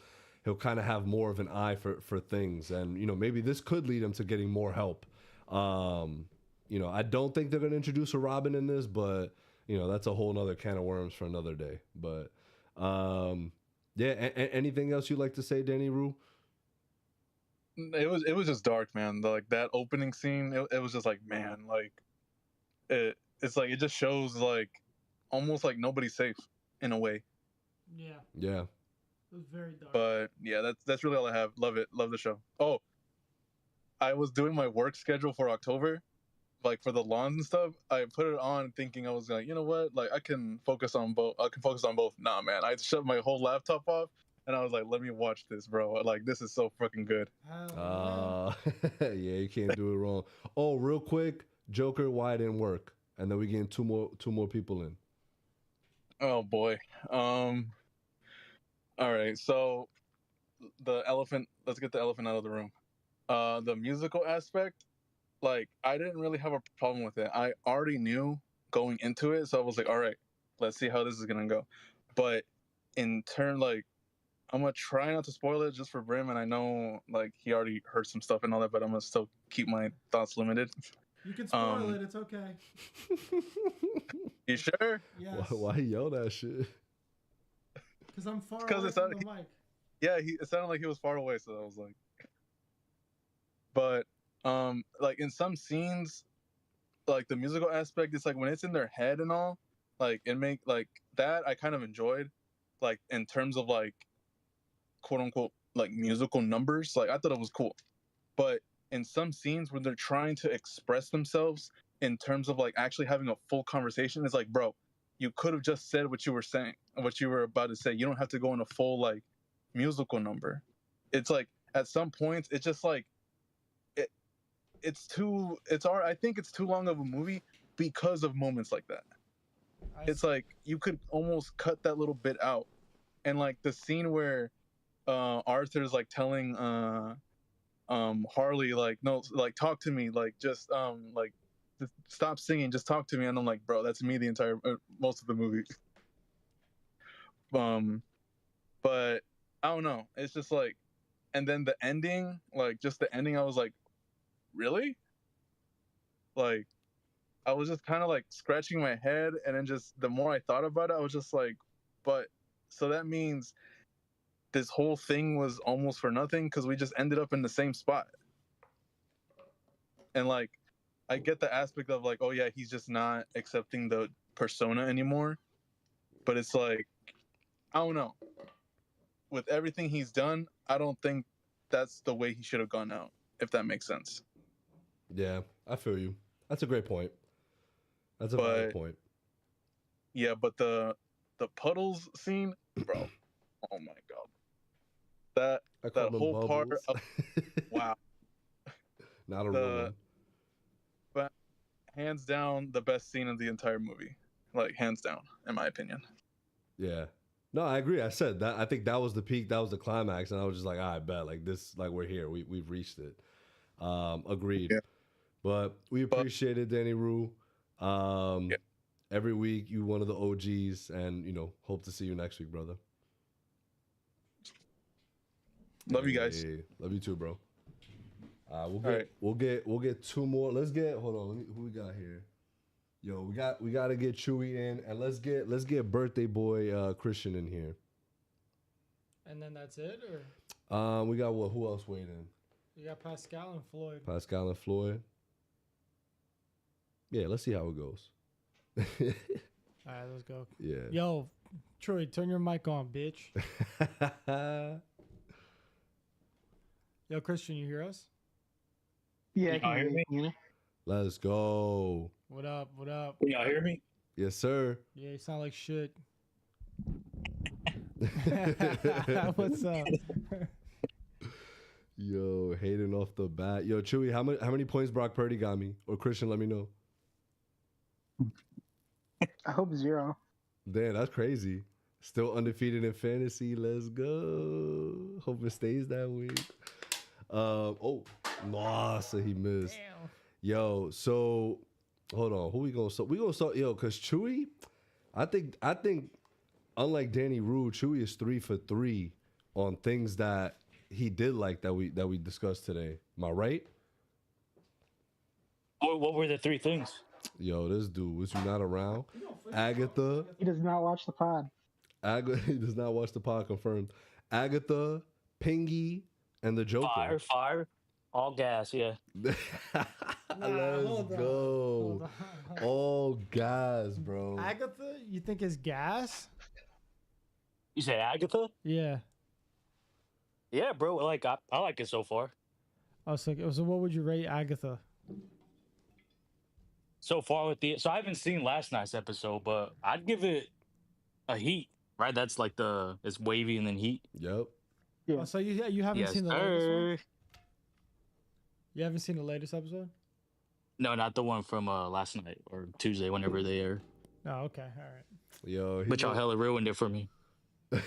kind of have more of an eye for things. And, you know, maybe this could lead him to getting more help. You know, I don't think they're going to introduce a Robin in this, but, you know, that's a whole nother can of worms for another day. But, yeah, anything else you'd like to say, Danny Rue? It was just dark, man. Like that opening scene, it was just like, man, like it's like, it just shows like almost like nobody's safe in a way. Yeah. It was very dark. But yeah, that's really all I have. Love it. Love the show. Oh, I was doing my work schedule for October, like for the lawns and stuff. I put it on thinking I was like, you know what? Like I can focus on both. Nah, man. I shut my whole laptop off and I was like, let me watch this, bro. Like this is so freaking good. Yeah, you can't do it wrong. Oh, real quick, Joker, why it didn't work? And then we get two more people in. Oh boy. All right, so the elephant. Let's get the elephant out of the room. The musical aspect, like I didn't really have a problem with it. I already knew going into it, so I was like, all right, let's see how this is gonna go. But in turn, like, I'm gonna try not to spoil it just for Brim, and I know like he already heard some stuff and all that, but I'm gonna still keep my thoughts limited. You can spoil it. It's okay. You sure? Yes. Why yell that shit? Because I'm far away from the mic. Yeah, it sounded like he was far away, so I was like. But like in some scenes, like the musical aspect, it's like when it's in their head and all, like it make like that I kind of enjoyed, like in terms of like quote unquote like musical numbers. Like I thought it was cool. But in some scenes when they're trying to express themselves in terms of like actually having a full conversation, it's like, bro, you could have just said what you were saying, what you were about to say. You don't have to go in a full like musical number. It's like at some points it's just like I think it's too long of a movie because of moments like that. It's like you could almost cut that little bit out. And like the scene where Arthur's like telling Harley like, no, like talk to me, like just stop singing, just talk to me. And I'm like, bro, that's me the entire most of the movie. But I don't know, it's just like, and then the ending, like just the ending, I was like, really? Like I was just kind of like scratching my head, and then just the more I thought about it, I was just like, but so that means this whole thing was almost for nothing because we just ended up in the same spot. And like I get the aspect of like, oh yeah, he's just not accepting the persona anymore, but it's like, I don't know, with everything he's done, I don't think that's the way he should have gone out, if that makes sense. Yeah, I feel you. That's a great point. That's a valid point. Yeah, but the puddles scene, bro. Oh my god. That whole bubbles. Part of, wow. Not a real one. But hands down the best scene of the entire movie. Like hands down, in my opinion. Yeah. No, I agree. I said that. I think that was the peak. That was the climax, and I was just like, I bet, like this, like we're here. We've reached it. Agreed. Yeah. But we appreciate it, Danny Rue. Yeah. Every week, you one of the OGs, and hope to see you next week, brother. Love you guys. Hey, love you too, bro. We'll get two more. Let's get. Hold on. Who we got here? Yo, we got to get Chewy in, and let's get birthday boy Christian in here. And then that's it, or? We got what? Who else waiting? You got Pascal and Floyd. Pascal and Floyd. Yeah, let's see how it goes. All right, let's go. Yeah. Yo, Troy, turn your mic on, bitch. Yo, Christian, you hear us? Yeah, I can hear me. Let's go. What up? What up? Can y'all hear me? Yes, sir. Yeah, you sound like shit. What's up? Yo, hating off the bat. Yo, Chewy, how many points Brock Purdy got me? Or Christian, let me know. I hope 0. Damn, that's crazy. Still undefeated in fantasy. Let's go. Hope it stays that way. So he missed. Damn. Yo, so hold on. Who we gonna start? We gonna start, cause Chewy, I think unlike Danny Rue, Chewy is 3 for 3 on things that he did like that we discussed today. Am I right? What were the 3 things? Yo, this dude, was you not around? Agatha. He does not watch the pod. He does not watch the pod, confirmed. Agatha, Pingy, and the Joker. Fire. All gas, yeah. Let's go. All gas, bro. Agatha, you think is gas? You say Agatha? Yeah. Yeah, bro. Like I like it so far. So what would you rate Agatha? So far so I haven't seen last night's episode, but I'd give it a heat. Right? That's like it's wavy and then heat. Yep. Yeah. Oh, so you haven't seen the latest one? You haven't seen the latest episode? No, not the one from last night or Tuesday, whenever they air. Oh, okay, all right. Yo, but y'all hella ruined it for me. But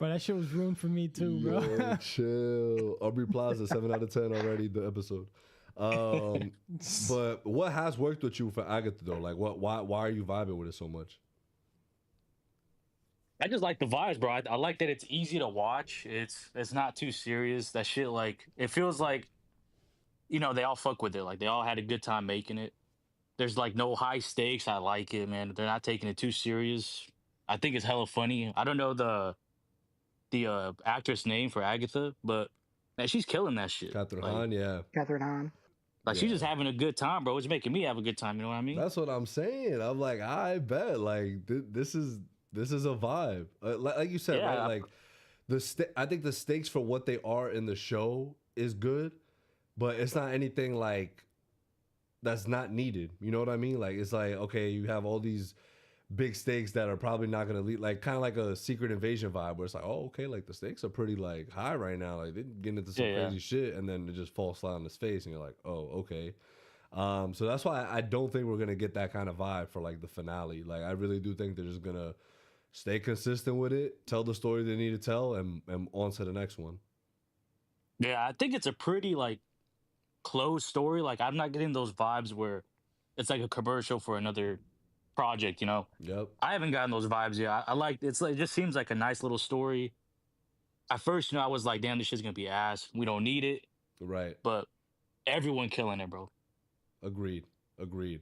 that shit was ruined for me too, bro. Yo, chill. Aubrey Plaza, 7 out of 10 already. The episode. But what has worked with you for Agatha though? Like, why are you vibing with it so much? I just like the vibes, bro. I like that it's easy to watch. It's not too serious. That shit, like, it feels like, they all fuck with it. Like, they all had a good time making it. There's like no high stakes. I like it, man. They're not taking it too serious. I think it's hella funny. I don't know the actress name for Agatha, but man, she's killing that shit. Catherine Hahn, yeah. Catherine Hahn. Like, she's just having a good time, bro. It's making me have a good time. You know what I mean? That's what I'm saying. I'm like, I bet. Like, this is a vibe. Like you said, right? Like, I think the stakes for what they are in the show is good, but it's not anything like that's not needed. You know what I mean? Like it's like, okay, you have all these big stakes that are probably not gonna lead, like kind of like a Secret Invasion vibe where it's like, oh, okay, like the stakes are pretty like high right now, like they're getting into some crazy shit, and then it just falls flat on his face and you're like, oh, okay. So that's why I don't think we're gonna get that kind of vibe for like the finale. Like I really do think they're just gonna stay consistent with it, tell the story they need to tell, and on to the next one. Yeah, I think it's a pretty like closed story. Like I'm not getting those vibes where it's like a commercial for another project, you know. Yep. I haven't gotten those vibes yet. I like it's like it just seems like a nice little story. At first, you know, I was like, damn, this shit's gonna be ass. We don't need it. Right. But everyone killing it, bro. Agreed.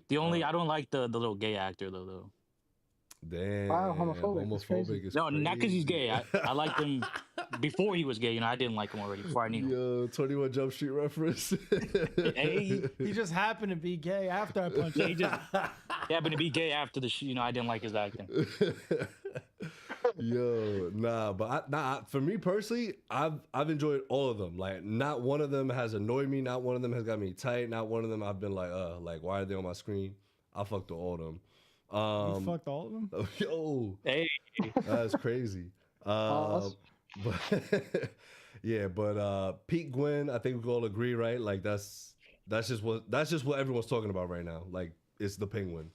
The only I don't like the little gay actor though. Damn. Wow, homophobic is no, crazy. not because he's gay. I liked him before he was gay. You know, I didn't like him already before I knew him. Yo, 21 Jump Street reference. He just happened to be gay after I punched him. He just happened to be gay after the you know, I didn't like his acting. Yo, but for me personally, I've enjoyed all of them. Like, not one of them has annoyed me. Not one of them has got me tight. Not one of them I've been like why are they on my screen? I fucked with all of them. You fucked all of them? Yo, hey, that's crazy. But yeah, but Pete Gwen, I think we all agree, right? Like that's just what everyone's talking about right now. Like it's the Penguin.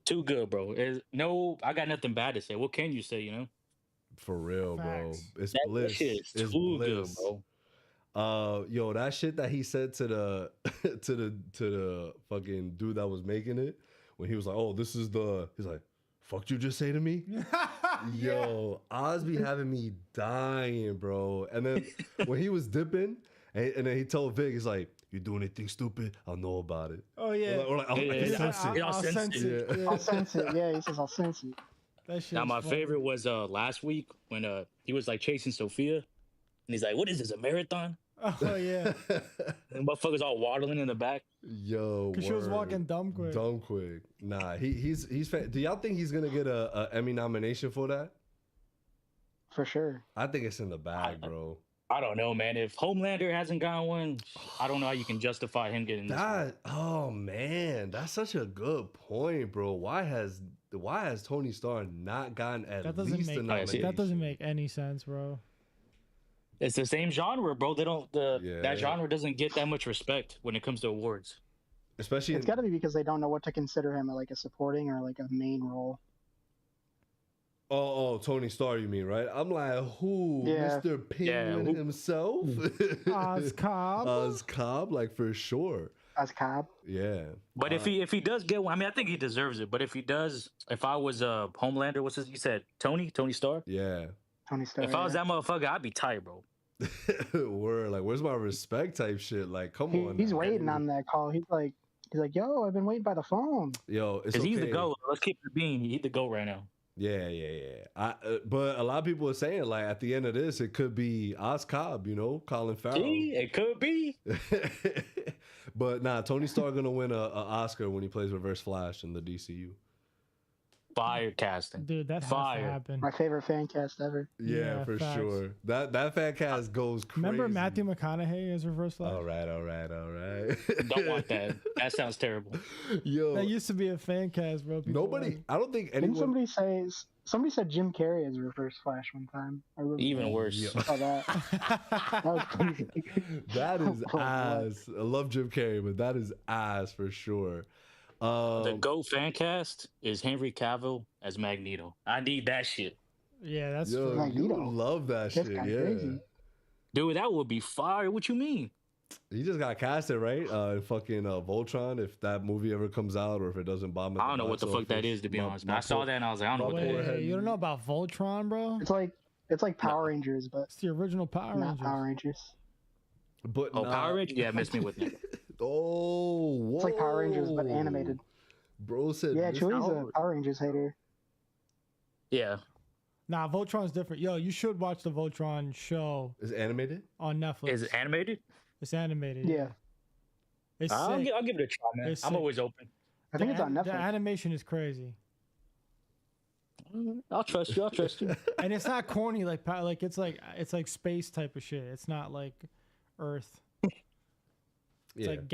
Too good, bro. I got nothing bad to say. What can you say, you know? For real, Facts. bro. It's that bliss. Shit is it's too bliss. good, bro. Yo, that shit that he said to the to the fucking dude that was making it, when he was like, "Oh, he's like, fuck you just say to me?" Yo, Oz be having me dying, bro. And then when he was dipping, and then he told Vic, he's like, "You do anything stupid, I'll know about it." Oh yeah. Or like, I'll sense it. Yeah. I'll sense it. Yeah, he says I'll sense it. That shit Now my funny. favorite was last week when he was like chasing Sophia, and he's like, "What is this, a marathon?" Oh yeah. And motherfuckers all waddling in the back. Yo, because she was walking dumb quick. Dumb quick. Nah, he's. Do y'all think he's gonna get a Emmy nomination for that? For sure. I think it's in the bag, bro. I don't know, man. If Homelander hasn't gotten one, I don't know how you can justify him getting this one. Oh man, that's such a good point, bro. Why has Tony Stark not gotten at least a nomination? That doesn't make any sense, bro. It's the same genre, bro. They don't that genre doesn't get that much respect when it comes to awards. Especially it's got to be because they don't know what to consider him like a supporting or like a main role. Oh, Tony Stark, you mean, right? I'm like, who? Yeah. Mr. Penguin himself? Oz Cobb, like for sure. Oz Cobb. Yeah. But if he does get one, I mean, I think he deserves it. But if he does, if I was Homelander, what's his? You said Tony Stark. Yeah. Tony Stark. If I was that motherfucker, I'd be tight, bro. Word, like, where's my respect type shit? Like, come on. He's waiting on that call. He's like, yo, I've been waiting by the phone. Yo, it's okay. He's the GOAT. Let's keep it being. He's the GOAT right now. Yeah. But a lot of people are saying, like, at the end of this, it could be Oz Cobb, you know, Colin Farrell. See, it could be. But nah, Tony Stark gonna win a Oscar when he plays Reverse Flash in the DCU. Fire casting, dude. That has to happen. My favorite fan cast ever. Yeah, for facts. Sure. That fan cast goes crazy. Remember Matthew McConaughey as Reverse Flash? All right. Don't want that. That sounds terrible. Yo, that used to be a fan cast, bro. I don't think anyone. Didn't somebody said Jim Carrey as Reverse Flash one time? Even worse. Yeah. That was crazy. That is ass. I love Jim Carrey, but that is ass for sure. The GOAT fan cast is Henry Cavill as Magneto. I need that shit. Yeah, that's you love that shit. Yeah, crazy. Dude, that would be fire. What you mean? He just got casted, right? Fucking Voltron. If that movie ever comes out, or if it doesn't bomb, I don't know what the fuck that is, to be honest. I saw that and I was like, I don't know what that is. You don't know about Voltron, bro? It's like Power Rangers, but it's the original Power Rangers. Power Rangers. But Power Rangers? Yeah, miss me with that. Oh, it's like Power Rangers but animated. Bro said, yeah, Chewy's a Power Rangers hater. Yeah. Nah, Voltron's different. Yo, you should watch the Voltron show. Is it animated? On Netflix. Is it animated? It's animated. Yeah. It's I'll give it a try, man. I'm always open. I think it's on Netflix. The animation is crazy. I'll trust you. And it's not corny like it's like space type of shit. It's not like Earth. It's like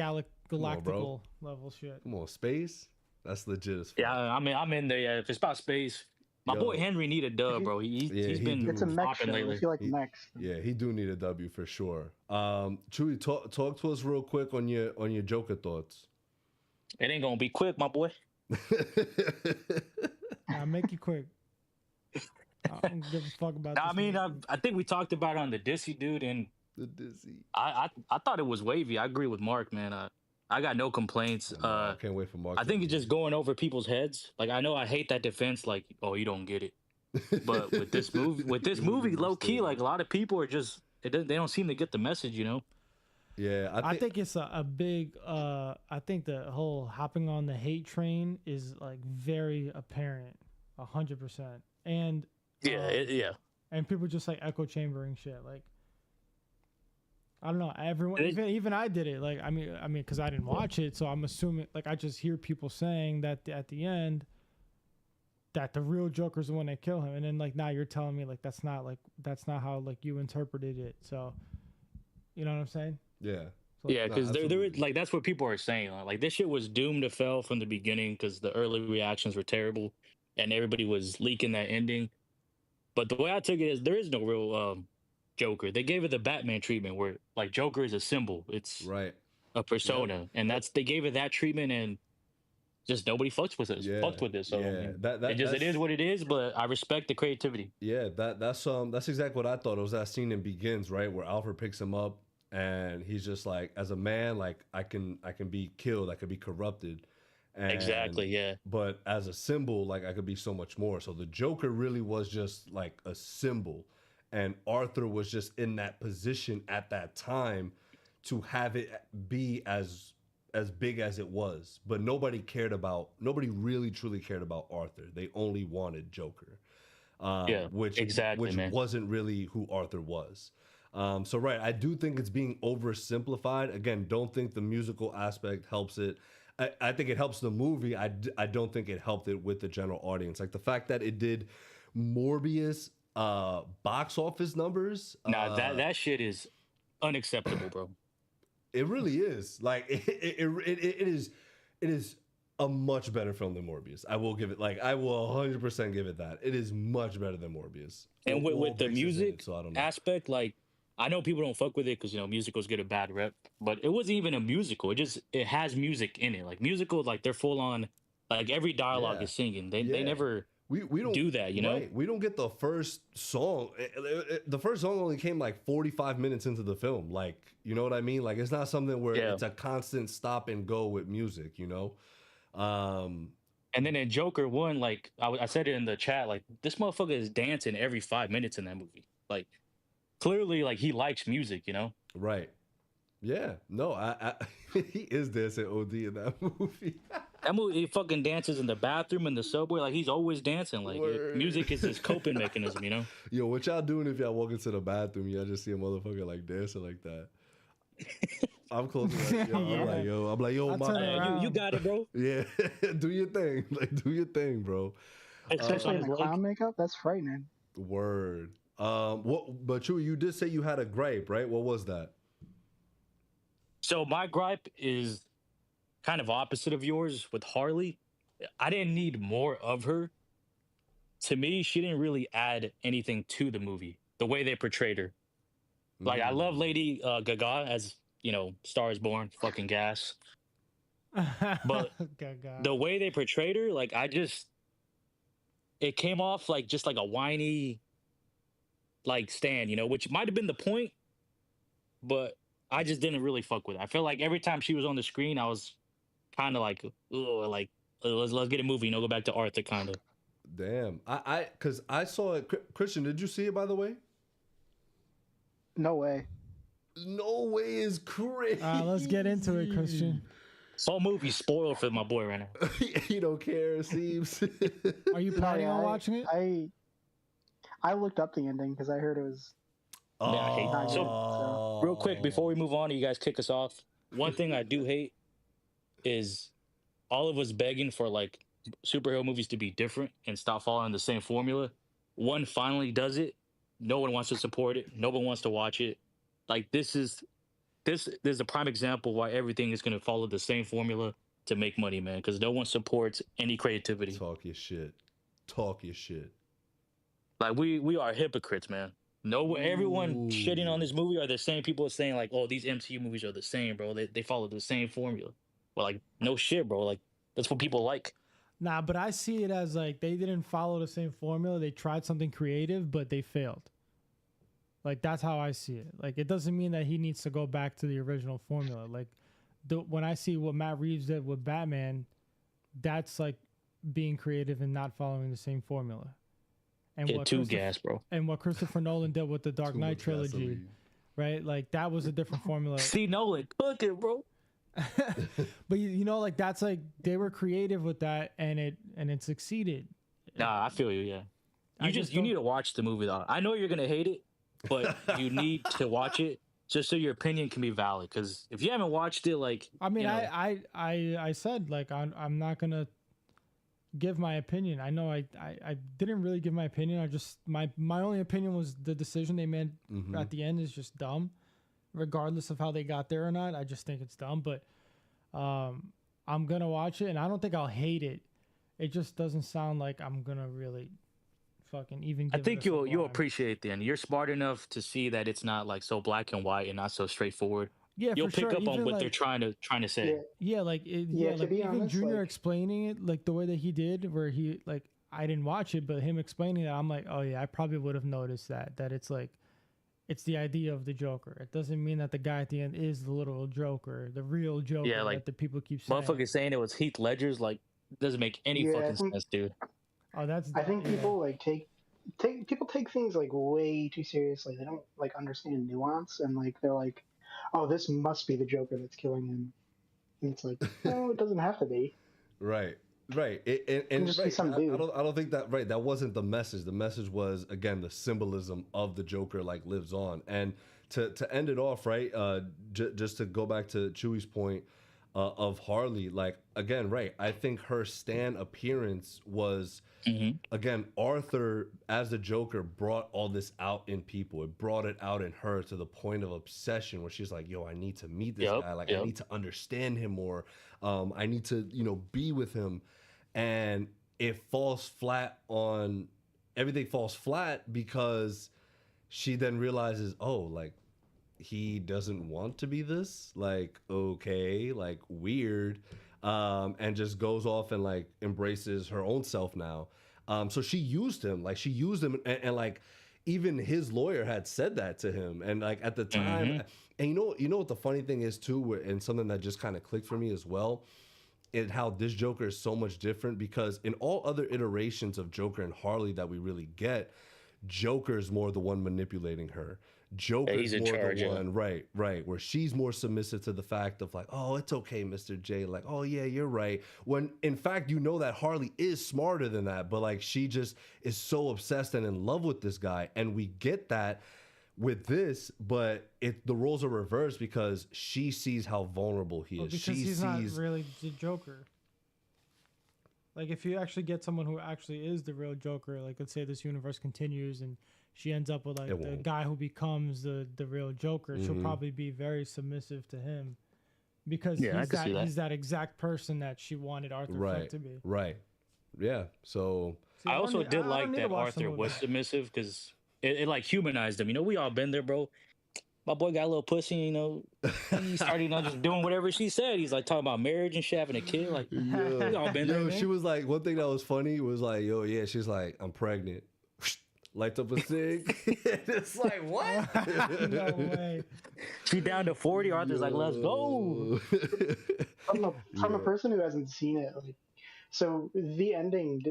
galactical level shit. Come on, space. That's legit as fuck. Yeah, I mean, I'm in there. Yeah, if it's about space, my boy Henry need a dub, bro. He's been It's a mech popping show. lately. If you like mechs. Yeah, he do need a W for sure. Chewy, talk to us real quick on your Joker thoughts. It ain't gonna be quick, my boy. I'll make it quick. I don't give a fuck about. I mean, I think we talked about it on the Dissy dude, and the Dissy. I thought it was wavy. I agree with Mark, man. I got no complaints. I can't wait for Mark. I think it's just going over people's heads. Like, I know I hate that defense. Like, oh, you don't get it. But with this movie, low key, like a lot of people are just they don't seem to get the message, you know. Yeah, I think it's a big. I think the whole hopping on the hate train is like very apparent, 100%. And yeah. And people just like echo chambering shit. Like, I don't know. Everyone, even I did it. Like, I mean, because I didn't watch it, so I'm assuming. Like, I just hear people saying that at the end, that the real Joker's the one that killed him, and then like now you're telling me like that's not how like you interpreted it. So, you know what I'm saying? Yeah. So, Yeah, because there like that's what people are saying. Like this shit was doomed to fail from the beginning because the early reactions were terrible, and everybody was leaking that ending. But the way I took it is there is no real Joker. They gave it the Batman treatment where like Joker is a symbol. It's a persona, and they gave it that treatment, and just nobody fucks with it. Fucked with it. So it is what it is. But I respect the creativity. Yeah, that's exactly what I thought. It was that scene in Begins, right, where Alfred picks him up, and he's just like, as a man, like I can be killed, I could be corrupted. And, exactly, yeah. But as a symbol, like I could be so much more. So the Joker really was just like a symbol, and Arthur was just in that position at that time to have it be as big as it was. But nobody really truly cared about Arthur. They only wanted Joker, which wasn't really who Arthur was. So right, I do think it's being oversimplified. Again, don't think the musical aspect helps it. I think it helps the movie. I don't think it helped it with the general audience. Like the fact that it did Morbius box office numbers. Nah, that shit is unacceptable, bro. It really is. Like it is a much better film than Morbius. I will give it. Like I will 100% give it that. It is much better than Morbius. And with the music aspect, like. I know people don't fuck with it because, you know, musicals get a bad rep, but it wasn't even a musical. It has music in it. Like musicals, like they're full on, like every dialogue is singing. They never we don't do that, you know? Right. We don't get the first song. The first song only came like 45 minutes into the film. Like, you know what I mean? Like it's not something where it's a constant stop and go with music, you know? And then in Joker 1, like I said it in the chat, like this motherfucker is dancing every 5 minutes in that movie. Like, clearly, like he likes music, you know. Right. Yeah. No, I he is dancing OD in that movie. That movie, he fucking dances in the bathroom, in the subway. Like he's always dancing. Like music is his coping mechanism, you know. Yo, what y'all doing if y'all walk into the bathroom? Y'all just see a motherfucker like dancing like that. I'm close to that. I'm like, yo, my you got it, bro. Yeah, do your thing. Like, do your thing, bro. Especially in the clown makeup. That's frightening. Word. But you did say you had a gripe, right? What was that? So my gripe is kind of opposite of yours with Harley. I didn't need more of her. To me, she didn't really add anything to the movie, the way they portrayed her. Like, I love Lady Gaga as, you know, Star is Born, fucking gas. But the way they portrayed her, like, it came off like just like a whiny, like, Stan, you know, which might have been the point, but I just didn't really fuck with it. I feel like every time she was on the screen, I was kind of like, let's get a movie, you know, go back to Arthur, kind of. Damn. Because I saw it. Christian, did you see it, by the way? No way. No way is crazy. Let's get into it, Christian. This whole movie spoiled for my boy right now. You don't care, it seems. Are you planning on watching it? I looked up the ending because I heard it was. Yeah, I hate that. So, real quick, before we move on, you guys kick us off. One thing I do hate is all of us begging for like superhero movies to be different and stop following the same formula. One finally does it. No one wants to support it. No one wants to watch it. Like this is this is a prime example why everything is gonna follow the same formula to make money, man. Because no one supports any creativity. Talk your shit. Talk your shit. Like we are hypocrites, man. No, everyone shitting on this movie are the same people saying like, oh, these MCU movies are the same, bro. They follow the same formula. Well, like, no shit, bro. Like, that's what people like. Nah, but I see it as like they didn't follow the same formula. They tried something creative, but they failed. Like, that's how I see it. Like, it doesn't mean that he needs to go back to the original formula. Like, when I see what Matt Reeves did with Batman, that's like being creative and not following the same formula. And what too gas, bro. And what Christopher Nolan did with the Dark Knight trilogy, right? Like, that was a different formula. See Nolan cooking, bro. But you know, like, that's like they were creative with that, and it succeeded. Nah, I feel you. Yeah, you need to watch the movie though. I know you're gonna hate it, but you need to watch it just so your opinion can be valid. Because if you haven't watched it, like, I mean, I said, like, I'm not gonna give my opinion. I know I didn't really give my opinion. I just my only opinion was the decision they made at the end is just dumb, regardless of how they got there or not. I just think it's dumb. But I'm gonna watch it, and I don't think I'll hate it. It just doesn't sound like I'm gonna really fucking even give I think you'll appreciate the end. You're smart enough to see that it's not like so black and white and not so straightforward. Yeah, you'll pick sure. up even on what like, they're trying to say. Yeah, like like even honest, Junior like, explaining it like the way that he did, where he like I didn't watch it, but him explaining that, I'm like, oh yeah, I probably would have noticed that it's like it's the idea of the Joker. It doesn't mean that the guy at the end is the literal Joker, the real Joker. Yeah, like that the people keep saying. Motherfuckers saying it was Heath Ledger's like doesn't make any fucking sense, dude. Oh, that's. I think people like people take things like way too seriously. They don't like understand nuance, and like they're like, oh, this must be the Joker that's killing him. And it's like, no, it doesn't have to be. Right. And just right, be some dude. I don't think that that wasn't the message. The message was, again, the symbolism of the Joker like lives on. And to end it off, right, just to go back to Chewy's point of Harley, like, again, right, I think her Stan appearance was again, Arthur as the Joker brought all this out in people. It brought it out in her to the point of obsession where she's like, yo, I need to meet this guy. Like, I need to understand him more. I need to, be with him. And it falls flat on everything falls flat because she then realizes, oh, like, he doesn't want to be this, like, okay, like, weird, and just goes off and like embraces her own self now. So she used him and like even his lawyer had said that to him, and like at the time, and you know what the funny thing is too, and something that just kind of clicked for me as well, is how this Joker is so much different, because in all other iterations of Joker and Harley that we really get, Joker's more the one manipulating her. Joker's more the one, right, where she's more submissive to the fact of like, oh, it's okay, Mr. J, like, oh yeah, you're right. When in fact, that Harley is smarter than that, but like she just is so obsessed and in love with this guy, and we get that with this, but the roles are reversed because she sees how vulnerable he is. Because he's not really the Joker. Like, if you actually get someone who actually is the real Joker, like, let's say this universe continues and she ends up with like the guy who becomes the real Joker, she'll probably be very submissive to him because he's that exact person that she wanted Arthur Fleck to be. Right. Yeah. So I also did like that Arthur was submissive because it like humanized him. We all been there, bro. My boy got a little pussy, he started, just doing whatever she said. He's like talking about marriage and shit, having a kid. Like, we all been there. She was like, one thing that was funny was like, yo, yeah, she's like, I'm pregnant. Lights up a cig. It's like, what? No way. She down to 40. Arthur's like, let's go. From a person who hasn't seen it, like, so the ending.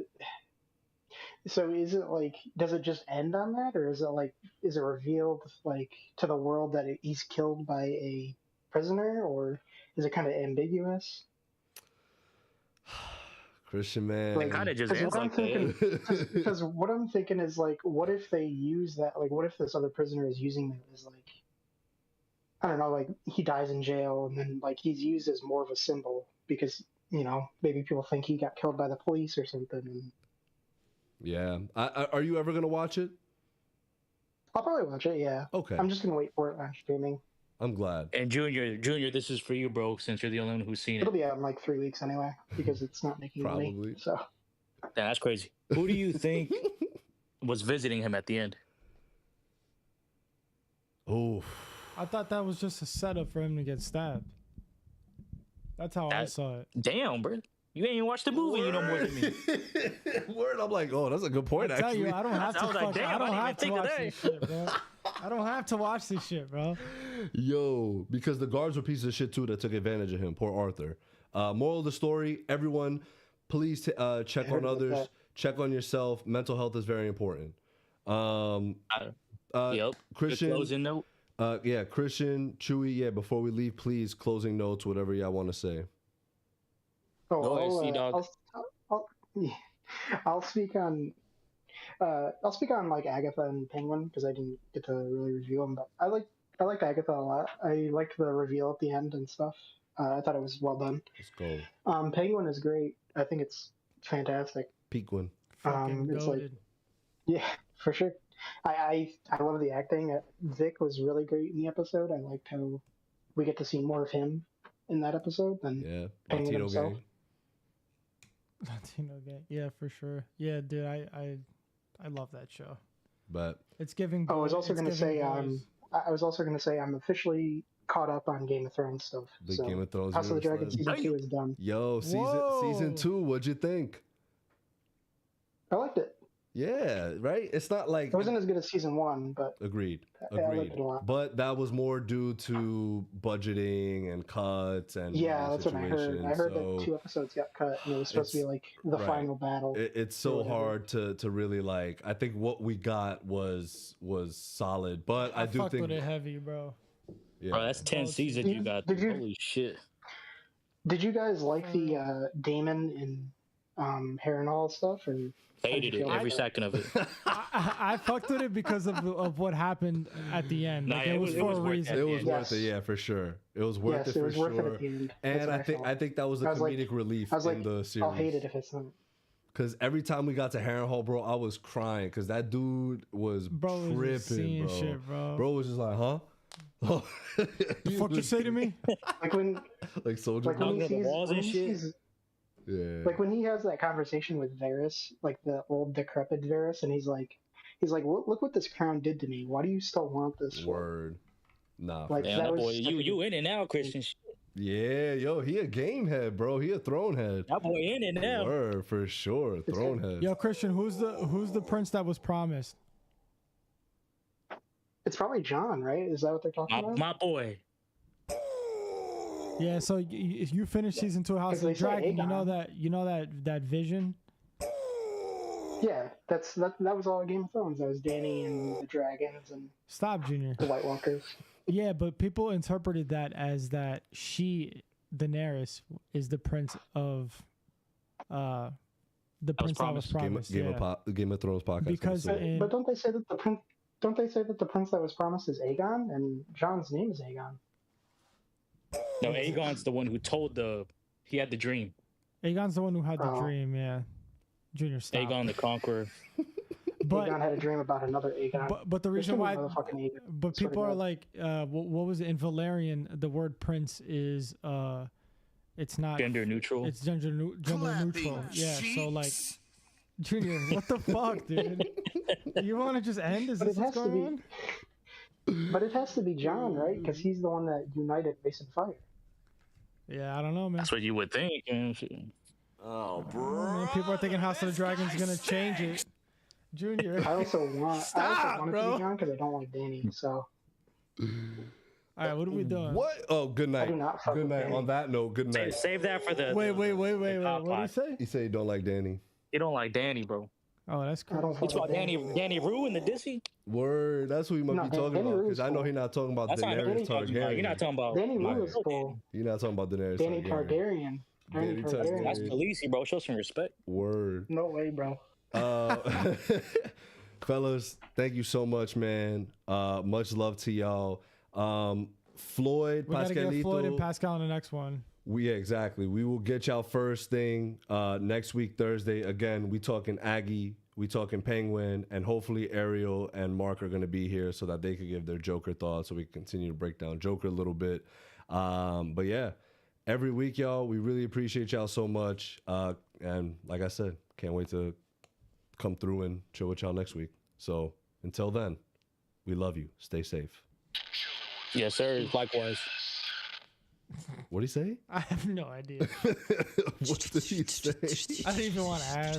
So is it like, does it just end on that, or is it revealed like to the world that he's killed by a prisoner, or is it kind of ambiguous? Christian, man, like, kind of just ends like that. Because what I'm thinking is like, what if they use that? Like, what if this other prisoner is using that as like, I don't know, like he dies in jail and then like he's used as more of a symbol because maybe people think he got killed by the police or something. And, yeah. Are you ever gonna watch it? I'll probably watch it. Yeah. Okay. I'm just gonna wait for it on streaming. I'm glad. And Junior, this is for you, bro. Since you're the only one who's seen It'll it. be out in like 3 weeks anyway because it's not making money. Probably. So Damn, that's crazy. Who do you think was visiting him at the end? Oh, I thought that was just a setup for him to get stabbed. That's how I saw it. Damn, bro. You ain't even watched the movie, you know more than me. Word. I'm like, oh, that's a good point. I tell Actually, you, I don't have to. I was like, damn, I don't I have didn't to even watch think this shit, bro. I don't have to watch this shit, bro. Yo, because the guards were pieces of shit too that took advantage of him. Poor Arthur. Moral of the story: everyone, please check on others, check on yourself. Mental health is very important. Yep. Christian, good closing note. Yeah, Christian, Chewy. Yeah, before we leave, please closing notes, whatever y'all want to say. Oh, I'll speak on like Agatha and Penguin because I didn't get to really review them, but I liked Agatha a lot. I liked the reveal at the end and stuff. I thought it was well done. Let's go. Penguin is great. I think it's fantastic. Penguin. Fucking It's goated. like, yeah, for sure. I love the acting. Vic was really great in the episode. I liked how we get to see more of him in that episode than Penguin Latino himself. gang. Latino gang. Yeah, for sure. Yeah, dude, I love that show. But It's giving. I was also it's going to giving say, boys. I was also going to say, I'm officially caught up on Game of Thrones stuff. The so Game of Thrones House of the Dragon universe. season 2 is done. Yo, Whoa. season 2. What'd you think? I liked it. Yeah, right. It's not like It wasn't as good as season 1, but agreed. I liked it a lot. But that was more due to budgeting and cuts and Yeah, that's what I heard. situation, I heard so that 2 episodes got cut, and it was supposed to be like the right. final battle. It's so whatever. hard to really like. I think what we got was solid, but I do fucked think with it heavy, bro. yeah. Bro, that's 10 seasons you got. Holy shit. Did you guys like the Damon and Harrenhal stuff? Or Hated it, every second of it. I fucked with it because of what happened at the end. Like, it was for a reason. It was worth it, yeah, for sure. It was worth it Yes, for it was sure. worth it at the end. That's And what I think felt. I think that was the I was like- comedic relief I was like, in the series. I'll hate it if it's not. Because every time we got to Harrenhal, bro, I was crying because that dude was Bro was just tripping, seeing bro. shit, bro. Bro was just like, huh? The fuck you say to me? Like when, like soldier. like when he sees, walls and when he shit? sees- Yeah. like when he has that conversation with Varys, like the old decrepit Varys, and he's like, look what this crown did to me. Why do you still want this? Word. Nah. Like, Damn, that that was boy, such you a- in and out, Christian. Yeah, yo, he a game head, bro. He a throne head. That boy in and out. Word, for sure. Throne head. Yo, Christian, who's the prince that was promised? It's probably John, right? Is that what they're talking about? My boy. Yeah, so if you finish season 2 of House of the Because they say Dragon, Aegon. you know that vision. Yeah, that was all Game of Thrones. That was Dany and the dragons and Stop, Junior. the White Walkers. Yeah, but people interpreted that as that Daenerys, is the prince of, the prince that was promised. Game of Thrones podcast. Because episode. But don't they say that the prince? Don't they say that the prince that was promised is Aegon, and John's name is Aegon? No, Aegon's the one who told he had the dream. Aegon's the one who had the Oh. dream. Yeah, Junior, stop. Aegon the Conqueror. But Aegon had a dream about another Aegon. but the There's reason too why, many motherfucking Aegon. but Swear to people are God. like, what was it in Valerian? The word prince is it's not Gender neutral. It's gender neutral. Yeah, so like, Junior, what the fuck, dude? You want to just end? Is But this it what's has to going be- on? But it has to be John, right? Because he's the one that united Ice and Fire. Yeah, I don't know, man. That's what you would think. Oh, I mean, people are thinking House of the Dragon's gonna change it. Junior. I also want it to bro. be John because I don't like Dany. So All right, what are we doing? What? Oh, good I night. do not fuck Good with night. Dany. On that note, good night. Save that for the. Wait. the What did he pod. say? He said he don't like Danny. You don't like Danny, bro. Oh, that's I cool. don't You fuck talk with Dany. Danny Rue in the Dizzy? Word. That's who he might No, be talking Danny about. Rue's Because I know cool. he's not talking about That's not Daenerys what you're talking about. You're not Targaryen. talking about. Danny Right. Rue is cool. You're not talking about Daenerys Danny Targaryen. Targaryen. Danny Danny Targaryen. That's Targaryen. Khaleesi, bro. Show some respect. Word. No way, bro. Fellas, thank you so much, man. Much love to y'all. Floyd, We gotta get Floyd and Pascalito. Pascal in the next one. Yeah, exactly. We will get y'all first thing next week, Thursday. Again, we talking Aggie We talking Penguin, and hopefully Ariel and Mark are going to be here so that they could give their Joker thoughts, so we can continue to break down Joker a little bit. But yeah, every week, y'all, we really appreciate y'all so much. And like I said, can't wait to come through and chill with y'all next week. So until then, we love you. Stay safe. Yes, sir. Likewise. What did he say? I have no idea. What did he say? I didn't even want to ask.